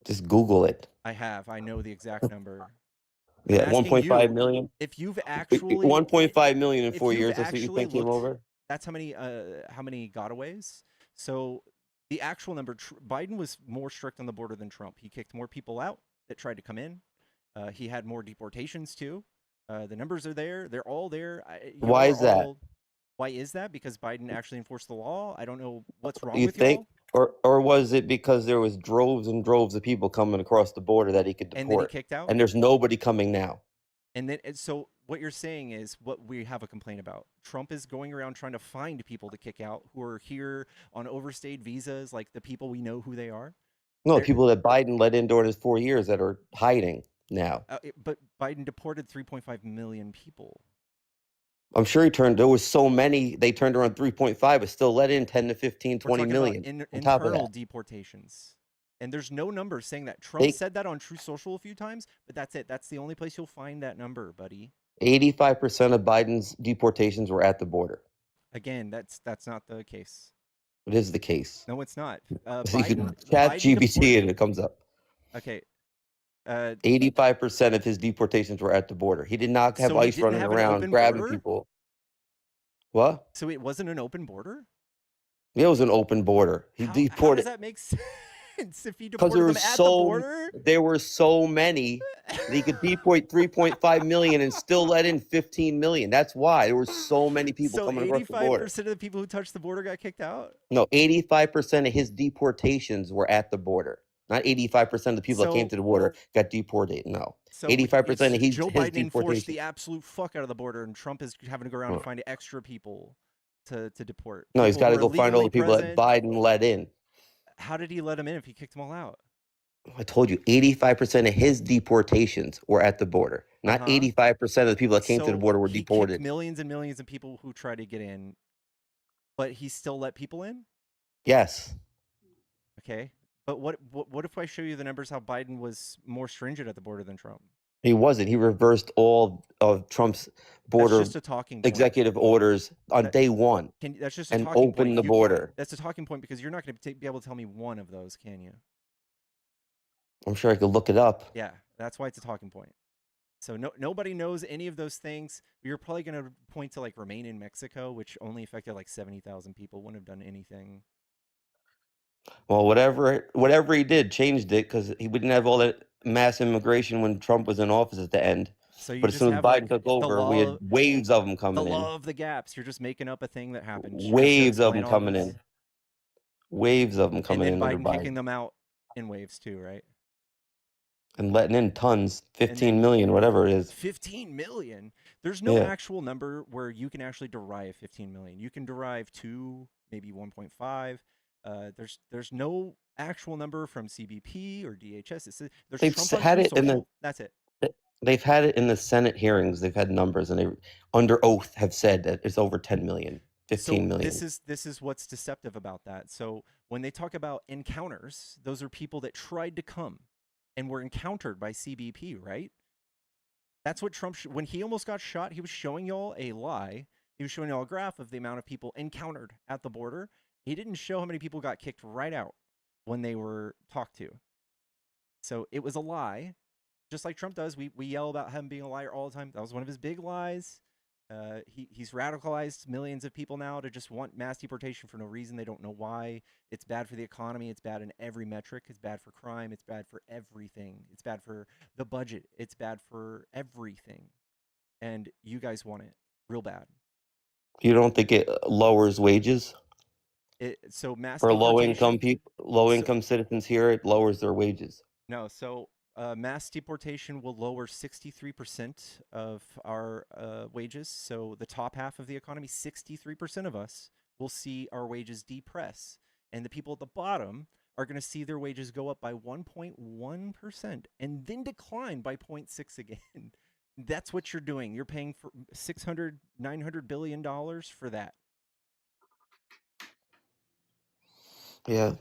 Just Google it. I know the exact number. Yeah, 1.5 million. If you've actually 1.5 million in 4 years, that's what you think came over? That's how many gotaways. So the actual number, Biden was more strict on the border than Trump. He kicked more people out that tried to come in. He had more deportations too. The numbers are there. They're all there. Why is that? Why is that? Because Biden actually enforced the law. I don't know what's wrong you with think, or was it because there was droves and droves of people coming across the border that he could deport? And then he kicked out? And there's nobody coming now. And so what you're saying is what we have a complaint about. Trump is going around trying to find people to kick out who are here on overstayed visas, like the people we know who they are. No, people that Biden let in during his 4 years that are hiding now. But Biden deported 3.5 million people. I'm sure there was so many, they turned around 3.5, but still let in 10 to 15, 20 million. Internal deportations. And there's no number saying that. Trump said that on True Social a few times, but that's it. That's the only place you'll find that number, buddy. 85% of Biden's deportations were at the border. Again, that's not the case. It is the case. No, it's not. You can chat GBT and it comes up. Okay. 85% of his deportations were at the border. He did not have ICE running around grabbing people. What? So it wasn't an open border? Yeah, it was an open border. He deported. How does that make sense? sense if he Because deported them at the border. there were so many that he could deport 3.5 million and still let in 15 million. That's why there were so many people So coming across the border. 85% of the people who touched the border got kicked out. No, 85% of his deportations were at the border. Not 85% of the people that came to the border got deported. No, So 85% of Joe his Biden enforced the deportations. absolute fuck out of the border, and Trump is having to go around and find extra people to deport. No, he's People got to who are go find all the legally people that present. Biden let in. How did he let them in if he kicked them all out? I told you, 85% of his deportations were at the border. Not 85% of the people that came to the border were he deported. kicked millions and millions of people who tried to get in, but he still let people in? Yes. Okay. But what if I show you the numbers how Biden was more stringent at the border than Trump? He wasn't. He reversed all of Trump's border That's just a talking point. executive orders on day one That's just a and talking opened point. the border. That's a talking point because you're not going to be able to tell me one of those, can you? I'm sure I could look it up. Yeah, that's why it's a talking point. So nobody knows any of those things. You're probably going to point to like Remain in Mexico, which only affected like 70,000 people. Wouldn't have done anything. Well, whatever he did changed it because he didn't have all that mass immigration when Trump was in office at the end. So you but as just soon as have Biden like took over, we had waves of them coming the in. law of the gaps. You're just making up a thing that happened. Waves of them coming in. Waves of them coming in. in And then under Biden Biden. kicking them out in waves too, right? And letting in tons, 15 million, whatever it is. 15 million? There's no actual number where you can actually derive 15 million. You can derive 2, maybe 1.5. There's no actual number from CBP or DHS. They've had it in the. That's it. They've had it in the Senate hearings. They've had numbers, and they, under oath, have said that it's over 10 million, 15 million. This is what's deceptive about that. So when they talk about encounters, those are people that tried to come and were encountered by CBP, right? That's what Trump, when he almost got shot, he was showing y'all a lie. He was showing y'all a graph of the amount of people encountered at the border. He didn't show how many people got kicked right out when they were talked to. So it was a lie, just like Trump does. We yell about him being a liar all the time. That was one of his big lies. He's radicalized millions of people now to just want mass deportation for no reason. They don't know why. It's bad for the economy. It's bad in every metric. It's bad for crime. It's bad for everything. It's bad for the budget. It's bad for everything. And you guys want it real bad. You don't think it lowers wages? So mass for low-income people, low-income citizens here, it lowers their wages. No, so mass deportation will lower 63% of our wages. So the top half of the economy, 63% of us will see our wages depress. And the people at the bottom are going to see their wages go up by 1.1% and then decline by 0.6 again. That's what you're doing. You're paying for $600, $900 billion for that. Yeah.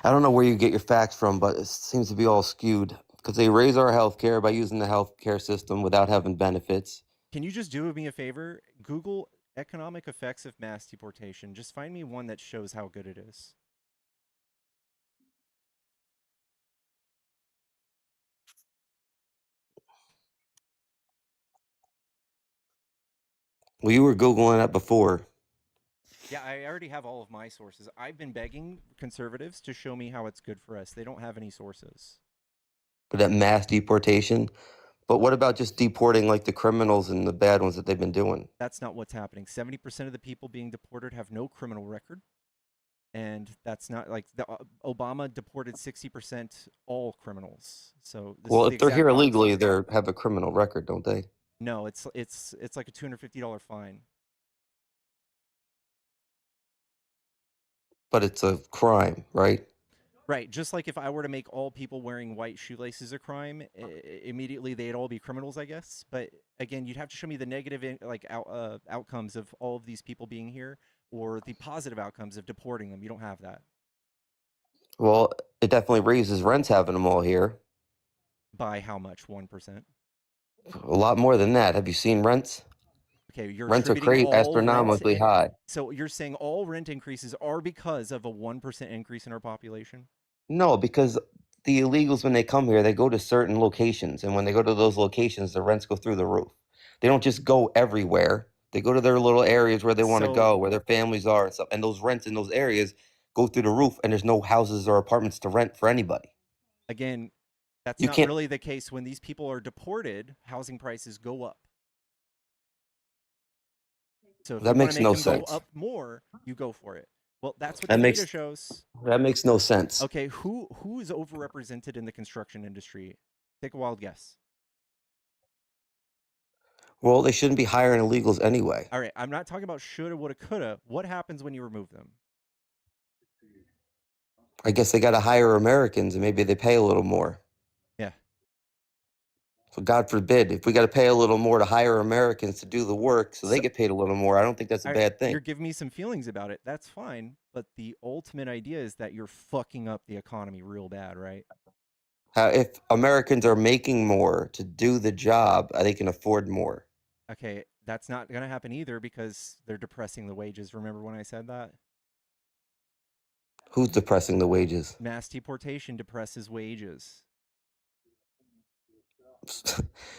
I don't know where you get your facts from, but it seems to be all skewed because they raise our health care by using the health care system without having benefits. Can you just do me a favor? Google economic effects of mass deportation. Just find me one that shows how good it is. Well, you were Googling that before. Yeah, I already have all of my sources. I've been begging conservatives to show me how it's good for us. They don't have any sources. For that mass deportation. But what about just deporting like the criminals and the bad ones that they've been doing? That's not what's happening. 70% of the people being deported have no criminal record. And that's not like Obama deported 60% all criminals. So well, if they're here illegally, they have a criminal record, don't they? No, it's like a $250 fine. But it's a crime, right? Right. Just like if I were to make all people wearing white shoelaces a crime, immediately they'd all be criminals, I guess. But again, you'd have to show me the negative outcomes of all of these people being here, or the positive outcomes of deporting them. You don't have that. Well, it definitely raises rents having them all here. By how much? 1%? A lot more than that. Have you seen rents? Okay, rents are astronomically high. So you're saying all rent increases are because of a 1% increase in our population? No, because the illegals, when they come here, they go to certain locations. And when they go to those locations, the rents go through the roof. They don't just go everywhere. They go to their little areas where they want to go, where their families are and stuff. And those rents in those areas go through the roof, and there's no houses or apartments to rent for anybody. Again, that's You not can't. really the case. When these people are deported, housing prices go up. So if you That want to makes make no them go sense. up more, you go for it. Well, that's what That the makes data shows. that makes no sense. Okay, who is overrepresented in the construction industry? Take a wild guess. Well, they shouldn't be hiring illegals anyway. All right, I'm not talking about shoulda, woulda, coulda. What happens when you remove them? I guess they got to hire Americans, and maybe they pay a little more. Yeah. So God forbid, if we got to pay a little more to hire Americans to do the work, so they get paid a little more, I don't think that's a All right, bad thing. you're giving me some feelings about it. That's fine, but the ultimate idea is that you're fucking up the economy real bad, right? If Americans are making more to do the job, they can afford more. Okay, that's not going to happen either because they're depressing the wages. Remember when I said that? Who's depressing the wages? Mass deportation depresses wages.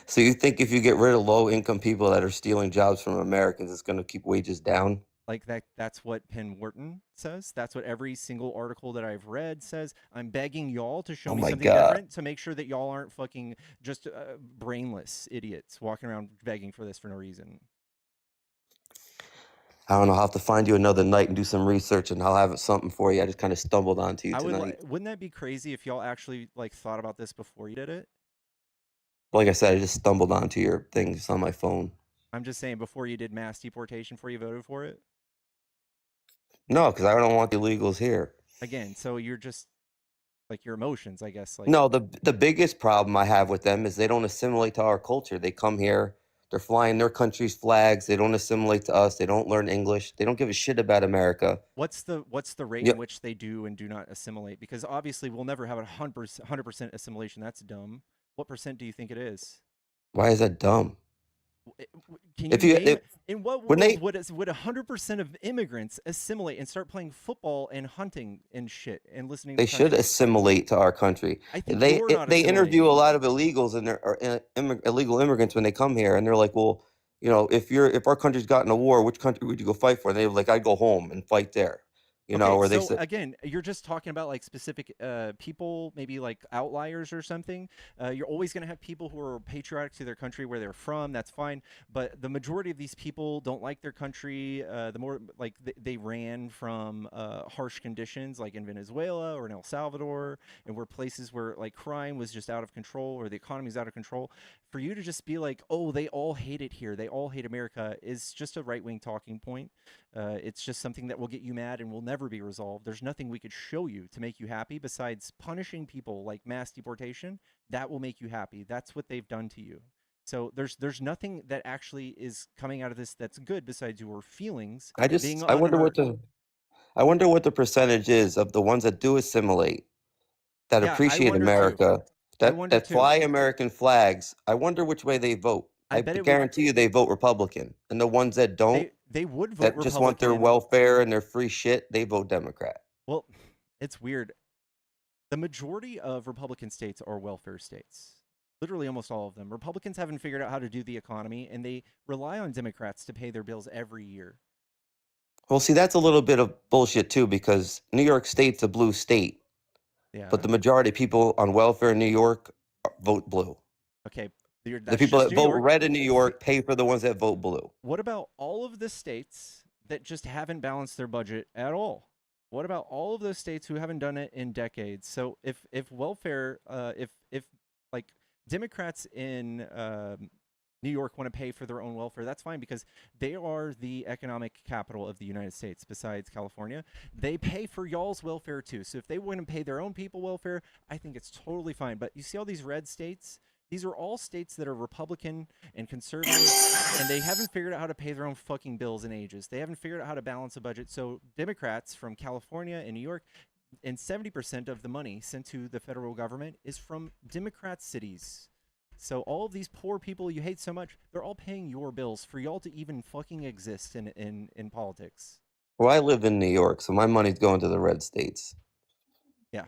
So you think if you get rid of low-income people that are stealing jobs from Americans, it's going to keep wages down? Like that's what Penn Wharton says. That's what every single article that I've read says. I'm begging y'all to show Oh me my something God. different to make sure that y'all aren't fucking just brainless idiots walking around begging for this for no reason. I don't know. I'll have to find you another night and do some research, and I'll have something for you. I just kind of stumbled onto you tonight. Wouldn't that be crazy if y'all actually like thought about this before you did it? Like I said, I just stumbled onto your thing just on my phone. I'm just saying, before you did mass deportation, before you voted for it? No, because I don't want the illegals here. Again, so you're just like your emotions, I guess. Like No, the biggest problem I have with them is they don't assimilate to our culture. They come here, they're flying their country's flags. They don't assimilate to us. They don't learn English. They don't give a shit about America. what's the rate Yeah. in which they do and do not assimilate? Because obviously we'll never have a 100% assimilation. That's dumb. What percent do you think it is? Why is that dumb? Can If you you- name if- in what when world they- would 100% of immigrants assimilate and start playing football and hunting and shit and listening? They to should country? assimilate to our country. I think They you're not they interview a assimilating. lot of illegals and illegal immigrants when they come here, and they're like, well, you know, if our country's gotten a war, which country would you go fight for? And they're like, I'd go home and fight there. You know, or they so say, again, you're just talking about like specific people, maybe like outliers or something. You're always going to have people who are patriotic to their country where they're from. That's fine. But the majority of these people don't like their country. The more like they ran from harsh conditions, like in Venezuela or in El Salvador, and were places where like crime was just out of control or the economy is out of control. For you to just be like, oh, they all hate it here, they all hate America, is just a right-wing talking point. It's just something that will get you mad and will never be resolved. There's nothing we could show you to make you happy besides punishing people like mass deportation. That will make you happy. That's what they've done to you. So there's nothing that actually is coming out of this that's good besides your feelings. I wonder what the percentage is of the ones that do assimilate, that Yeah, I appreciate wonder too. America, I wonder that too. fly American flags. I wonder which way they vote. I I bet it would- guarantee you they vote Republican, and the ones that don't, They would vote that just want their welfare and their free shit, they vote Democrat. Well, it's weird. The majority of Republican states are welfare states. Literally almost all of them. Republicans haven't figured out how to do the economy, and they rely on Democrats to pay their bills every year. Well, see, that's a little bit of bullshit too, because New York State's a blue state, Yeah. but the majority of people on welfare in New York vote blue. Okay. The people that vote red in New York pay for the ones that vote blue. What about all of the states that just haven't balanced their budget at all? What about all of those states who haven't done it in decades? So if welfare, if like Democrats in New York want to pay for their own welfare, that's fine because they are the economic capital of the United States besides California. They pay for y'all's welfare too. So if they want to pay their own people welfare, I think it's totally fine. But you see all these red states? These are all states that are Republican and conservative, and they haven't figured out how to pay their own fucking bills in ages. They haven't figured out how to balance a budget. So Democrats from California and New York, and 70% of the money sent to the federal government is from Democrat cities. So all of these poor people you hate so much, they're all paying your bills for y'all to even fucking exist in politics. Well, I live in New York, so my money's going to the red states. Yeah.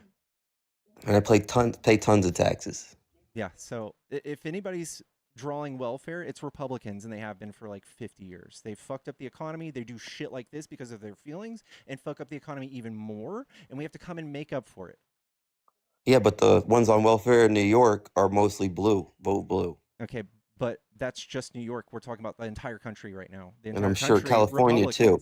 And I pay tons of taxes. Yeah, so if anybody's drawing welfare, it's Republicans, and they have been for like 50 years. They've fucked up the economy. They do shit like this because of their feelings and fuck up the economy even more, and we have to come and make up for it. Yeah, but the ones on welfare in New York are mostly blue, vote blue. Okay, but that's just New York. We're talking about the entire country right now. The And entire I'm sure country, California too.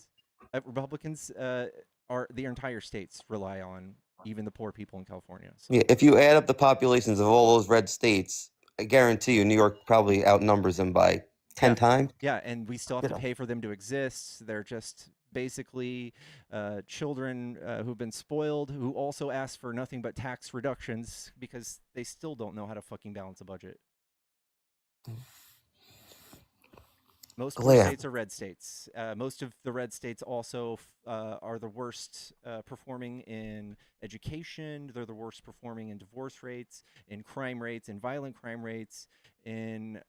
Republicans are the entire states rely on even the poor people in California. So Yeah, if you add up the populations of all those red states, I guarantee you New York probably outnumbers them by 10 times. yeah, and we still have You to know. pay for them to exist. They're just basically children who've been spoiled, who also ask for nothing but tax reductions because they still don't know how to fucking balance a budget. Most poor Yeah. states are red states. Most of the red states also are the worst performing in education. They're the worst performing in divorce rates, in crime rates, in violent crime rates, in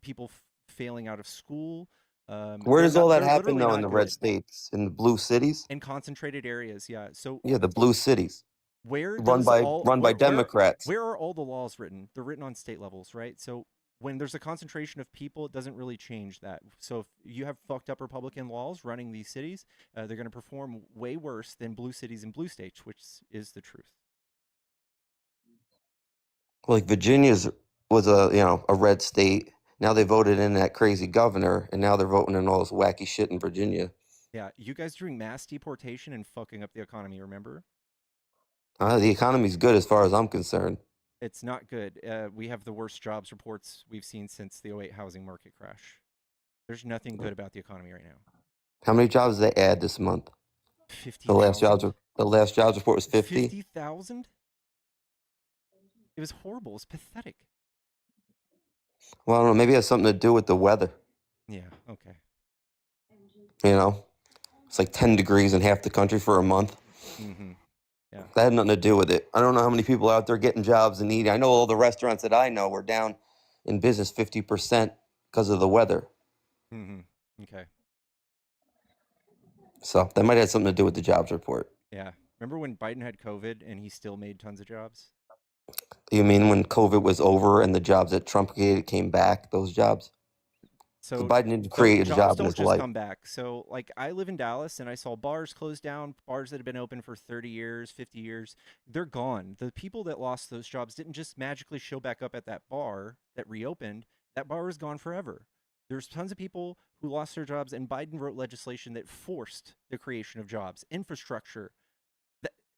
people failing out of school. Where does all that they're happen literally though in not the red good. states? In the blue cities? In concentrated areas, yeah. So Yeah, the blue cities. where Run does by all run by Democrats. where are all the laws written? They're written on state levels, right? So when there's a concentration of people, it doesn't really change that. So if you have fucked up Republican laws running these cities, they're going to perform way worse than blue cities and blue states, which is the truth. Like Virginia's was a red state. Now they voted in that crazy governor, and now they're voting in all this wacky shit in Virginia. Yeah, you guys doing mass deportation and fucking up the economy, remember? The economy's good as far as I'm concerned. It's not good. We have the worst jobs reports we've seen since the 08 housing market crash. There's nothing good about the economy right now. How many jobs did they add this month? 50,000? The last jobs report was 50. 50,000? It was horrible. It was pathetic. Well, I don't know. Maybe it has something to do with the weather. Yeah, okay. It's like 10 degrees in half the country for a month. Mm-hmm. Yeah. That had nothing to do with it. I don't know how many people out there getting jobs and eating. I know all the restaurants that I know were down in business 50% because of the weather. Mm-hmm. Okay. So that might have something to do with the jobs report. Yeah. Remember when Biden had COVID and he still made tons of jobs? You mean when COVID was over and the jobs that Trump created came back, those jobs? So Biden didn't create a jobs job in don't his just life. come back. So like I live in Dallas and I saw bars close down, bars that have been open for 30 years, 50 years. They're gone. The people that lost those jobs didn't just magically show back up at that bar that reopened. That bar is gone forever. There's tons of people who lost their jobs, and Biden wrote legislation that forced the creation of jobs, infrastructure.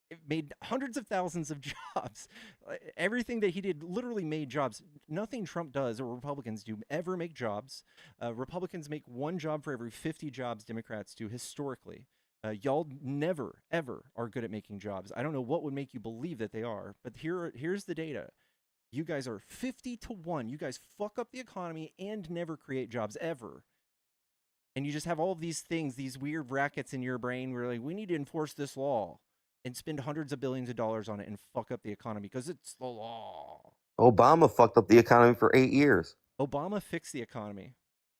It made hundreds of thousands of jobs. Everything that he did literally made jobs. Nothing Trump does or Republicans do ever make jobs. Republicans make one job for every 50 jobs Democrats do historically. Y'all never, ever are good at making jobs. I don't know what would make you believe that they are, but here's the data. You guys are 50-1. You guys fuck up the economy and never create jobs ever. And you just have all of these things, these weird brackets in your brain where like, we need to enforce this law and spend hundreds of billions of dollars on it and fuck up the economy because it's the law. Obama fucked up the economy for 8 years. Obama fixed the economy.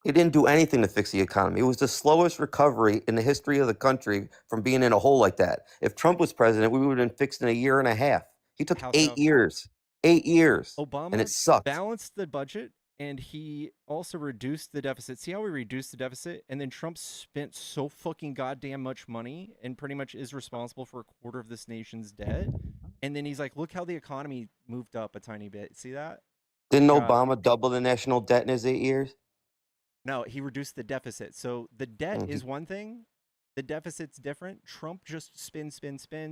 He didn't do anything to fix the economy. It was the slowest recovery in the history of the country from being in a hole like that. If Trump was president, we would have been fixed in a year and a half. He took How 8 so? years. 8 years. Obama and it sucked. balanced the budget, and he also reduced the deficit. See how we reduced the deficit? And then Trump spent so fucking goddamn much money and pretty much is responsible for a quarter of this nation's debt. And then he's like, look how the economy moved up a tiny bit. See that? Didn't Obama double the national debt in his 8 years? No, he reduced the deficit. So the debt is one thing. The deficit's different. Trump just spins,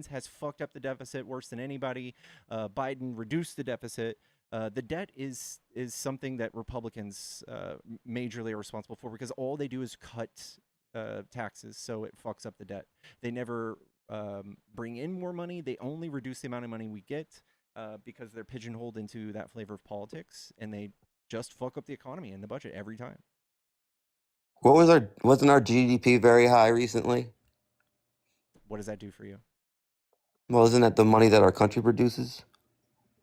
has fucked up the deficit worse than anybody. Biden reduced the deficit. The debt is something that Republicans majorly are responsible for because all they do is cut taxes, so it fucks up the debt. They never bring in more money. They only reduce the amount of money we get because they're pigeonholed into that flavor of politics, and they just fuck up the economy and the budget every time. Wasn't our GDP very high recently? What does that do for you? Well, isn't that the money that our country produces?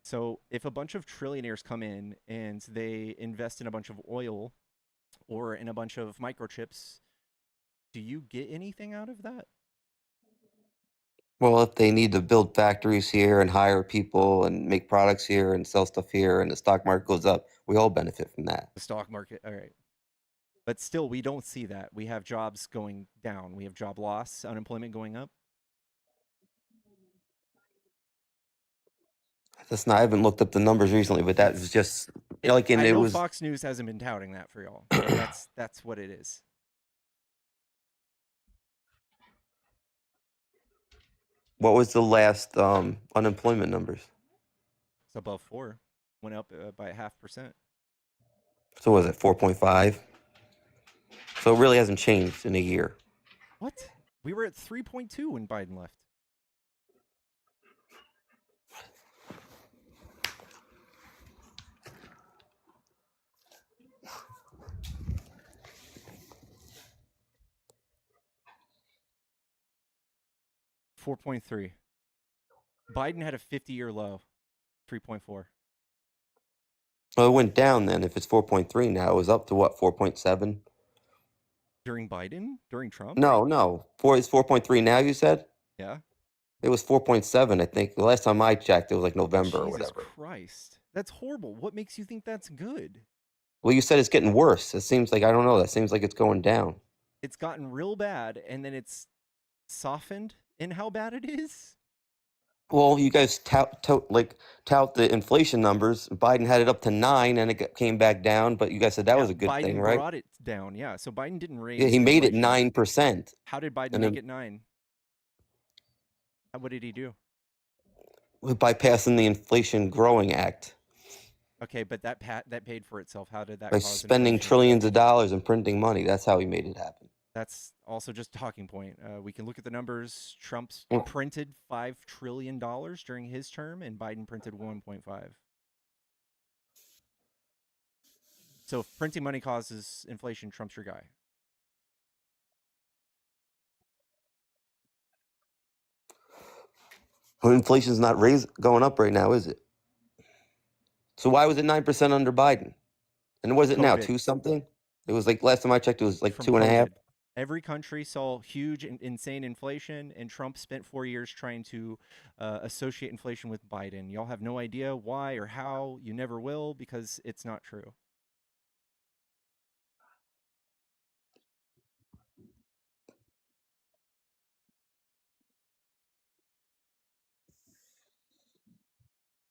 So if a bunch of trillionaires come in and they invest in a bunch of oil or in a bunch of microchips, do you get anything out of that? Well, if they need to build factories here and hire people and make products here and sell stuff here and the stock market goes up, we all benefit from that. The stock market, all right. But still, we don't see that. We have jobs going down. We have job loss, unemployment going up. I haven't looked up the numbers recently, but that was just like, and I it know was. Fox News hasn't been touting that for y'all. And that's what it is. What was the last unemployment numbers? It's above 4. Went up by 0.5%. So was it 4.5? So it really hasn't changed in a year. What? We were at 3.2 when Biden left. $4.3. Biden had a 50-year low, 3.4. Well, it went down then. If it's 4.3 now, it was up to what, 4.7? During Biden? During Trump? No. It's 4.3 now, you said? Yeah. It was 4.7, I think. The last time I checked, it was like November or Jesus whatever. Christ. That's horrible. What makes you think that's good? Well, you said it's getting worse. It seems like, I don't know, that seems like it's going down. It's gotten real bad, and then it's softened in how bad it is? Well, you guys tout the inflation numbers. Biden had it up to 9 and it came back down, but you guys said that was a good Biden thing, right? brought it down, yeah. So Biden didn't raise Yeah, he made it inflation. 9%. How did Biden And make then- it 9? What did he do? By passing the Inflation Growing Act. Okay, but that paid for itself. How did that By cause spending inflation? trillions of dollars and printing money. That's how he made it happen. That's also just a talking point. We can look at the numbers. Trump's Well- printed $5 trillion during his term, and Biden printed 1.5. So if printing money causes inflation, Trump's your guy. Well, inflation's not going up right now, is it? So why was it 9% under Biden? And was it now COVID. 2 something? It was like last time I checked, it was like From 2.5. COVID. Every country saw huge, insane inflation, and Trump spent 4 years trying to associate inflation with Biden. Y'all have no idea why or how. You never will, because it's not true.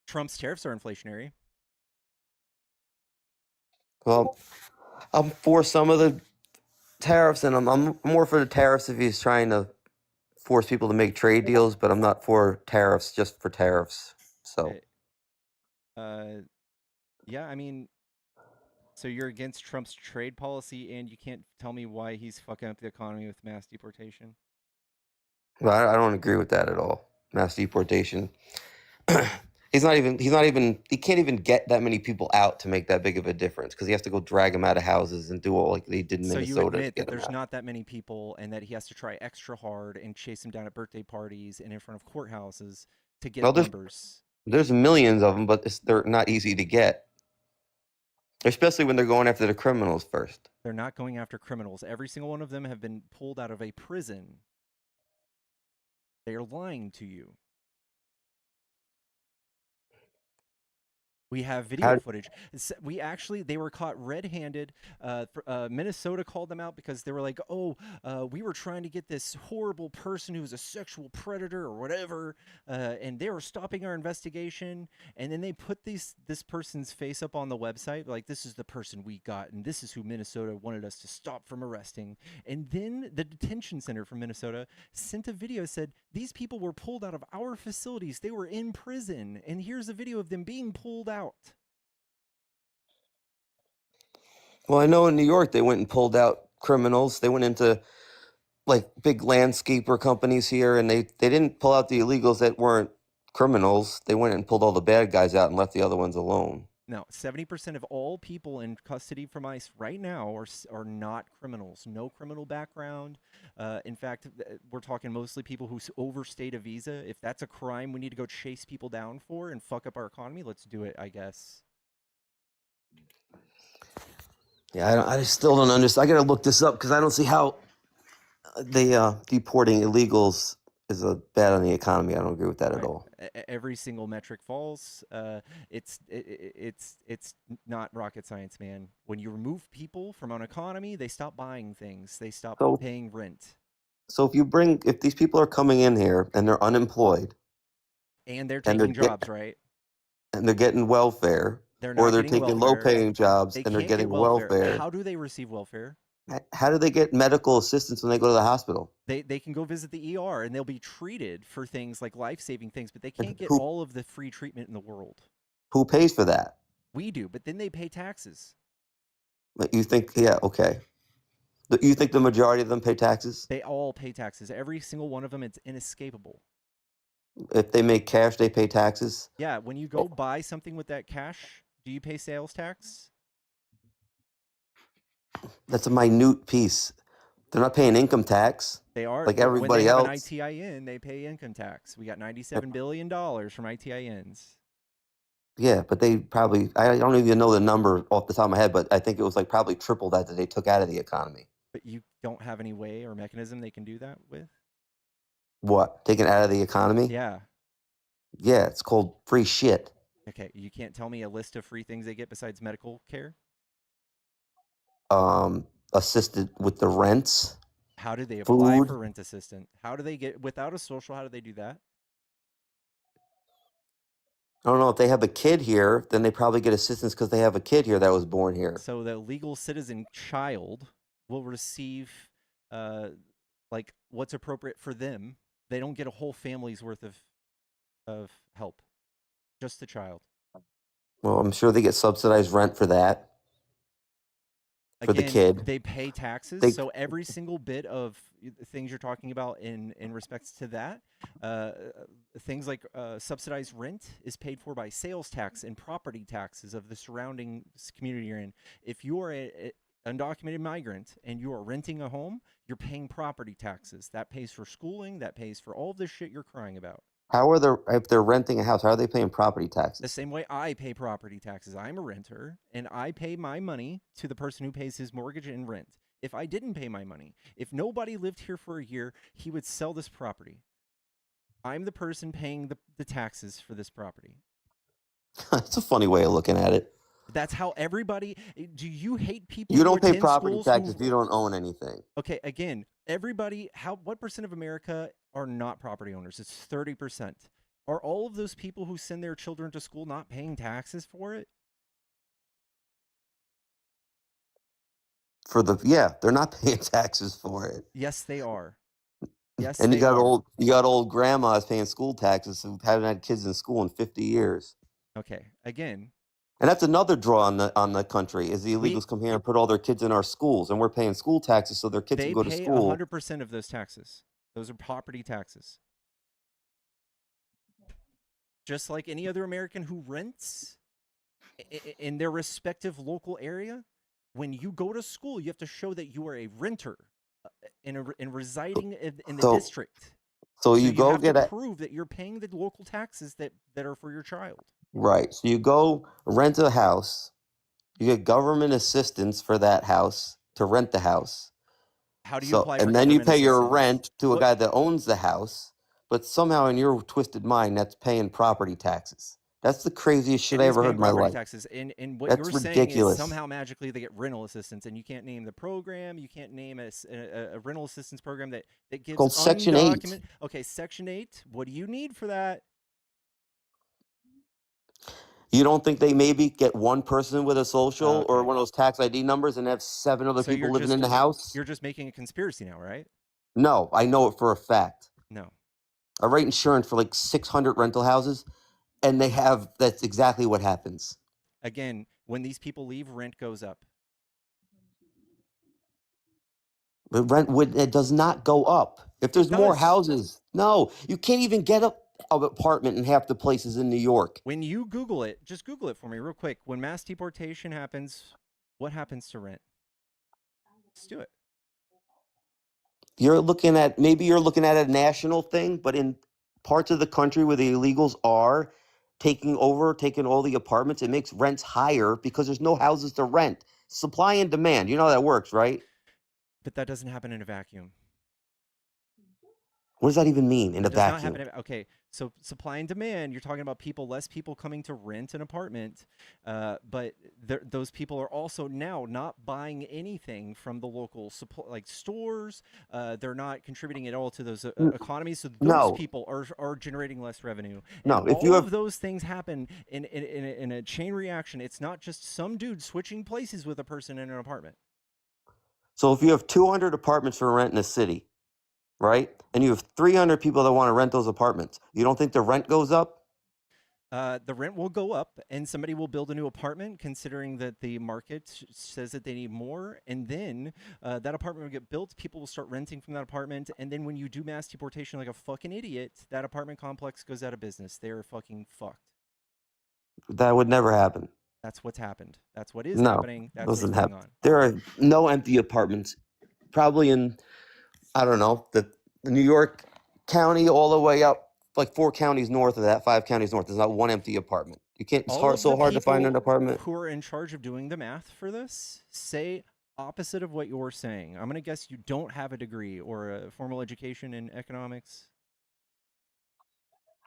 Trump's tariffs are inflationary. Well, I'm for some of the tariffs, and I'm more for the tariffs if he's trying to force people to make trade deals, but I'm not for tariffs just for tariffs. So Yeah, I mean, so you're against Trump's trade policy, and you can't tell me why he's fucking up the economy with mass deportation. well, I don't agree with that at all. Mass deportation. He can't even get that many people out to make that big of a difference because he has to go drag them out of houses and do all like they did in So Minnesota. you to admit get that 'em there's out. not that many people, and that he has to try extra hard and chase them down at birthday parties and in front of courthouses to get Well, numbers. There's millions of them, but they're not easy to get. Especially when they're going after the criminals first. They're not going after criminals. Every single one of them have been pulled out of a prison. They are lying to you. We have video footage. They were caught red-handed. Minnesota called them out because they were like, "Oh, we were trying to get this horrible person who's a sexual predator or whatever, and they were stopping our investigation." And then they put this person's face up on the website, like, "This is the person we got, and this is who Minnesota wanted us to stop from arresting." And then the detention center from Minnesota sent a video, said, "These people were pulled out of our facilities. They were in prison, and here's a video of them being pulled out." Well, I know in New York they went and pulled out criminals. They went into like big landscaper companies here, and they didn't pull out the illegals that weren't criminals. They went and pulled all the bad guys out and left the other ones alone. No, 70% of all people in custody from ICE right now are not criminals. No criminal background. In fact, we're talking mostly people who overstayed a visa. If that's a crime we need to go chase people down for and fuck up our economy, let's do it, I guess. Yeah, I just still don't understand. I gotta look this up because I don't see how they deporting illegals is a bad on the economy. I don't agree with that at all. Every single metric falls. It's not rocket science, man. When you remove people from an economy, they stop buying things. They stop paying rent. So if these people are coming in here and they're unemployed, and they're taking jobs, right? And they're getting welfare, or they're taking low-paying jobs and they're getting welfare. How do they receive welfare? How do they get medical assistance when they go to the hospital? They can go visit the ER and they'll be treated for things like life-saving things, but they can't get all of the free treatment in the world. Who pays for that? We do, but then they pay taxes. But you think, yeah, okay. You think the majority of them pay taxes? They all pay taxes. Every single one of them, it's inescapable. If they make cash, they pay taxes? Yeah, when you go buy something with that cash, do you pay sales tax? That's a minute piece. They're not paying income tax. They are. Like everybody else. When they have an ITIN, they pay income tax. We got $97 billion from ITINs. Yeah, but they probably, I don't even know the number off the top of my head, but I think it was like probably triple that they took out of the economy. But you don't have any way or mechanism they can do that with? What? Taken out of the economy? Yeah. Yeah, it's called free shit. Okay, you can't tell me a list of free things they get besides medical care? Assisted with the rents. How do they apply for rent assistance? How do they get, without a social, how do they do that? I don't know. If they have a kid here, then they probably get assistance because they have a kid here that was born here. So the legal citizen child will receive, like, what's appropriate for them. They don't get a whole family's worth of help. Just the child. Well, I'm sure they get subsidized rent for that. For the kid. They pay taxes. So every single bit of things you're talking about in respects to that, things like subsidized rent is paid for by sales tax and property taxes of the surrounding community you're in. If you are an undocumented migrant and you are renting a home, you're paying property taxes. That pays for schooling. That pays for all of this shit you're crying about. If they're renting a house, how are they paying property taxes? The same way I pay property taxes. I'm a renter, and I pay my money to the person who pays his mortgage and rent. If I didn't pay my money, if nobody lived here for a year, he would sell this property. I'm the person paying the taxes for this property. That's a funny way of looking at it. That's how everybody. Do you hate people? You don't pay property taxes if you don't own anything. Okay, again, everybody. What percent of America are not property owners? It's 30%. Are all of those people who send their children to school not paying taxes for it? They're not paying taxes for it. Yes, they are. Yes, and you got old grandmas paying school taxes who haven't had kids in school in 50 years. Okay, again. And that's another draw on the country is the illegals come here and put all their kids in our schools, and we're paying school taxes so their kids can go to school. They pay 100% of those taxes. Those are property taxes. Just like any other American who rents in their respective local area, when you go to school, you have to show that you are a renter and residing in the district. So you go have to prove that you're paying the local taxes that are for your child. Right. So you go rent a house. You get government assistance for that house to rent the house. How do you apply for and then you pay your assistance? rent to a guy that owns the house, but somehow in your twisted mind, that's paying property taxes. That's the craziest shit I ever heard in my life. Taxes. And what that's you're ridiculous. saying is somehow magically they get rental assistance, and you can't name the program. You can't name a rental assistance program that gives called Section 8. Okay, Section 8. What do you need for that? You don't think they maybe get one person with a social or one of those tax ID numbers and have 7 other people living in the house? You're just making a conspiracy now, right? No, I know it for a fact. No. I write insurance for like 600 rental houses, and that's exactly what happens. Again, when these people leave, rent goes up. But it does not go up. If there's more houses, no, you can't even get an apartment in half the places in New York. When you Google it, just Google it for me real quick. When mass deportation happens, what happens to rent? Let's do it. Maybe you're looking at a national thing, but in parts of the country where the illegals are taking all the apartments, it makes rents higher because there's no houses to rent. Supply and demand. You know how that works, right? But that doesn't happen in a vacuum. What does that even mean in a It does not vacuum? happen. Okay, so supply and demand. You're talking about less people coming to rent an apartment, but those people are also now not buying anything from the local supply, stores. They're not contributing at all to those economies. So those No, people are generating less revenue, and no. If you all have of those things happen in a chain reaction. It's not just some dude switching places with a person in an apartment. So if you have 200 apartments for rent in a city, right? And you have 300 people that want to rent those apartments, you don't think the rent goes up? The rent will go up, and somebody will build a new apartment, considering that the market says that they need more. And then that apartment will get built. People will start renting from that apartment. And then when you do mass deportation like a fucking idiot, that apartment complex goes out of business. They're fucking fucked. That would never happen. That's what's happened. That's what is No, happening. That's what's doesn't going happen. on. There are no empty apartments. Probably in, I don't know, the New York County all the way up, like 4 counties north of that, 5 counties north. There's not one empty apartment. You can't. It's All of the hard to find an people apartment. who are in charge of doing the math for this say opposite of what you're saying. I'm going to guess you don't have a degree or a formal education in economics.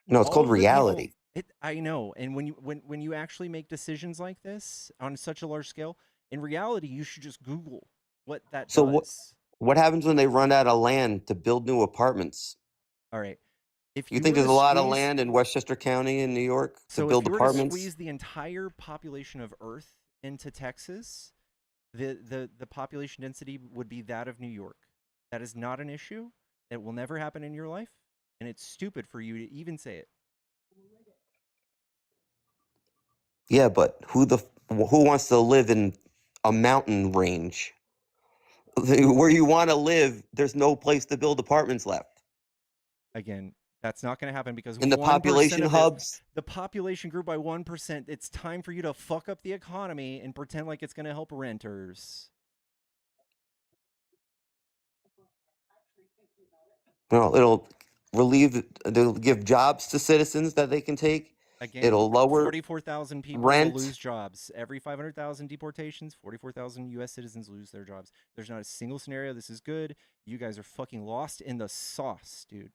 No, it's All called of the people, reality. I know, and when you actually make decisions like this on such a large scale, in reality, you should just Google what that So does. what happens when they run out of land to build new apartments? All right, if You you think were there's to a lot of squeeze, land in Westchester County in New York to so if build you were to apartments? squeeze the entire population of Earth into Texas, the population density would be that of New York. That is not an issue. It will never happen in your life, and it's stupid for you to even say it. Yeah, but who wants to live in a mountain range? Where you want to live, there's no place to build apartments left. Again, that's not going to happen because In the 1% population of hubs, the population grew by 1%. It's time for you to fuck up the economy and pretend like it's going to help renters. it'll give jobs to citizens that they can take. Again, It'll lower 44,000 people will rent. lose jobs. Every 500,000 deportations, 44,000 U.S. citizens lose their jobs. There's not a single scenario. This is good. You guys are fucking lost in the sauce, dude.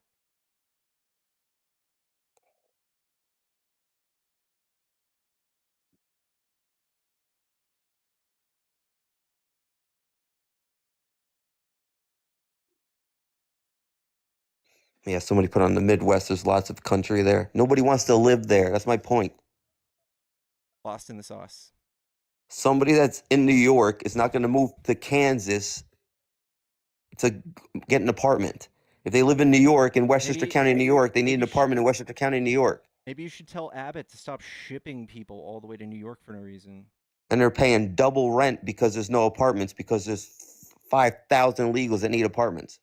Yeah, somebody put on the Midwest. There's lots of country there. Nobody wants to live there. That's my point. Lost in the sauce. Somebody that's in New York is not going to move to Kansas to get an apartment. If they live in New York, in Westchester County, New York, they need an apartment in Westchester County, New York. Maybe you should tell Abbott to stop shipping people all the way to New York for no reason. And they're paying double rent because there's no apartments, because there's 5,000 illegals that need apartments.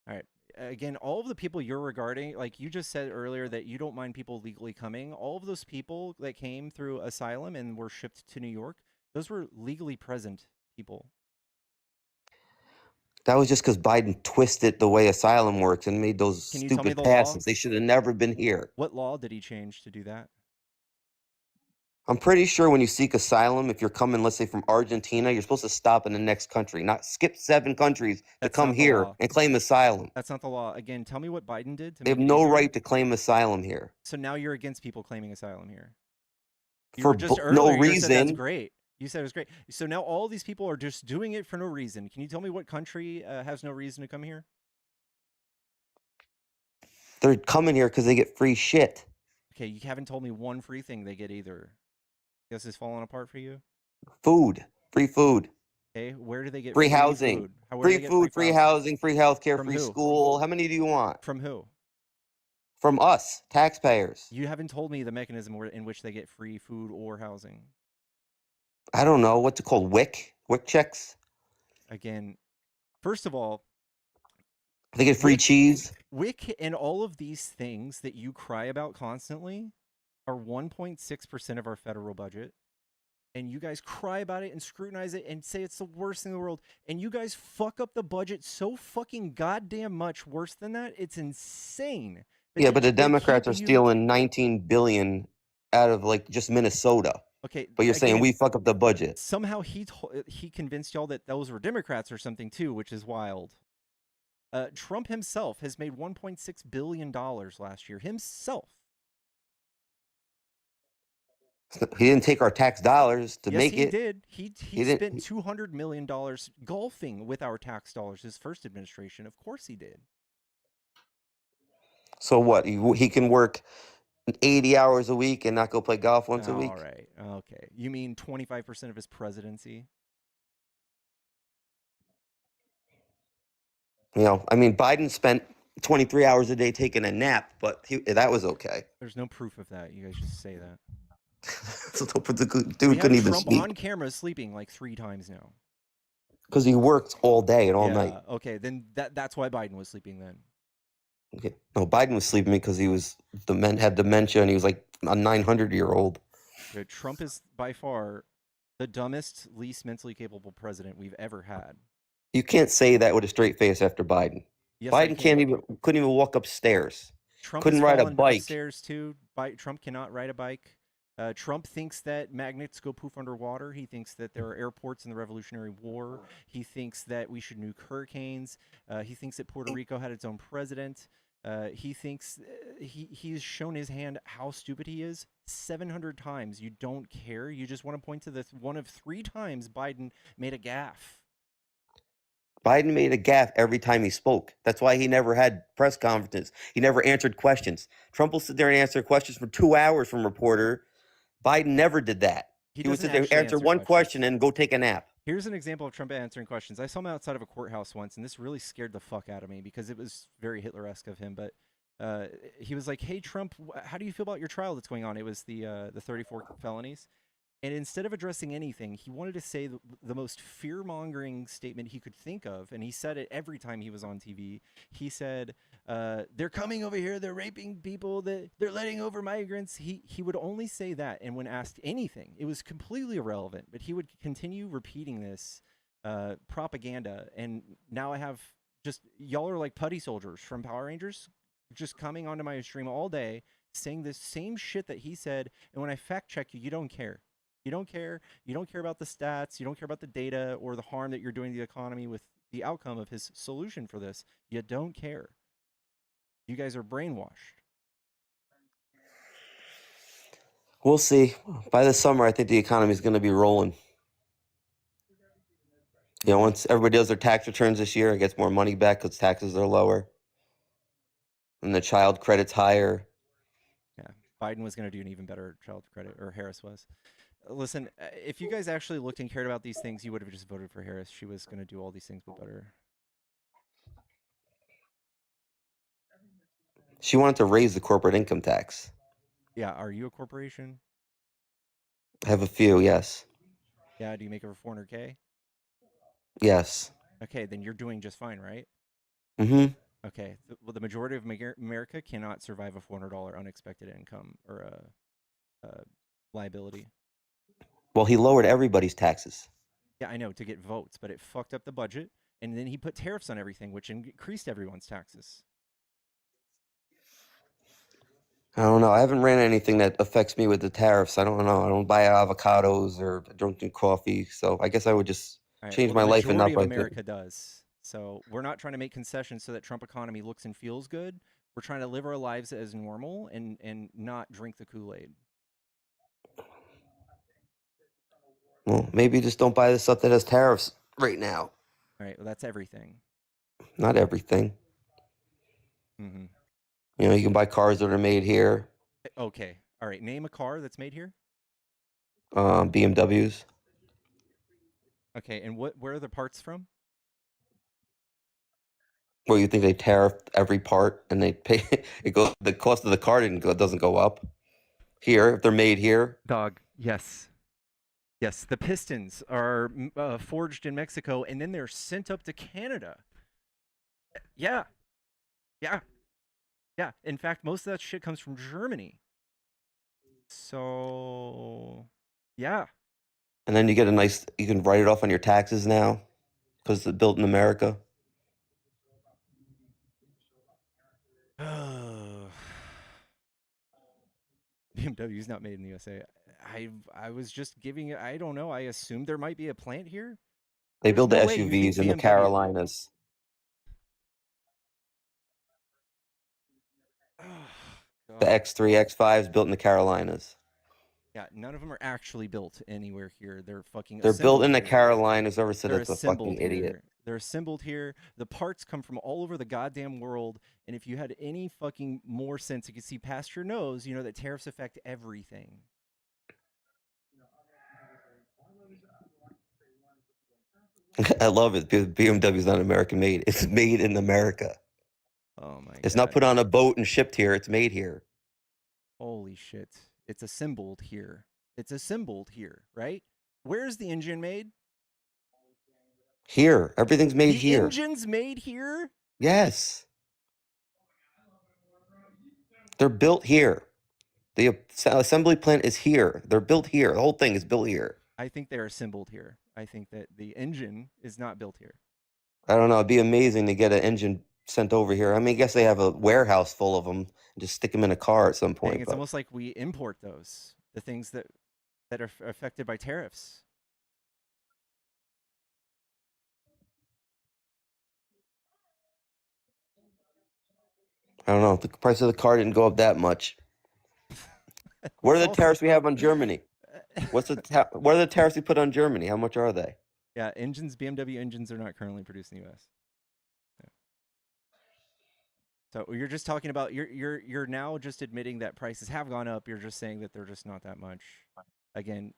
All right. Again, all of the people you're regarding, like you just said earlier that you don't mind people legally coming. All of those people that came through asylum and were shipped to New York, those were legally present people. That was just because Biden twisted the way asylum works and made those Can you tell me stupid the passes. law? They should have never been here. What law did he change to do that? I'm pretty sure when you seek asylum, if you're coming, let's say from Argentina, you're supposed to stop in the next country, not skip 7 countries to That's come not the here law. and claim asylum. That's not the law. Again, tell me what Biden did to They have make it no easier. right to claim asylum here. So now you're against people claiming asylum here. You For were just no earlier, you said that's reason. great. You said it was great. So now all these people are just doing it for no reason. Can you tell me what country has no reason to come here? They're coming here because they get free shit. Okay, you haven't told me one free thing they get either. Guess it's falling apart for you. Food, free food, Okay, where do they get free housing, food? Where do they get free housing, free healthcare, From free who? school. How many do you want? From who? From us, taxpayers. You haven't told me the mechanism in which they get free food or housing. I don't know what's it called. WIC checks. Again, first of all, They get free cheese. WIC and all of these things that you cry about constantly are 1.6% of our federal budget. And you guys cry about it and scrutinize it and say it's the worst thing in the world. And you guys fuck up the budget so fucking goddamn much worse than that. It's insane. Yeah, but the they Democrats keep are stealing 19 billion out of like just Minnesota. Okay, But you're saying again, we fuck up the budget. somehow he convinced y'all that those were Democrats or something too, which is wild. Trump himself has made $1.6 billion last year. Himself. He didn't take our tax dollars to Yes, make he it. did. He didn't. spent $200 million golfing with our tax dollars his first administration. Of course he did. So what? He can work 80 hours a week and not go play golf once a week? All right. Okay. You mean 25% of his presidency? You know, I mean, Biden spent 23 hours a day taking a nap, but that was okay. There's no proof of that. You guys just say that. So the We dude have couldn't even Trump sleep on camera sleeping like 3 times now. because he worked all day and all night. Okay, then that's why Biden was sleeping then. Okay. No, Biden was sleeping because he was had dementia and he was like a 900-year-old. Trump is by far the dumbest, least mentally capable president we've ever had. You can't say that with a straight face after Biden. Yes, Biden couldn't even walk upstairs. Trump couldn't has ride a fallen bike. upstairs too. Trump cannot ride a bike. Trump thinks that magnets go poof underwater. He thinks that there are airports in the Revolutionary War. He thinks that we should nuke hurricanes. He thinks that Puerto Rico had its own president. He thinks he's shown his hand how stupid he is 700 times. You don't care. You just want to point to the one of 3 times Biden made a gaffe. Biden made a gaffe every time he spoke. That's why he never had press conferences. He never answered questions. Trump will sit there and answer questions for 2 hours from a reporter. Biden never did that. He would sit there and answer one question and go take a nap. Here's an example of Trump answering questions. I saw him outside of a courthouse once, and this really scared the fuck out of me because it was very Hitler-esque of him. But he was like, "Hey, Trump, how do you feel about your trial that's going on?" It was the 34 felonies. And instead of addressing anything, he wanted to say the most fear-mongering statement he could think of, and he said it every time he was on TV. He said, they're coming over here, they're raping people, they're letting over migrants. He would only say that, and when asked anything, it was completely irrelevant, but he would continue repeating this propaganda. And now I have just, y'all are like putty soldiers from Power Rangers, just coming onto my stream all day, saying this same shit that he said, and when I fact-check you, you don't care. You don't care. You don't care about the stats. You don't care about the data or the harm that you're doing to the economy with the outcome of his solution for this. You don't care. You guys are brainwashed. We'll see. By the summer, I think the economy is going to be rolling. You know, once everybody does their tax returns this year, it gets more money back because taxes are lower. And the child credit's higher. Yeah, Biden was going to do an even better child credit, or Harris was. Listen, if you guys actually looked and cared about these things, you would have just voted for Harris. She was going to do all these things, but better. She wanted to raise the corporate income tax. Yeah, are you a corporation? I have a few, yes. Yeah, do you make over 400K? Yes. Okay, then you're doing just fine, right? Mm-hmm. Okay, well, the majority of America cannot survive a $400 unexpected income or a liability. Well, he lowered everybody's taxes. Yeah, I know, to get votes, but it fucked up the budget, and then he put tariffs on everything, which increased everyone's taxes. I don't know. I haven't ran anything that affects me with the tariffs. I don't know. I don't buy avocados or don't do coffee, so I guess I would just change my life and not buy. The majority of America does. So we're not trying to make concessions so that Trump economy looks and feels good. We're trying to live our lives as normal and not drink the Kool-Aid. Well, maybe just don't buy the stuff that has tariffs right now. All right, well, that's everything. Not everything. Mm-hmm. You know, you can buy cars that are made here. Okay, all right. Name a car that's made here. BMWs. Okay, and where are the parts from? Well, you think they tariffed every part and they pay it goes. The cost of the car doesn't go up here if they're made here. Dog, yes. Yes, the pistons are forged in Mexico, and then they're sent up to Canada. Yeah. Yeah. Yeah. In fact, most of that shit comes from Germany. So, yeah. And then you get you can write it off on your taxes now because it's built in America. BMW's not made in the USA. I was just giving it. I don't know. I assumed there might be a plant here. They build the SUVs in the Carolinas. The X3, X5 is built in the Carolinas. Yeah, none of them are actually built anywhere here. They're fucking They're built in the here. Carolinas. Whoever said They're that's a fucking assembled idiot. here. They're assembled here. The parts come from all over the goddamn world. And if you had any fucking more sense, you could see past your nose, you know that tariffs affect everything. I love it because BMW's not American made. It's made in America. Oh my god. It's not put on a boat and shipped here. It's made here. Holy shit. It's assembled here. It's assembled here, right? Where's the engine made? Here. Everything's made The here. engine's made here? Yes. They're built here. The assembly plant is here. They're built here. The whole thing is built here. I think they're assembled here. I think that the engine is not built here. I don't know. It'd be amazing to get an engine sent over here. I mean, I guess they have a warehouse full of them and just stick them in a car at some point. Dang, it's almost like we import those, the things that are affected by tariffs. I don't know. The price of the car didn't go up that much. What are the tariffs we have on Germany? What are the tariffs we put on Germany? How much are they? Yeah, BMW engines are not currently produced in the U.S. Yeah. So you're just talking about you're now just admitting that prices have gone up. You're just saying that they're just not that much. Again,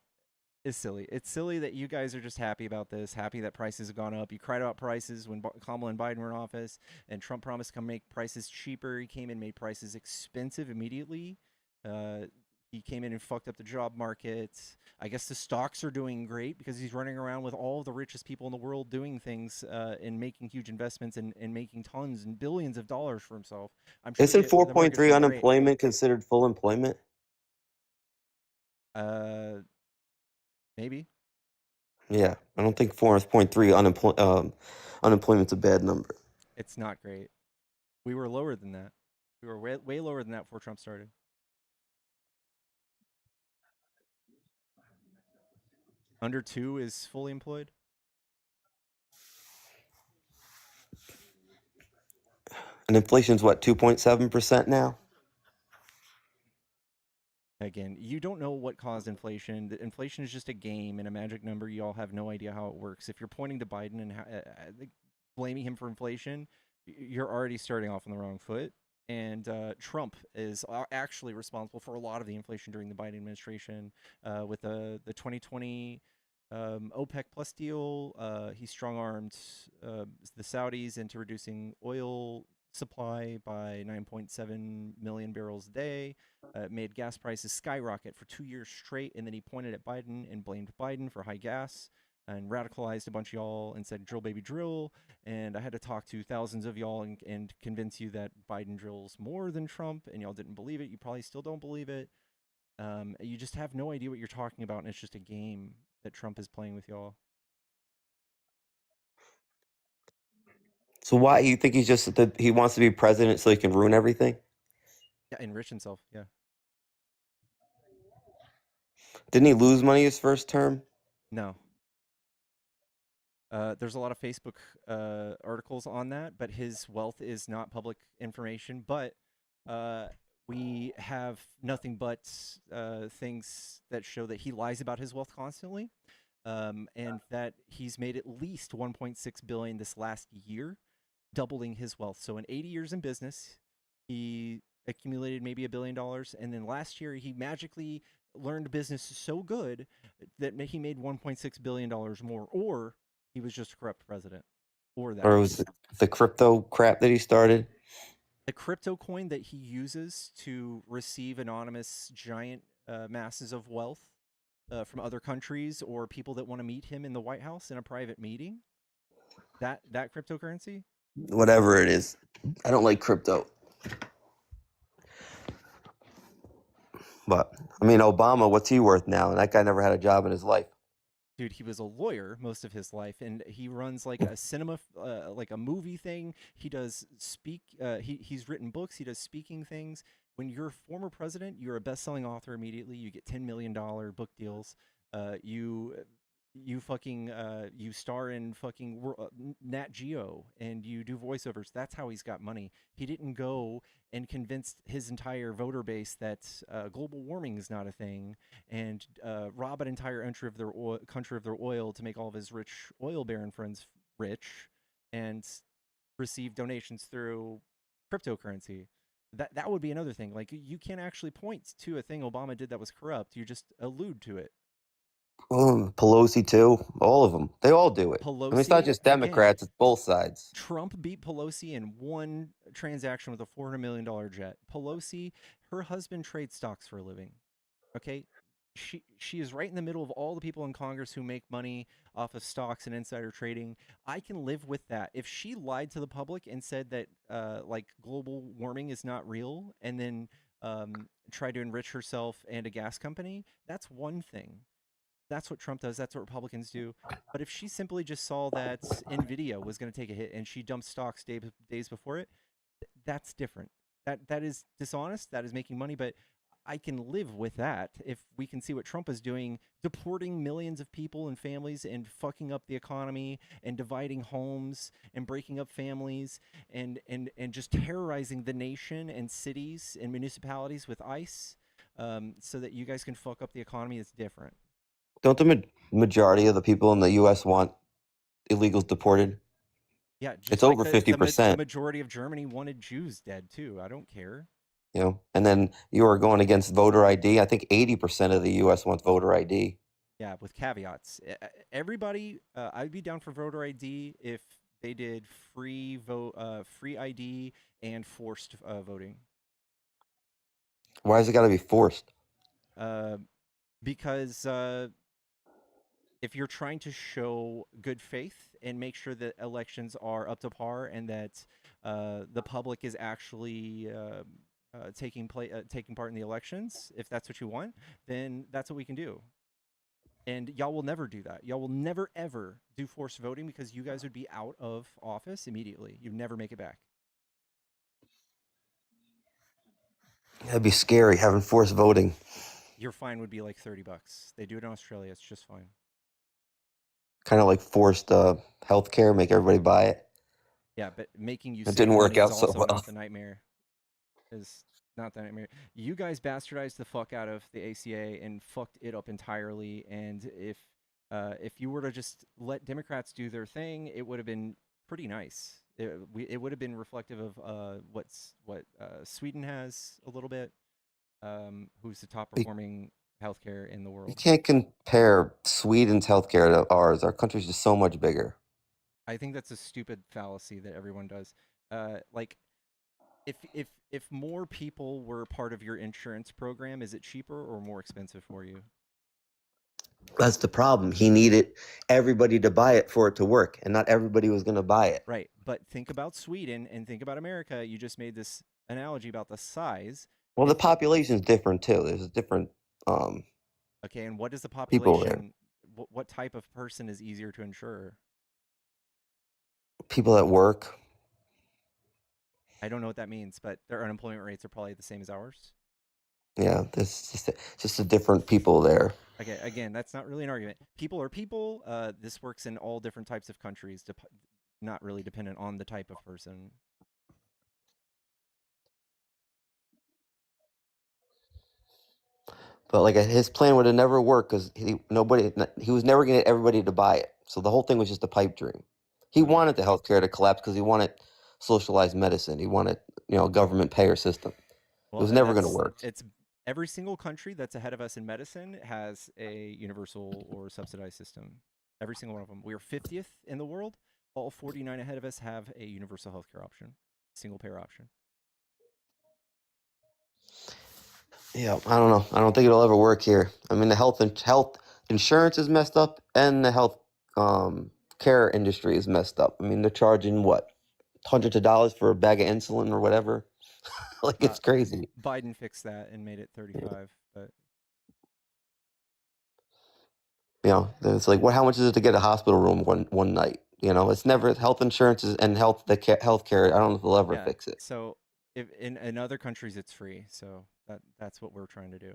it's silly. It's silly that you guys are just happy about this, happy that prices have gone up. You cried about prices when Kamala and Biden were in office, and Trump promised to come make prices cheaper. He came in and made prices expensive immediately. He came in and fucked up the job market. I guess the stocks are doing great because he's running around with all of the richest people in the world doing things and making huge investments and making tons and billions of dollars for himself. I'm sure Isn't 4.3 unemployment considered full employment? Maybe. Yeah, I don't think 4.3 unemployment's a bad number. It's not great. We were lower than that. We were way lower than that before Trump started. Under 2 is fully employed. And inflation's what, 2.7% now? Again, you don't know what caused inflation. The inflation is just a game and a magic number. You all have no idea how it works. If you're pointing to Biden and blaming him for inflation, you're already starting off on the wrong foot. And Trump is actually responsible for a lot of the inflation during the Biden administration with the 2020 OPEC Plus deal. He strong-armed the Saudis into reducing oil supply by 9.7 million barrels a day. Made gas prices skyrocket for 2 years straight, and then he pointed at Biden and blamed Biden for high gas and radicalized a bunch of y'all and said, drill, baby, drill. And I had to talk to thousands of y'all and convince you that Biden drills more than Trump, and y'all didn't believe it. You probably still don't believe it. You just have no idea what you're talking about, and it's just a game that Trump is playing with y'all. So why you think he's just he wants to be president so he can ruin everything? Yeah, enrich himself. Yeah. Didn't he lose money his first term? No. There's a lot of Facebook articles on that, but his wealth is not public information. But we have nothing but things that show that he lies about his wealth constantly, and that he's made at least 1.6 billion this last year, doubling his wealth. So in 80 years in business, he accumulated maybe $1 billion, and then last year he magically learned business so good that he made $1.6 billion more, or he was just a corrupt president, or that. Or was it the crypto crap that he started? The crypto coin that he uses to receive anonymous giant masses of wealth from other countries or people that want to meet him in the White House in a private meeting. That cryptocurrency? Whatever it is. I don't like crypto. But, I mean, Obama, what's he worth now? And that guy never had a job in his life. Dude, he was a lawyer most of his life, and he runs like a cinema, like a movie thing. He does he's written books. He does speaking things. When you're a former president, you're a best-selling author immediately. You get $10 million book deals. You you fucking you star in fucking Nat Geo and you do voiceovers. That's how he's got money. He didn't go and convince his entire voter base that global warming is not a thing and rob an entire country of their oil to make all of his rich oil baron friends rich and receive donations through cryptocurrency. That would be another thing. Like you can't actually point to a thing Obama did that was corrupt. You just allude to it. Pelosi too. All of them. They all do it. I mean, it's not Pelosi, just again, Democrats. It's both sides. Trump beat Pelosi in one transaction with a $400 million jet. Pelosi, her husband trades stocks for a living. Okay, she is right in the middle of all the people in Congress who make money off of stocks and insider trading. I can live with that. If she lied to the public and said that like global warming is not real, and then tried to enrich herself and a gas company, that's one thing. That's what Trump does. That's what Republicans do. But if she simply just saw that Nvidia was going to take a hit and she dumped stocks days before it, that's different. That is dishonest. That is making money. But I can live with that if we can see what Trump is doing, deporting millions of people and families and fucking up the economy and dividing homes and breaking up families and just terrorizing the nation and cities and municipalities with ICE, so that you guys can fuck up the economy. It's different. Don't the majority of the people in the U.S. want illegals deported? Yeah, just It's like over the 50%. majority of Germany wanted Jews dead too. I don't care. You know, and then you are going against voter ID. I think 80% of the U.S. wants voter ID. Yeah, with caveats. Everybody, I'd be down for voter ID if they did free ID and forced voting. Why has it got to be forced? Because if you're trying to show good faith and make sure that elections are up to par and that the public is actually taking part in the elections, if that's what you want, then that's what we can do. And y'all will never do that. Y'all will never, ever do forced voting because you guys would be out of office immediately. You'd never make it back. That'd be scary, having forced voting. Your fine would be like $30. They do it in Australia. It's just fine. Kind of like forced healthcare, make everybody buy it. Yeah, but making you It save didn't work money is out so also well. not the nightmare. Is not the nightmare. You guys bastardized the fuck out of the ACA and fucked it up entirely. And if you were to just let Democrats do their thing, it would have been pretty nice. It would have been reflective of what Sweden has a little bit. Who's the top performing healthcare in the You world? can't compare Sweden's healthcare to ours. Our country's just so much bigger. I think that's a stupid fallacy that everyone does. Like, if more people were part of your insurance program, is it cheaper or more expensive for you? That's the problem. He needed everybody to buy it for it to work, and not everybody was going to buy it. Right, but think about Sweden and think about America. You just made this analogy about the size. Well, the population's different too. There's a different okay, and what is the people there. population? What type of person is easier to insure? People that work. I don't know what that means, but their unemployment rates are probably the same as ours. Yeah, there's just a different people there. Okay, again, that's not really an argument. People are people. This works in all different types of countries, not really dependent on the type of person. But like his plan would have never worked because he was never going to get everybody to buy it. So the whole thing was just a pipe dream. He wanted the healthcare to collapse because he wanted socialized medicine. He wanted a government payer system. Well, it was never going to work. It's every single country that's ahead of us in medicine has a universal or subsidized system. Every single one of them. We are 50th in the world. All 49 ahead of us have a universal healthcare option, single payer option. Yeah, I don't know. I don't think it'll ever work here. I mean, the health insurance is messed up, and the health care industry is messed up. I mean, they're charging what, hundreds of dollars for a bag of insulin or whatever. Like it's crazy. Biden fixed that and made it 35, but it's like, how much is it to get a hospital room one night? It's never health insurance and healthcare. I don't know if they'll ever fix it. So if in other countries it's free, so that's what we're trying to do.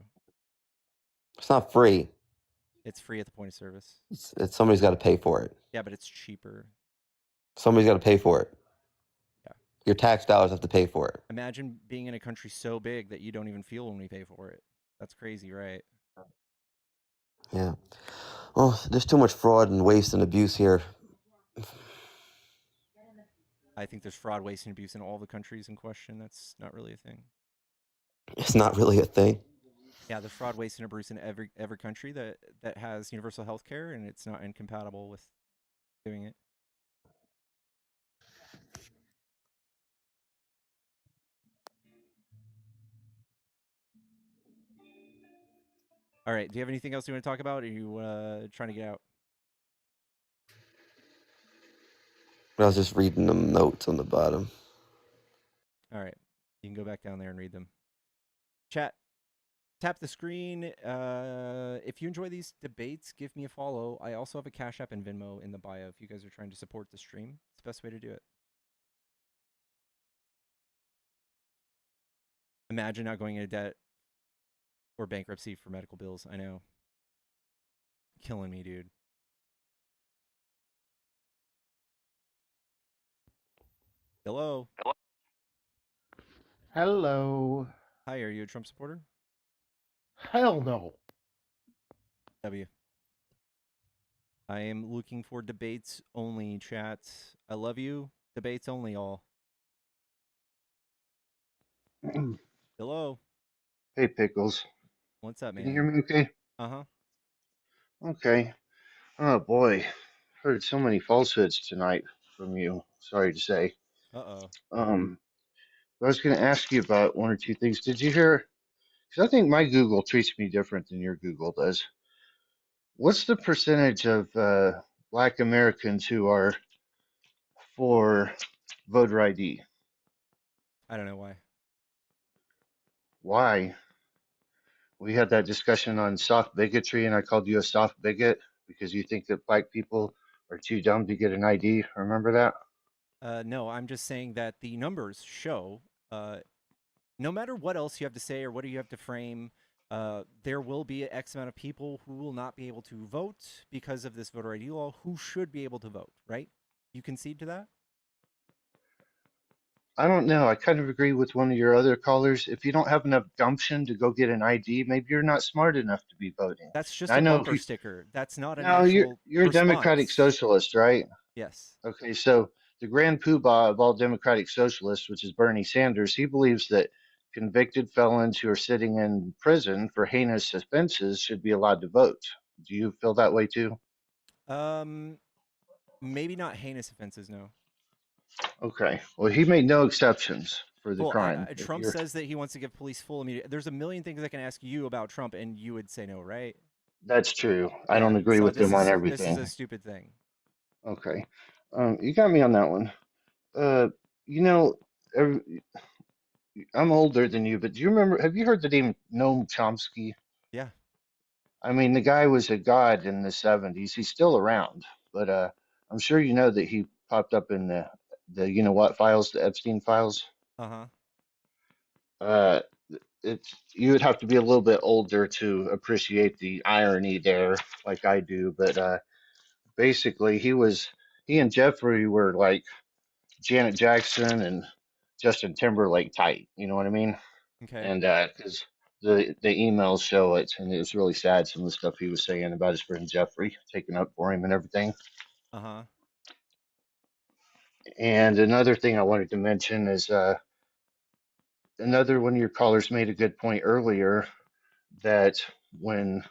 It's not free. It's free at the point of service. It's somebody's got to pay for it. Yeah, but it's cheaper. Somebody's got to pay for it. Yeah. Your tax dollars have to pay for it. Imagine being in a country so big that you don't even feel when we pay for it. That's crazy, right? Yeah. Well, there's too much fraud and waste and abuse here. I think there's fraud, waste, and abuse in all the countries in question. That's not really a thing. It's not really a thing. Yeah, there's fraud, waste, and abuse in every country that has universal health care, and it's not incompatible with doing it. All right. Do you have anything else you want to talk about? Or are you trying to get out? I was just reading the notes on the bottom. All right. You can go back down there and read them. Chat. Tap the screen. If you enjoy these debates, give me a follow. I also have a Cash App and Venmo in the bio if you guys are trying to support the stream. It's the best way to do it. Imagine not going into debt or bankruptcy for medical bills. I know. Killing me, dude. Hello. Hello. Hi, are you a Trump supporter? Hell no. W. I am looking for debates only, chat. I love you. Debates only, all. Hello. Hey, Pickles. What's up, man? Can you hear me okay? Uh-huh. Okay. Oh, boy. Heard so many falsehoods tonight from you. Sorry to say. Uh-oh. I was going to ask you about one or two things. Did you hear? Because I think my Google treats me different than your Google does. What's the percentage of Black Americans who are for voter ID? I don't know why. Why? We had that discussion on soft bigotry, and I called you a soft bigot because you think that black people are too dumb to get an ID. Remember that? No, I'm just saying that the numbers show, no matter what else you have to say or what you have to frame, there will be an X amount of people who will not be able to vote because of this voter ID law who should be able to vote, right? You concede to that? I don't know. I kind of agree with one of your other callers. If you don't have enough gumption to go get an ID, maybe you're not smart enough to be voting. That's just I a know. bumper sticker. That's not an No, actual you're a democratic response. socialist, right? Yes. Okay, so the grand poobah of all democratic socialists, which is Bernie Sanders, he believes that convicted felons who are sitting in prison for heinous offenses should be allowed to vote. Do you feel that way too? Maybe not heinous offenses, no. Okay. Well, he made no exceptions for the Well, crime. Trump says that he wants to give police full immunity. There's a million things I can ask you about Trump, and you would say no, right? That's true. I Yeah, don't agree so with him on This is everything. a stupid thing. Okay. You got me on that one. You know, I'm older than you, but do you remember, have you heard the name Noam Chomsky? Yeah. I mean, the guy was a god in the 70s. He's still around, but I'm sure you know that he popped up in the you know what files, the Epstein files. Uh-huh. It's you would have to be a little bit older to appreciate the irony there, like I do. But basically, he and Jeffrey were like Janet Jackson and Justin Timberlake tight. You know what I mean? Okay. And because the emails show it, and it was really sad some of the stuff he was saying about his friend Jeffrey taking up for him and everything. Uh-huh. And another thing I wanted to mention is another one of your callers made a good point earlier that when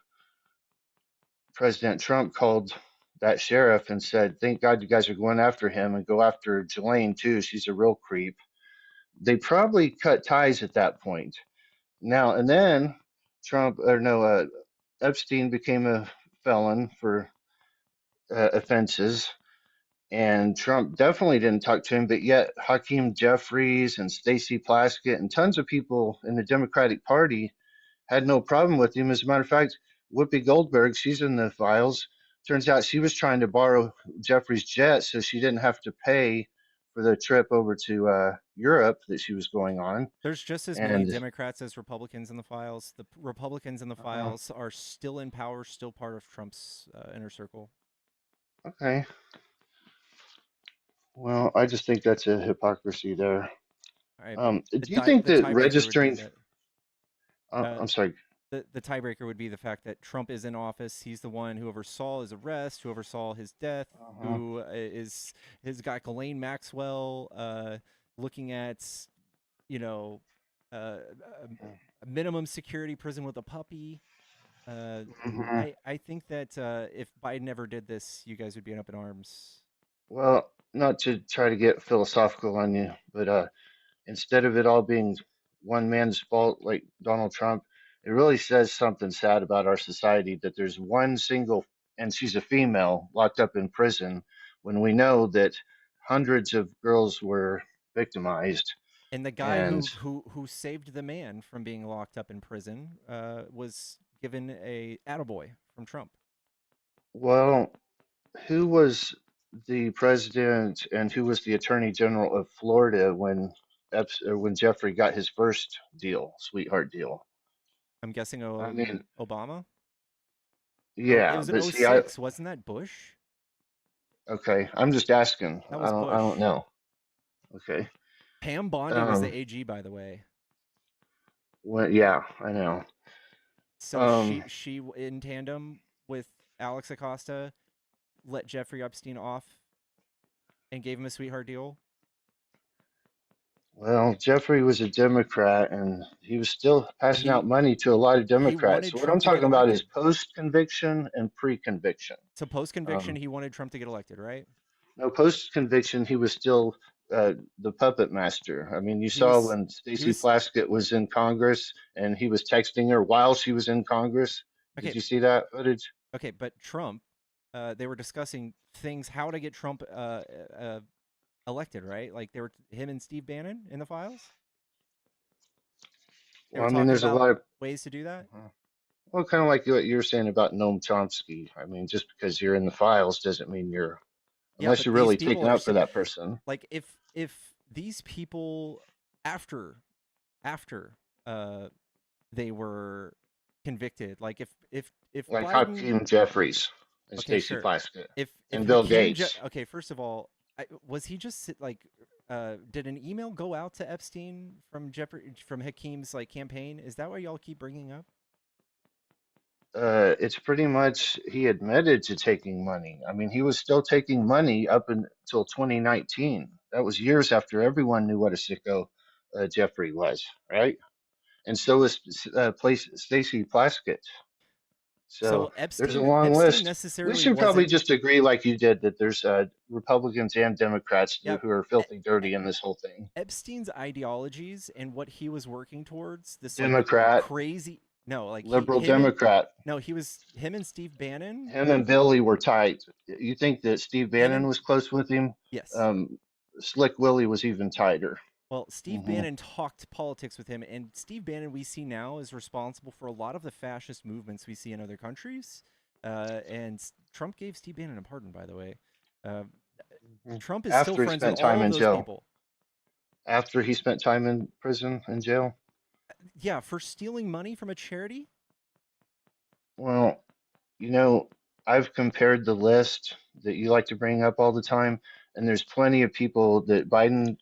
President Trump called that sheriff and said, "Thank God you guys are going after him and go after Jelaine too. She's a real creep." They probably cut ties at that point. Now and then, Epstein became a felon for offenses, and Trump definitely didn't talk to him. But yet, Hakeem Jeffries and Stacey Plaskett and tons of people in the Democratic Party had no problem with him. As a matter of fact, Whoopi Goldberg, she's in the files. Turns out she was trying to borrow Jeffrey's jet so she didn't have to pay for the trip over to Europe that she was going on. There's just as many And Democrats as Republicans in the files. The Republicans in the files are still in power, still part of Trump's inner circle. okay. Well, I just think that's a hypocrisy there. All right, Do you think the that tiebreaker would be registering? that I'm sorry. the tiebreaker would be the fact that Trump is in office. He's the one who oversaw his arrest, who oversaw his death, who is his guy Ghislaine Maxwell looking at, you know, a minimum security prison with a puppy. I think that if Biden never did this, you guys would be up in arms. Well, not to try to get philosophical on you, but instead of it all being one man's fault like Donald Trump, it really says something sad about our society that there's one single, and she's a female, locked up in prison when we know that hundreds of girls were victimized. And the guy And who saved the man from being locked up in prison was given a attaboy from Trump. well, who was the president and who was the attorney general of Florida when when Jeffrey got his first deal, sweetheart deal? I'm guessing I mean, Obama. It yeah, was but in see, I 06, wasn't that Bush? okay, I'm just asking. That was Bush. I don't know. Okay. Pam Bondi was the AG, by the way. Well, yeah, I know. So she in tandem with Alex Acosta let Jeffrey Epstein off and gave him a sweetheart deal. Well, Jeffrey was a Democrat, and he was still passing out money to a lot of Democrats. So what I'm Trump to get talking about is elected. post-conviction and pre-conviction. So post-conviction, he wanted Trump to get elected, right? No, post-conviction, he was still the puppet master. I mean, you saw when Stacey Plaskett was in Congress, and he was texting her while she was in Congress. Did you see that footage? Okay, but Trump, they were discussing things, how to get Trump elected, right? Like they were him and Steve Bannon in the files. They were Well, there's a lot of ways to do that. Well, kind of like what you were saying about Noam Chomsky. I mean, just because you're in the files doesn't mean you're, unless you're really taking up for that person. Like if these people after they were convicted, like if like Biden, Hakeem Jeffries and Stacey Plaskett and Bill Hakeem Gates. Okay, first of all, was he just like did an email go out to Epstein from Hakeem's like campaign? Is that what y'all keep bringing up? It's pretty much he admitted to taking money. I mean, he was still taking money up until 2019. That was years after everyone knew what a sicko Jeffrey was, right? And so was Stacey Plaskett. So there's a long list. We should probably just agree, like you did, that there's Republicans and Democrats who are filthy dirty in this whole thing. Epstein's ideologies and what he was working towards, this Democrat, like, crazy, no, like liberal Democrat. Him and Steve Bannon. Him and Billy were tight. You think that Steve Bannon was close with him? Yes. Slick Willie was even tighter. Well, Steve Bannon talked politics with him, and Steve Bannon, we see now, is responsible for a lot of the fascist movements we see in other countries. And Trump gave Steve Bannon a pardon, by the way. Trump is still friends with all of those people. After he spent time in prison and jail? Yeah, for stealing money from a charity? Well, I've compared the list that you like to bring up all the time, and there's plenty of people that Biden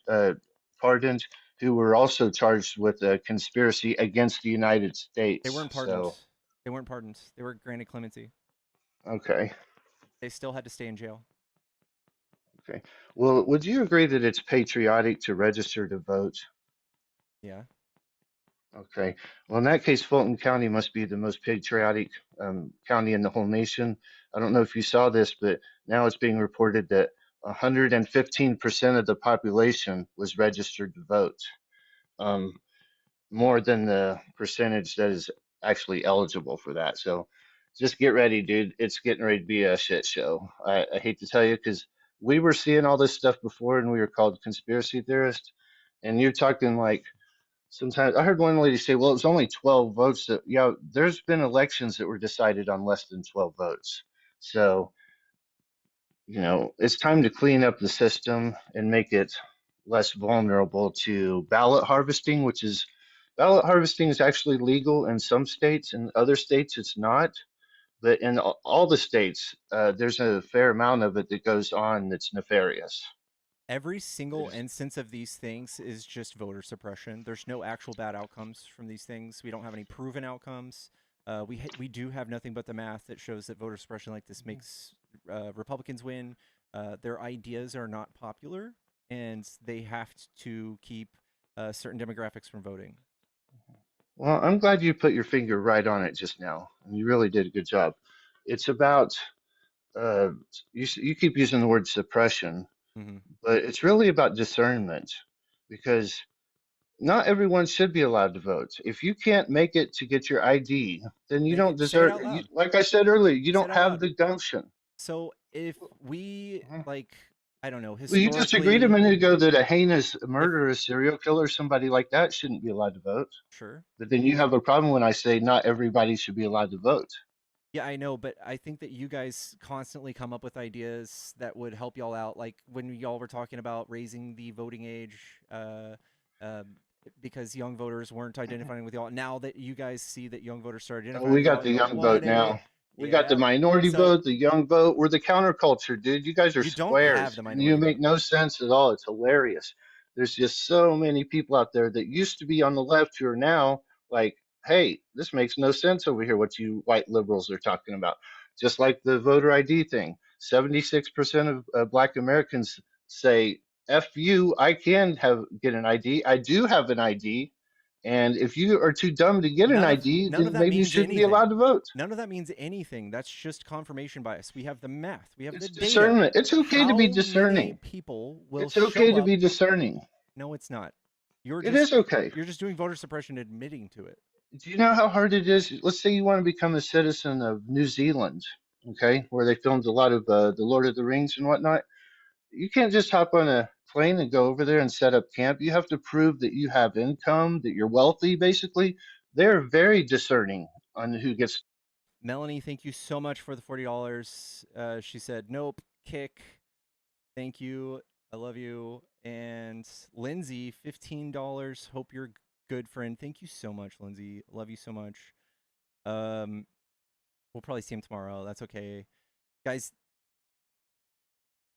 pardoned who were also charged with a conspiracy against the United States. They weren't pardoned. They weren't pardoned. They were granted clemency. Okay. They still had to stay in jail. Okay. Well, would you agree that it's patriotic to register to vote? Yeah. Okay. Well, in that case, Fulton County must be the most patriotic county in the whole nation. I don't know if you saw this, but now it's being reported that 115% of the population was registered to vote, more than the percentage that is actually eligible for that. So just get ready, dude. It's getting ready to be a shit show. I hate to tell you, because we were seeing all this stuff before and we were called conspiracy theorists. And you're talking like, sometimes I heard one lady say, well, it was only 12 votes. Yeah, there's been elections that were decided on less than 12 votes. So it's time to clean up the system and make it less vulnerable to ballot harvesting, ballot harvesting is actually legal in some states. In other states, it's not. But in all the states, there's a fair amount of it that goes on that's nefarious. Every single There's, instance of these things is just voter suppression. There's no actual bad outcomes from these things. We don't have any proven outcomes. We do have nothing but the math that shows that voter suppression like this makes Republicans win. Their ideas are not popular, and they have to keep certain demographics from voting. well, I'm glad you put your finger right on it just now. You really did a good job. It's about uh, you keep using the word suppression, Mm-hmm. but it's really about discernment because not everyone should be allowed to vote. If you can't make it to get your ID, then you don't Say it deserve. out loud. Like I said earlier, you Say it don't out have loud. the gumption. So if we I don't know, Well, you just agreed a historically, minute ago that a heinous murderer, serial killer, somebody like that shouldn't be allowed to vote. sure. But then you have a problem when I say not everybody should be allowed to vote. Yeah, I know, but I think that you guys constantly come up with ideas that would help y'all out. Like when y'all were talking about raising the voting age, because young voters weren't identifying with y'all. Now that you guys see that young voters start Oh, identifying we with got y'all, the y'all young vote want it. now. We got the Yeah. minority So vote, the young vote. We're the counterculture, dude. You guys are you don't have squares, the and you minority make vote. no sense at all. It's hilarious. There's just so many people out there that used to be on the left who are now like, hey, this makes no sense over here, what you white liberals are talking about. Just like the voter ID thing. 76% of Black Americans say, F you, I can get an ID. I do have an ID. And if you are too dumb to get an ID, None of then that maybe you means shouldn't be anything. allowed to vote. None of that means anything. That's just confirmation bias. We have the math. We have the It's data. discernment. It's okay to be How many discerning. people will It's okay show to up? be discerning. No, it's not. It is okay. You're just doing voter suppression admitting to it. Do you know how hard it is? Let's say you want to become a citizen of New Zealand, okay, where they filmed a lot of the Lord of the Rings and whatnot. You can't just hop on a plane and go over there and set up camp. You have to prove that you have income, that you're wealthy, basically. They're very discerning on who gets. Melanie, thank you so much for the $40. She said, nope, kick. Thank you. I love you. And Lindsay, $15. Hope you're good, friend. Thank you so much, Lindsay. Love you so much. We'll probably see him tomorrow. That's okay. Guys,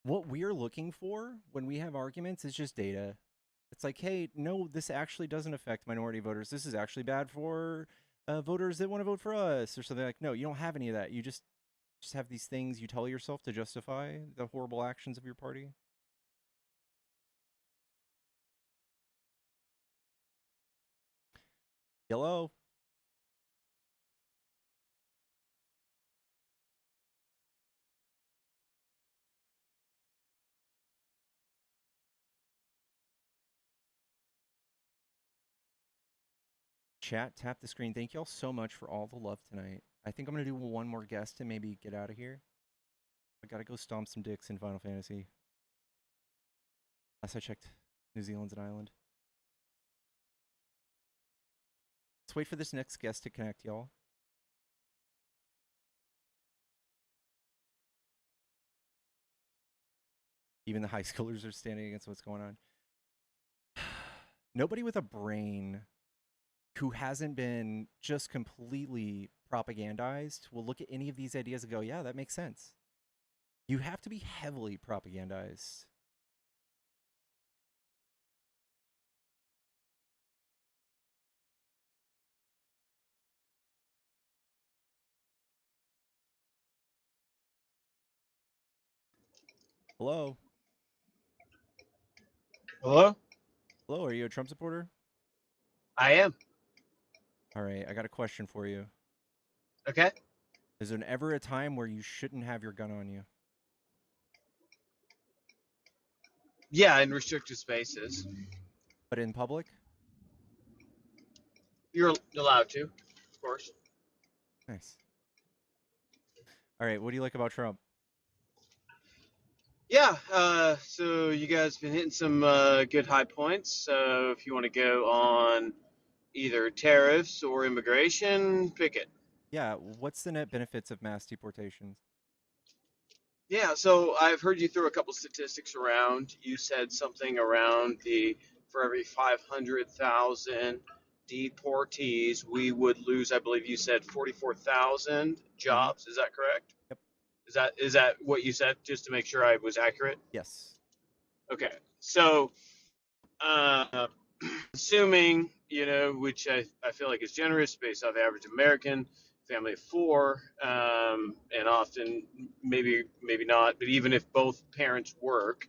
what we're looking for when we have arguments is just data. It's like, hey, no, this actually doesn't affect minority voters. This is actually bad for voters that want to vote for us or something. Like, no, you don't have any of that. You just have these things you tell yourself to justify the horrible actions of your party. Yellow. Chat, tap the screen. Thank y'all so much for all the love tonight. I think I'm going to do one more guest and maybe get out of here. I got to go stomp some dicks in Final Fantasy. Last I checked, New Zealand's an island. Let's wait for this next guest to connect, y'all. Even the high schoolers are standing against what's going on. Nobody with a brain who hasn't been just completely propagandized will look at any of these ideas and go, yeah, that makes sense. You have to be heavily propagandized. Hello? Hello? Hello, are you a Trump supporter? I am. All right, I got a question for you. Okay. Is there ever a time where you shouldn't have your gun on you? Yeah, in restricted spaces. But in public? You're allowed to, of course. Nice. All right, what do you like about Trump? Yeah, so you guys been hitting some good high points. So if you want to go on either tariffs or immigration, pick it. Yeah, what's the net benefits of mass deportations? Yeah, so I've heard you throw a couple statistics around. You said something around for every 500,000 deportees, we would lose, I believe you said 44,000 Mm-hmm. jobs. Is that correct? Yep. Is that what you said, just to make sure I was accurate? Yes. Okay. So, uh, assuming, which I feel like is generous based off average American family of four, and often maybe not, but even if both parents work,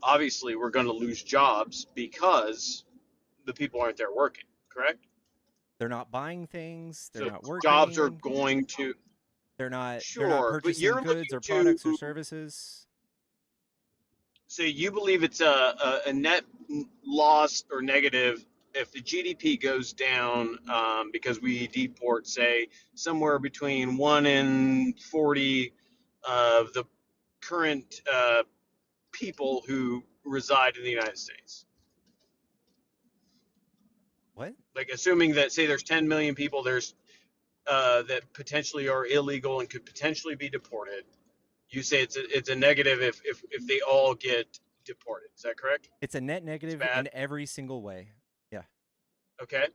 obviously we're going to lose jobs because the people aren't there working, correct? They're not buying things. They're So not jobs are working. going to, They're not sure, but purchasing you're goods looking or to, products or services. so you believe it's a net loss or negative if the GDP goes down, because we deport, say, somewhere between 1 and 40 of the current people who reside in the United States. What? Like, assuming that, say, there's 10 million people that potentially are illegal and could potentially be deported. You say it's a negative if they all get deported. Is that correct? It's a net It's negative bad. in every single way. Yeah. Okay.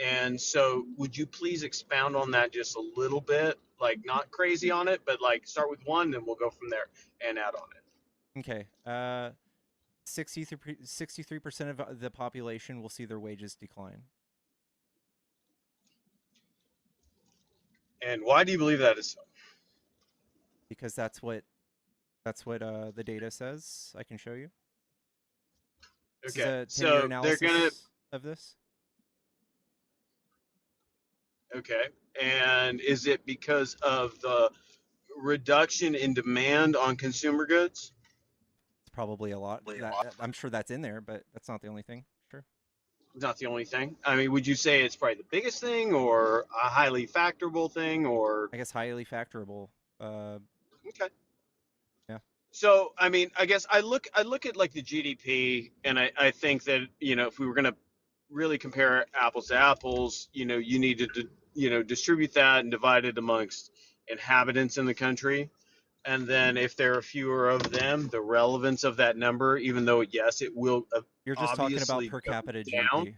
And so would you please expound on that just a little bit? Like, not crazy on it, but like start with one, then we'll go from there and add on it. Okay. 63% of the population will see their wages decline And why do you believe that is so? because that's what the data says. I can show you. This is Okay. a 10-year So they're gonna, analysis of this. okay. And is it because of the reduction in demand on consumer goods? It's probably a lot. I'm sure that's in there, but that's not the only thing. Sure. Not the only thing. I mean, would you say it's probably the biggest thing or a highly factorable thing or? I guess highly factorable. Okay. Yeah. So, I mean, I guess I look at like the GDP, and I think that, if we were going to really compare apples to apples, you need to, distribute that and divide it amongst inhabitants in the country. And then if there are fewer of them, the relevance of that number, even though, yes, it will You're just talking about obviously per go capita down. GDP,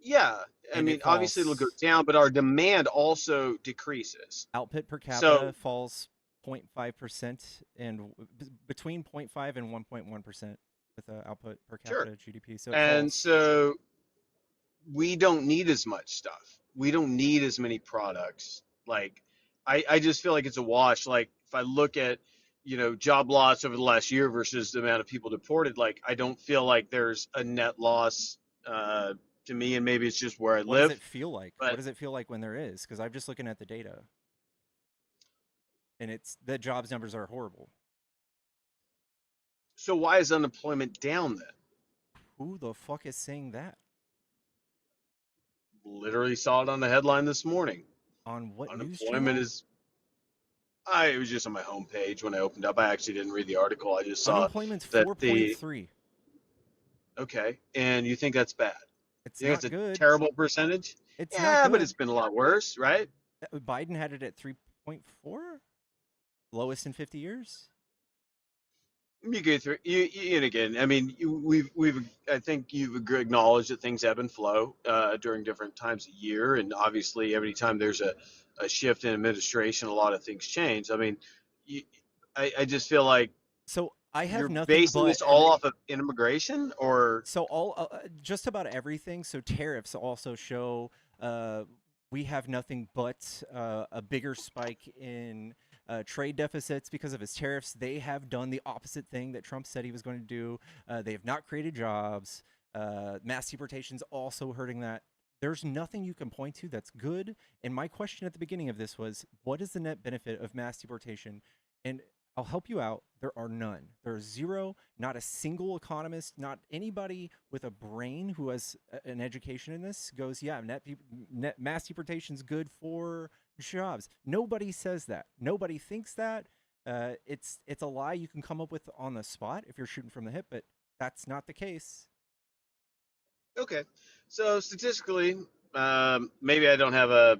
Yeah. I and mean, it obviously it'll go falls. down, but our demand also decreases. Output per So, capita falls 0.5% and between 0.5 and 1.1% with the output per sure. capita GDP. So it And falls. so we don't need as much stuff. We don't need as many products. Like, I just feel like it's a wash. Like, if I look at, job loss over the last year versus the amount of people deported, like, I don't feel like there's a net loss to me, and maybe it's just where I What does live. it feel like? What But does it feel like when there is? Because I'm just looking at the data, and the jobs numbers are horrible. so why is unemployment down then? Who the fuck is saying that? Literally saw it on the headline this morning. On what news Unemployment channel? is. It was just on my homepage when I opened up. I actually didn't read the article. I just saw Unemployment's that 4.3. okay, and you think that's bad? It's You think not it's a good. terrible percentage? It's not Yeah, but good. it's been a lot worse, right? Biden had it at 3.4, lowest in 50 years. You go through you and again. I mean, we've I think you've acknowledged that things ebb and flow during different times of year, and obviously every time there's a shift in administration, a lot of things change. I mean, you, I just feel like So I have you're nothing basing but this all off of immigration, or so all just about everything. So tariffs also show we have nothing but a bigger spike in trade deficits because of his tariffs. They have done the opposite thing that Trump said he was going to do. They have not created jobs. Mass deportation's also hurting that. There's nothing you can point to that's good. And my question at the beginning of this was, what is the net benefit of mass deportation? And I'll help you out. There are none. There are zero. Not a single economist, not anybody with a brain who has an education in this goes, yeah, net mass deportation is good for jobs. Nobody says that. Nobody thinks that. It's a lie you can come up with on the spot if you're shooting from the hip, but that's not the case. okay. So statistically, maybe I don't have a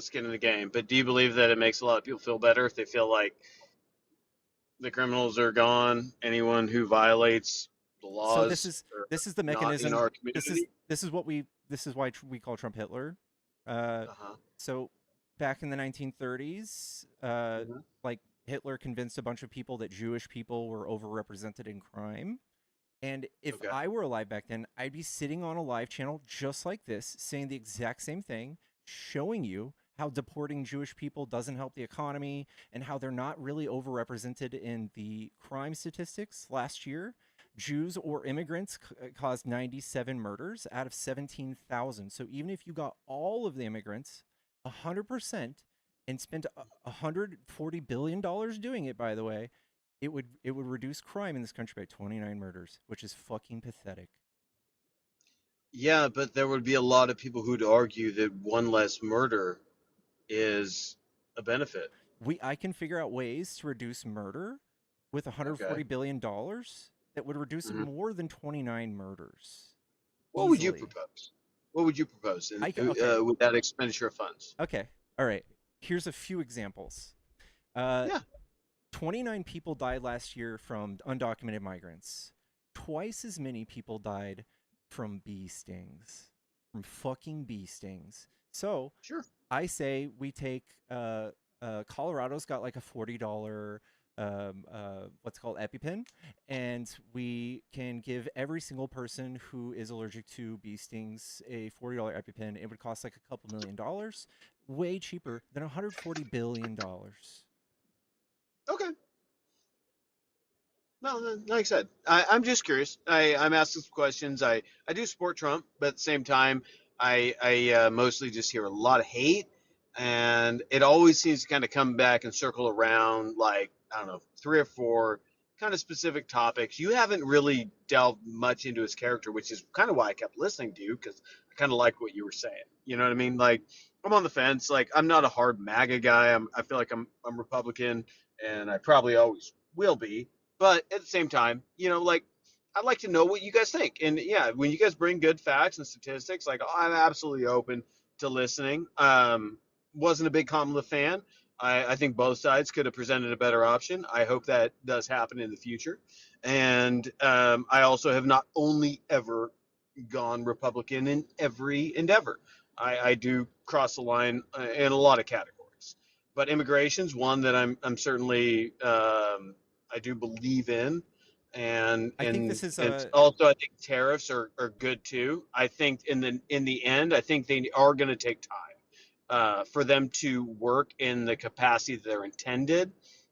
skin in the game, but do you believe that it makes a lot of people feel better if they feel like The criminals are gone. Anyone who violates the So laws are this is the not in mechanism. our This community. is why we call Trump Hitler. Uh-huh. So back in the 1930s, Mhm. like Hitler convinced a bunch of people that Jewish people were overrepresented in crime. And if Okay. I were alive back then, I'd be sitting on a live channel just like this, saying the exact same thing, showing you how deporting Jewish people doesn't help the economy and how they're not really overrepresented in the crime statistics. Last year, Jews or immigrants caused 97 murders out of 17,000. So even if you got all of the immigrants, 100%, and spent $140 billion doing it, by the way, it would reduce crime in this country by 29 murders, which is fucking pathetic. Yeah, but there would be a lot of people who'd argue that one less murder is a benefit. I can figure out ways to reduce murder with $140 Okay. billion that would reduce it Mhm. more than 29 murders. What would you Easily. propose? What would you propose Okay. with that expenditure of funds? Okay. All right. Here's a few examples. Yeah. 29 people died last year from undocumented migrants. Twice as many people died from bee stings. From fucking bee stings. So, Sure. I say we take Colorado's got like a $40 what's called EpiPen, and we can give every single person who is allergic to bee stings a $40 EpiPen. It would cost like a couple $1 million, way cheaper than $140 billion. Okay. No, like I said, I'm just curious. I'm asking some questions. I do support Trump, but at the same time, I mostly just hear a lot of hate, and it always seems to kind of come back and circle around like, I don't know, 3 or 4 kind of specific topics. You haven't really delved much into his character, which is kind of why I kept listening to you, because I kind of like what you were saying. You know what I mean? Like, I'm on the fence. Like, I'm not a hard MAGA guy. I feel like I'm Republican, and I probably always will be. But at the same time, like, I'd like to know what you guys think. And yeah, when you guys bring good facts and statistics, like, I'm absolutely open to listening. Wasn't a big Kamala fan. I think both sides could have presented a better option. I hope that does happen in the future. And I also have not only ever gone Republican in every endeavor. I do cross the line in a lot of categories. But immigration's one that I'm certainly I do believe in, and I think this is also I think tariffs are good too. I think in the end, I think they are going to take time for them to work in the capacity that they're intended.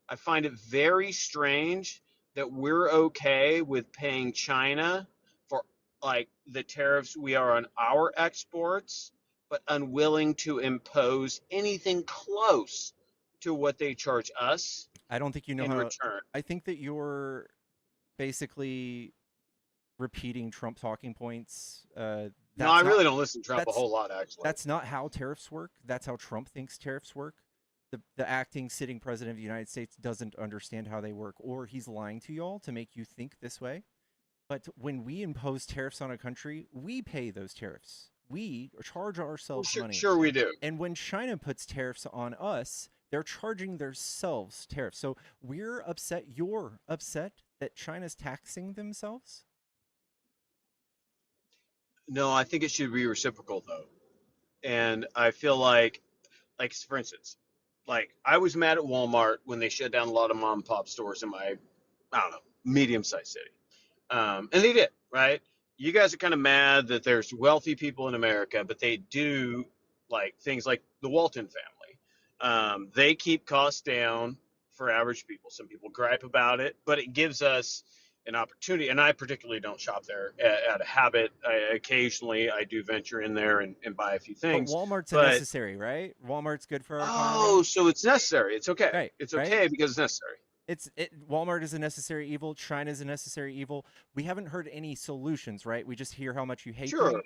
I find it very strange that we're okay with paying China for like the tariffs we are on our exports, but unwilling to impose anything close to what they charge us I don't think you know in how. return. I think that you're basically repeating Trump talking points. No, I That's not really don't listen to Trump a that's whole lot, actually. that's not how tariffs work. That's how Trump thinks tariffs work. The acting sitting president of the United States doesn't understand how they work, or he's lying to y'all to make you think this way. But when we impose tariffs on a country, we pay those tariffs. We charge ourselves money. Sure we do. And when China puts tariffs on us, they're charging themselves tariffs. So we're upset. You're upset that China's taxing themselves? No, I think it should be reciprocal though. And I feel like for instance, like I was mad at Walmart when they shut down a lot of mom and pop stores in my, I don't know, medium-sized city. And they did, right? You guys are kind of mad that there's wealthy people in America, but they do like things like the Walton family. They keep costs down for average people. Some people gripe about it, but it gives us an opportunity. And I particularly don't shop there out of habit. Occasionally, I do venture in there and buy a few But things. Walmart's a But necessary, right? Walmart's good for our oh, economy. so it's necessary. It's okay. Right, It's right? okay because it's necessary. Walmart is a necessary evil. China is a necessary evil. We haven't heard any solutions, right? We just hear how much you hate Sure. them.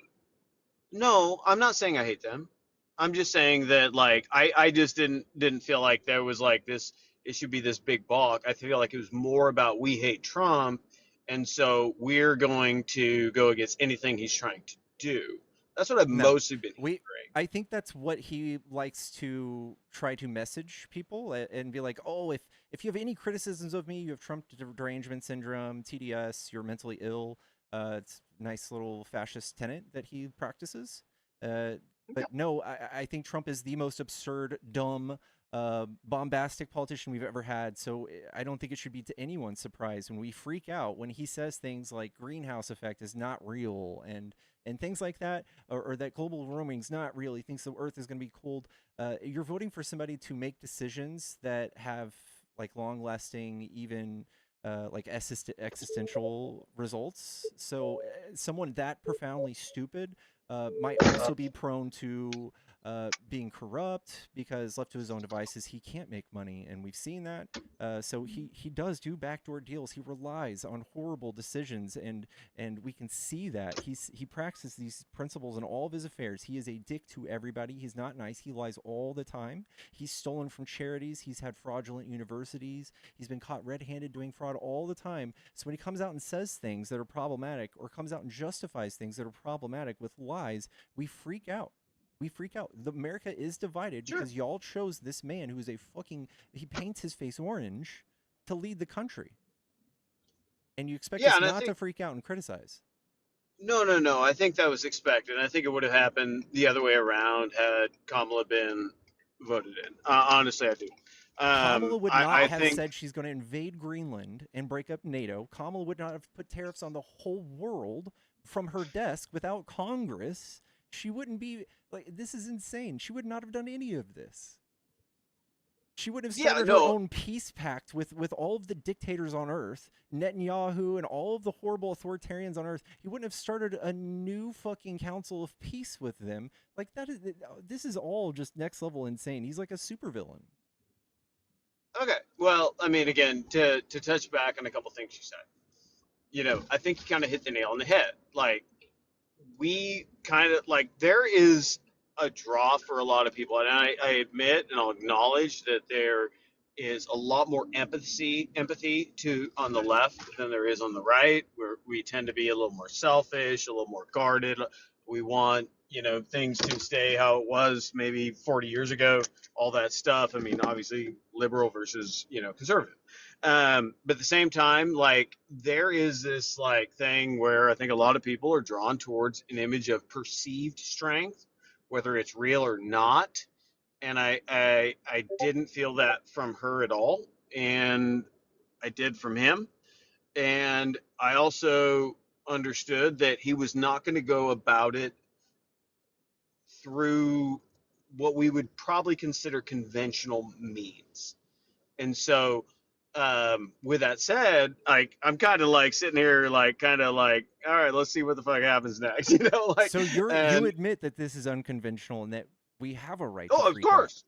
No, I'm not saying I hate them. I'm just saying that like I just didn't feel like there was like this it should be this big balk. I feel like it was more about we hate Trump, and so we're going to go against anything he's trying to do. That's what I've No, mostly been hearing. I think that's what he likes to try to message people and be like, oh, if you have any criticisms of me, you have Trump derangement syndrome, TDS, you're mentally ill. It's a nice little fascist tenet that he practices. But no, I think Trump is the most absurd, dumb, bombastic politician we've ever had. So I don't think it should be to anyone's surprise when we freak out when he says things like greenhouse effect is not real and things like that, or that global warming is not real. He thinks the Earth is going to be cold. You're voting for somebody to make decisions that have like long-lasting, even like existential results. So someone that profoundly stupid might also be prone to being corrupt because left to his own devices, he can't make money, and we've seen that. So he does do backdoor deals. He relies on horrible decisions, and we can see that he practices these principles in all of his affairs. He is a dick to everybody. He's not nice. He lies all the time. He's stolen from charities. He's had fraudulent universities. He's been caught red-handed doing fraud all the time. So when he comes out and says things that are problematic, or comes out and justifies things that are problematic with lies, we freak out. We freak out. America is divided because y'all chose this man who is he paints his face orange to lead the country. And you expect us not to freak out and criticize. No. I think that was expected. I think it would have happened the other way around had Kamala been voted in. Honestly, I do. Kamala would not have said she's going to invade Greenland and break up NATO. Kamala would not have put tariffs on the whole world from her desk without Congress. She wouldn't be like, this is insane. She would not have done any of this. She would have started her own peace pact with all of the dictators on earth, Netanyahu and all of the horrible authoritarians on earth. He wouldn't have started a new fucking council of peace with them. Like this is all just next level insane. He's like a supervillain. Okay. Well, I mean, again, to touch back on a couple things you said, I think you kind of hit the nail on the head. Like, we kind of like, there is a draw for a lot of people, and I admit and I'll acknowledge that there is a lot more empathy to on the left than there is on the right, where we tend to be a little more selfish, a little more guarded. We want things to stay how it was maybe 40 years ago, all that stuff. I mean, obviously liberal versus conservative. But at the same time, like, there is this like thing where I think a lot of people are drawn towards an image of perceived strength, whether it's real or not. And I didn't feel that from her at all, and I did from him. And I also understood that he was not going to go about it through what we would probably consider conventional means. And so, with that said, like, I'm kind of like sitting here, like, kind of like, all right, let's see what the fuck happens next. Like, so you admit that this is unconventional and that we have a right to of freak course.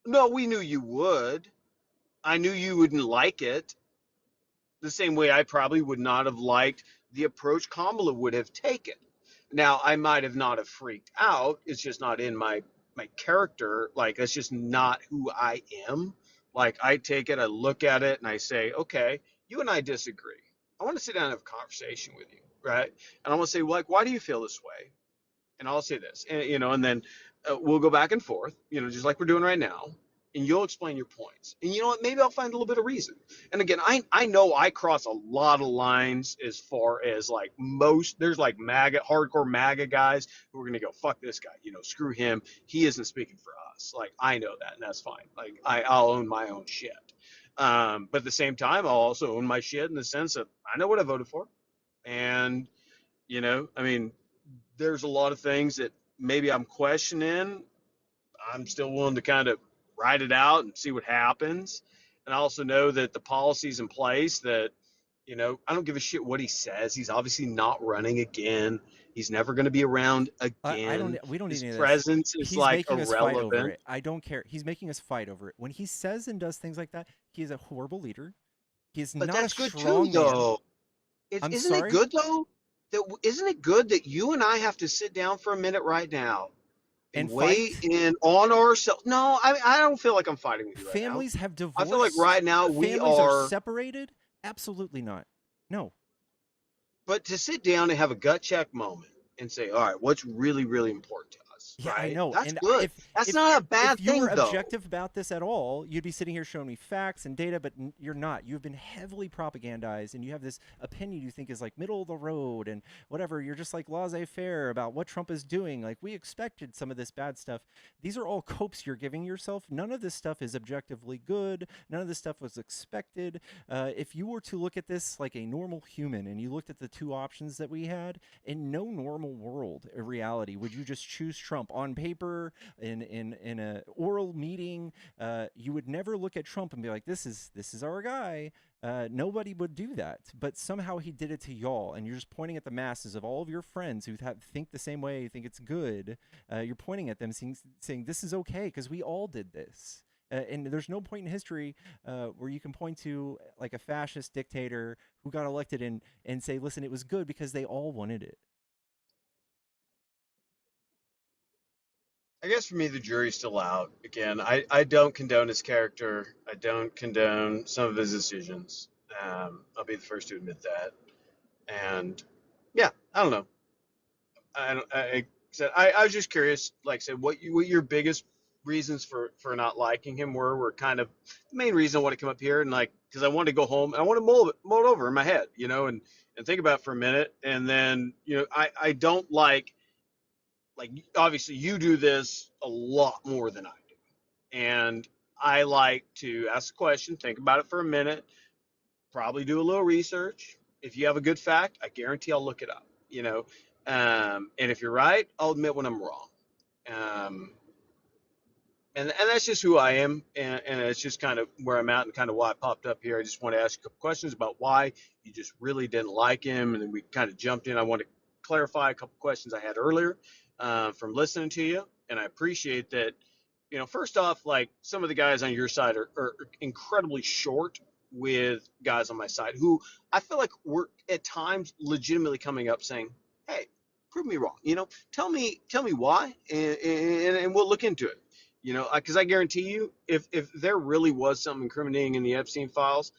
Out. No, we knew you would. I knew you wouldn't like it. The same way I probably would not have liked the approach Kamala would have taken. Now, I might have not have freaked out. It's just not in my character. Like, that's just not who I am. Like, I take it, I look at it, and I say, okay, you and I disagree. I want to sit down and have a conversation with you, right? And I want to say, like, why do you feel this way? And I'll say this, and, and then we'll go back and forth, just like we're doing right now. And you'll explain your points. And you know what? Maybe I'll find a little bit of reason. And again, I know I cross a lot of lines as far as like there's like MAGA, hardcore MAGA guys who are going to go, fuck this guy, screw him. He isn't speaking for us. Like, I know that, and that's fine. Like, I'll own my own shit. But at the same time, I'll also own my shit in the sense of I know what I voted for. And, I mean, there's a lot of things that maybe I'm questioning. I'm still willing to kind of ride it out and see what happens. And I also know that the policies in place that, I don't give a shit what he says. He's obviously not running again. He's never going to be around again. We don't His need presence is like making us fight over irrelevant. it. I don't care. He's making us fight over it. When he says and does things like that, he is a horrible leader. He's But not that's a good strong too, though. man. Isn't it good though? Isn't it good that you and I have to sit down for a minute right now and weigh in on ourselves? No, I don't feel like I'm fighting with you right now. Families have divorced. I feel like right now families are separated. Absolutely not. No. But to sit down and have a gut check moment and say, all right, what's really, really important to us, Yeah, I right? know. That's And good. That's not a if bad you were thing, though. objective about this at all, you'd be sitting here showing me facts and data, but you're not. You've been heavily propagandized, and you have this opinion you think is like middle of the road and whatever. You're just like laissez-faire about what Trump is doing. Like, we expected some of this bad stuff. These are all copes you're giving yourself. None of this stuff is objectively good. None of this stuff was expected. If you were to look at this like a normal human and you looked at the two options that we had, in no normal world, a reality, would you just choose Trump on paper in a oral meeting? You would never look at Trump and be like, this is our guy. Nobody would do that, but somehow he did it to y'all, and you're just pointing at the masses of all of your friends who think the same way, think it's good. You're pointing at them, saying this is okay because we all did this. And there's no point in history where you can point to like a fascist dictator who got elected and say, listen, it was good because they all wanted it. I guess for me, the jury's still out. Again, I don't condone his character. I don't condone some of his decisions. I'll be the first to admit that. And yeah, I don't know. I was just curious, like I said, what your biggest reasons for not liking him were kind of the main reason I want to come up here and like because I wanted to go home and I want to mull it over in my head, and think about it for a minute, and then I don't like obviously you do this a lot more than I do, and I like to ask a question, think about it for a minute, probably do a little research. If you have a good fact, I guarantee I'll look it up. And if you're right, I'll admit when I'm wrong. Um, and that's just who I am, and it's just kind of where I'm at and kind of why I popped up here. I just want to ask a couple questions about why you just really didn't like him, and then we kind of jumped in. I want to clarify a couple questions I had earlier from listening to you, and I appreciate that. First off, like some of the guys on your side are incredibly short with guys on my side who I feel like we're at times legitimately coming up saying, "Hey, prove me wrong. Tell me why, and we'll look into it." Because I guarantee you, if there really was something incriminating in the Epstein files,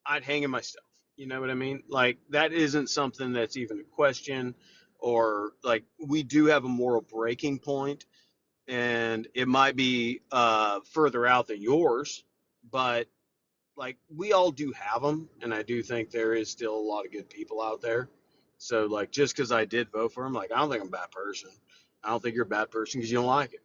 I'd hang him myself. You know what I mean? Like that isn't something that's even a question, or like we do have a moral breaking point, and it might be further out than yours, but like we all do have them, and I do think there is still a lot of good people out there. So like just because I did vote for him, like I don't think I'm a bad person. I don't think you're a bad person because you don't like it.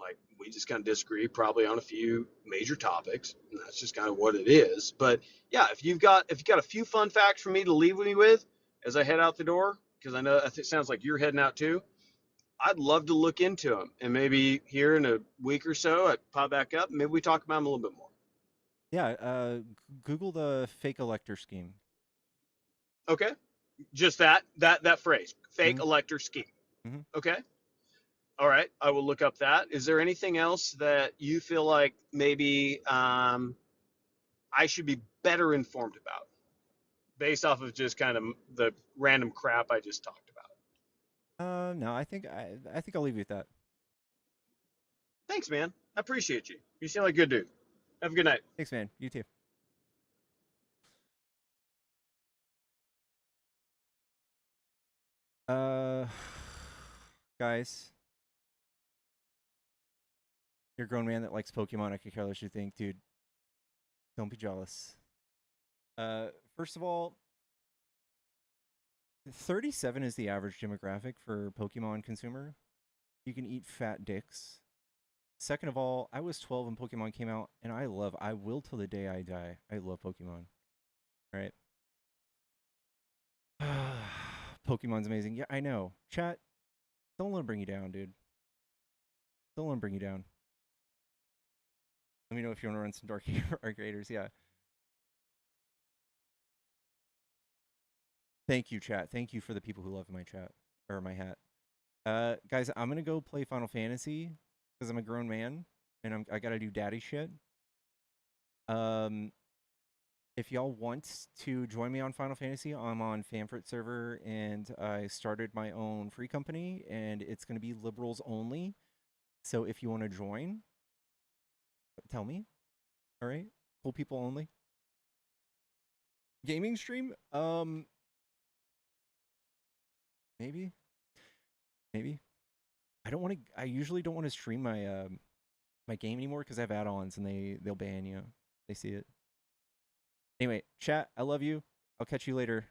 Like we just kind of disagree probably on a few major topics, and that's just kind of what it is. But yeah, if you've got a few fun facts for me to leave me with as I head out the door, because I know it sounds like you're heading out too. I'd love to look into them, and maybe here in a week or so, I pop back up, and maybe we talk about them a little bit more. Yeah, Google the fake elector scheme. Okay, just that phrase, fake Mhm. elector scheme. Mhm. Okay, all right, I will look up that. Is there anything else that you feel like maybe I should be better informed about, based off of just kind of the random crap I just talked about? No, I think I'll leave you with that. Thanks, man. I appreciate you. You seem like a good dude. Have a good night. Thanks, man. You too. Guys, you're a grown man that likes Pokemon. I could care less what you think, dude. Don't be jealous. First of all, 37 is the average demographic for Pokemon consumer. You can eat fat dicks. Second of all, I was 12 when Pokemon came out, and I will till the day I die. I love Pokemon. All right. Pokemon's amazing. Yeah, I know. Chat, don't let him bring you down, dude. Don't let him bring you down. Let me know if you want to run some Dark Arc Raiders. Yeah. Thank you, chat. Thank you for the people who love my chat or my hat. Guys, I'm gonna go play Final Fantasy because I'm a grown man and I gotta do daddy shit. If y'all want to join me on Final Fantasy, I'm on Fanfrit server and I started my own free company and it's gonna be liberals only. So if you want to join, tell me. All right, cool people only. Gaming stream, maybe. Maybe. I don't want to. I usually don't want to stream my my game anymore because I have add-ons and they'll ban you. They see it. Anyway, chat. I love you. I'll catch you later.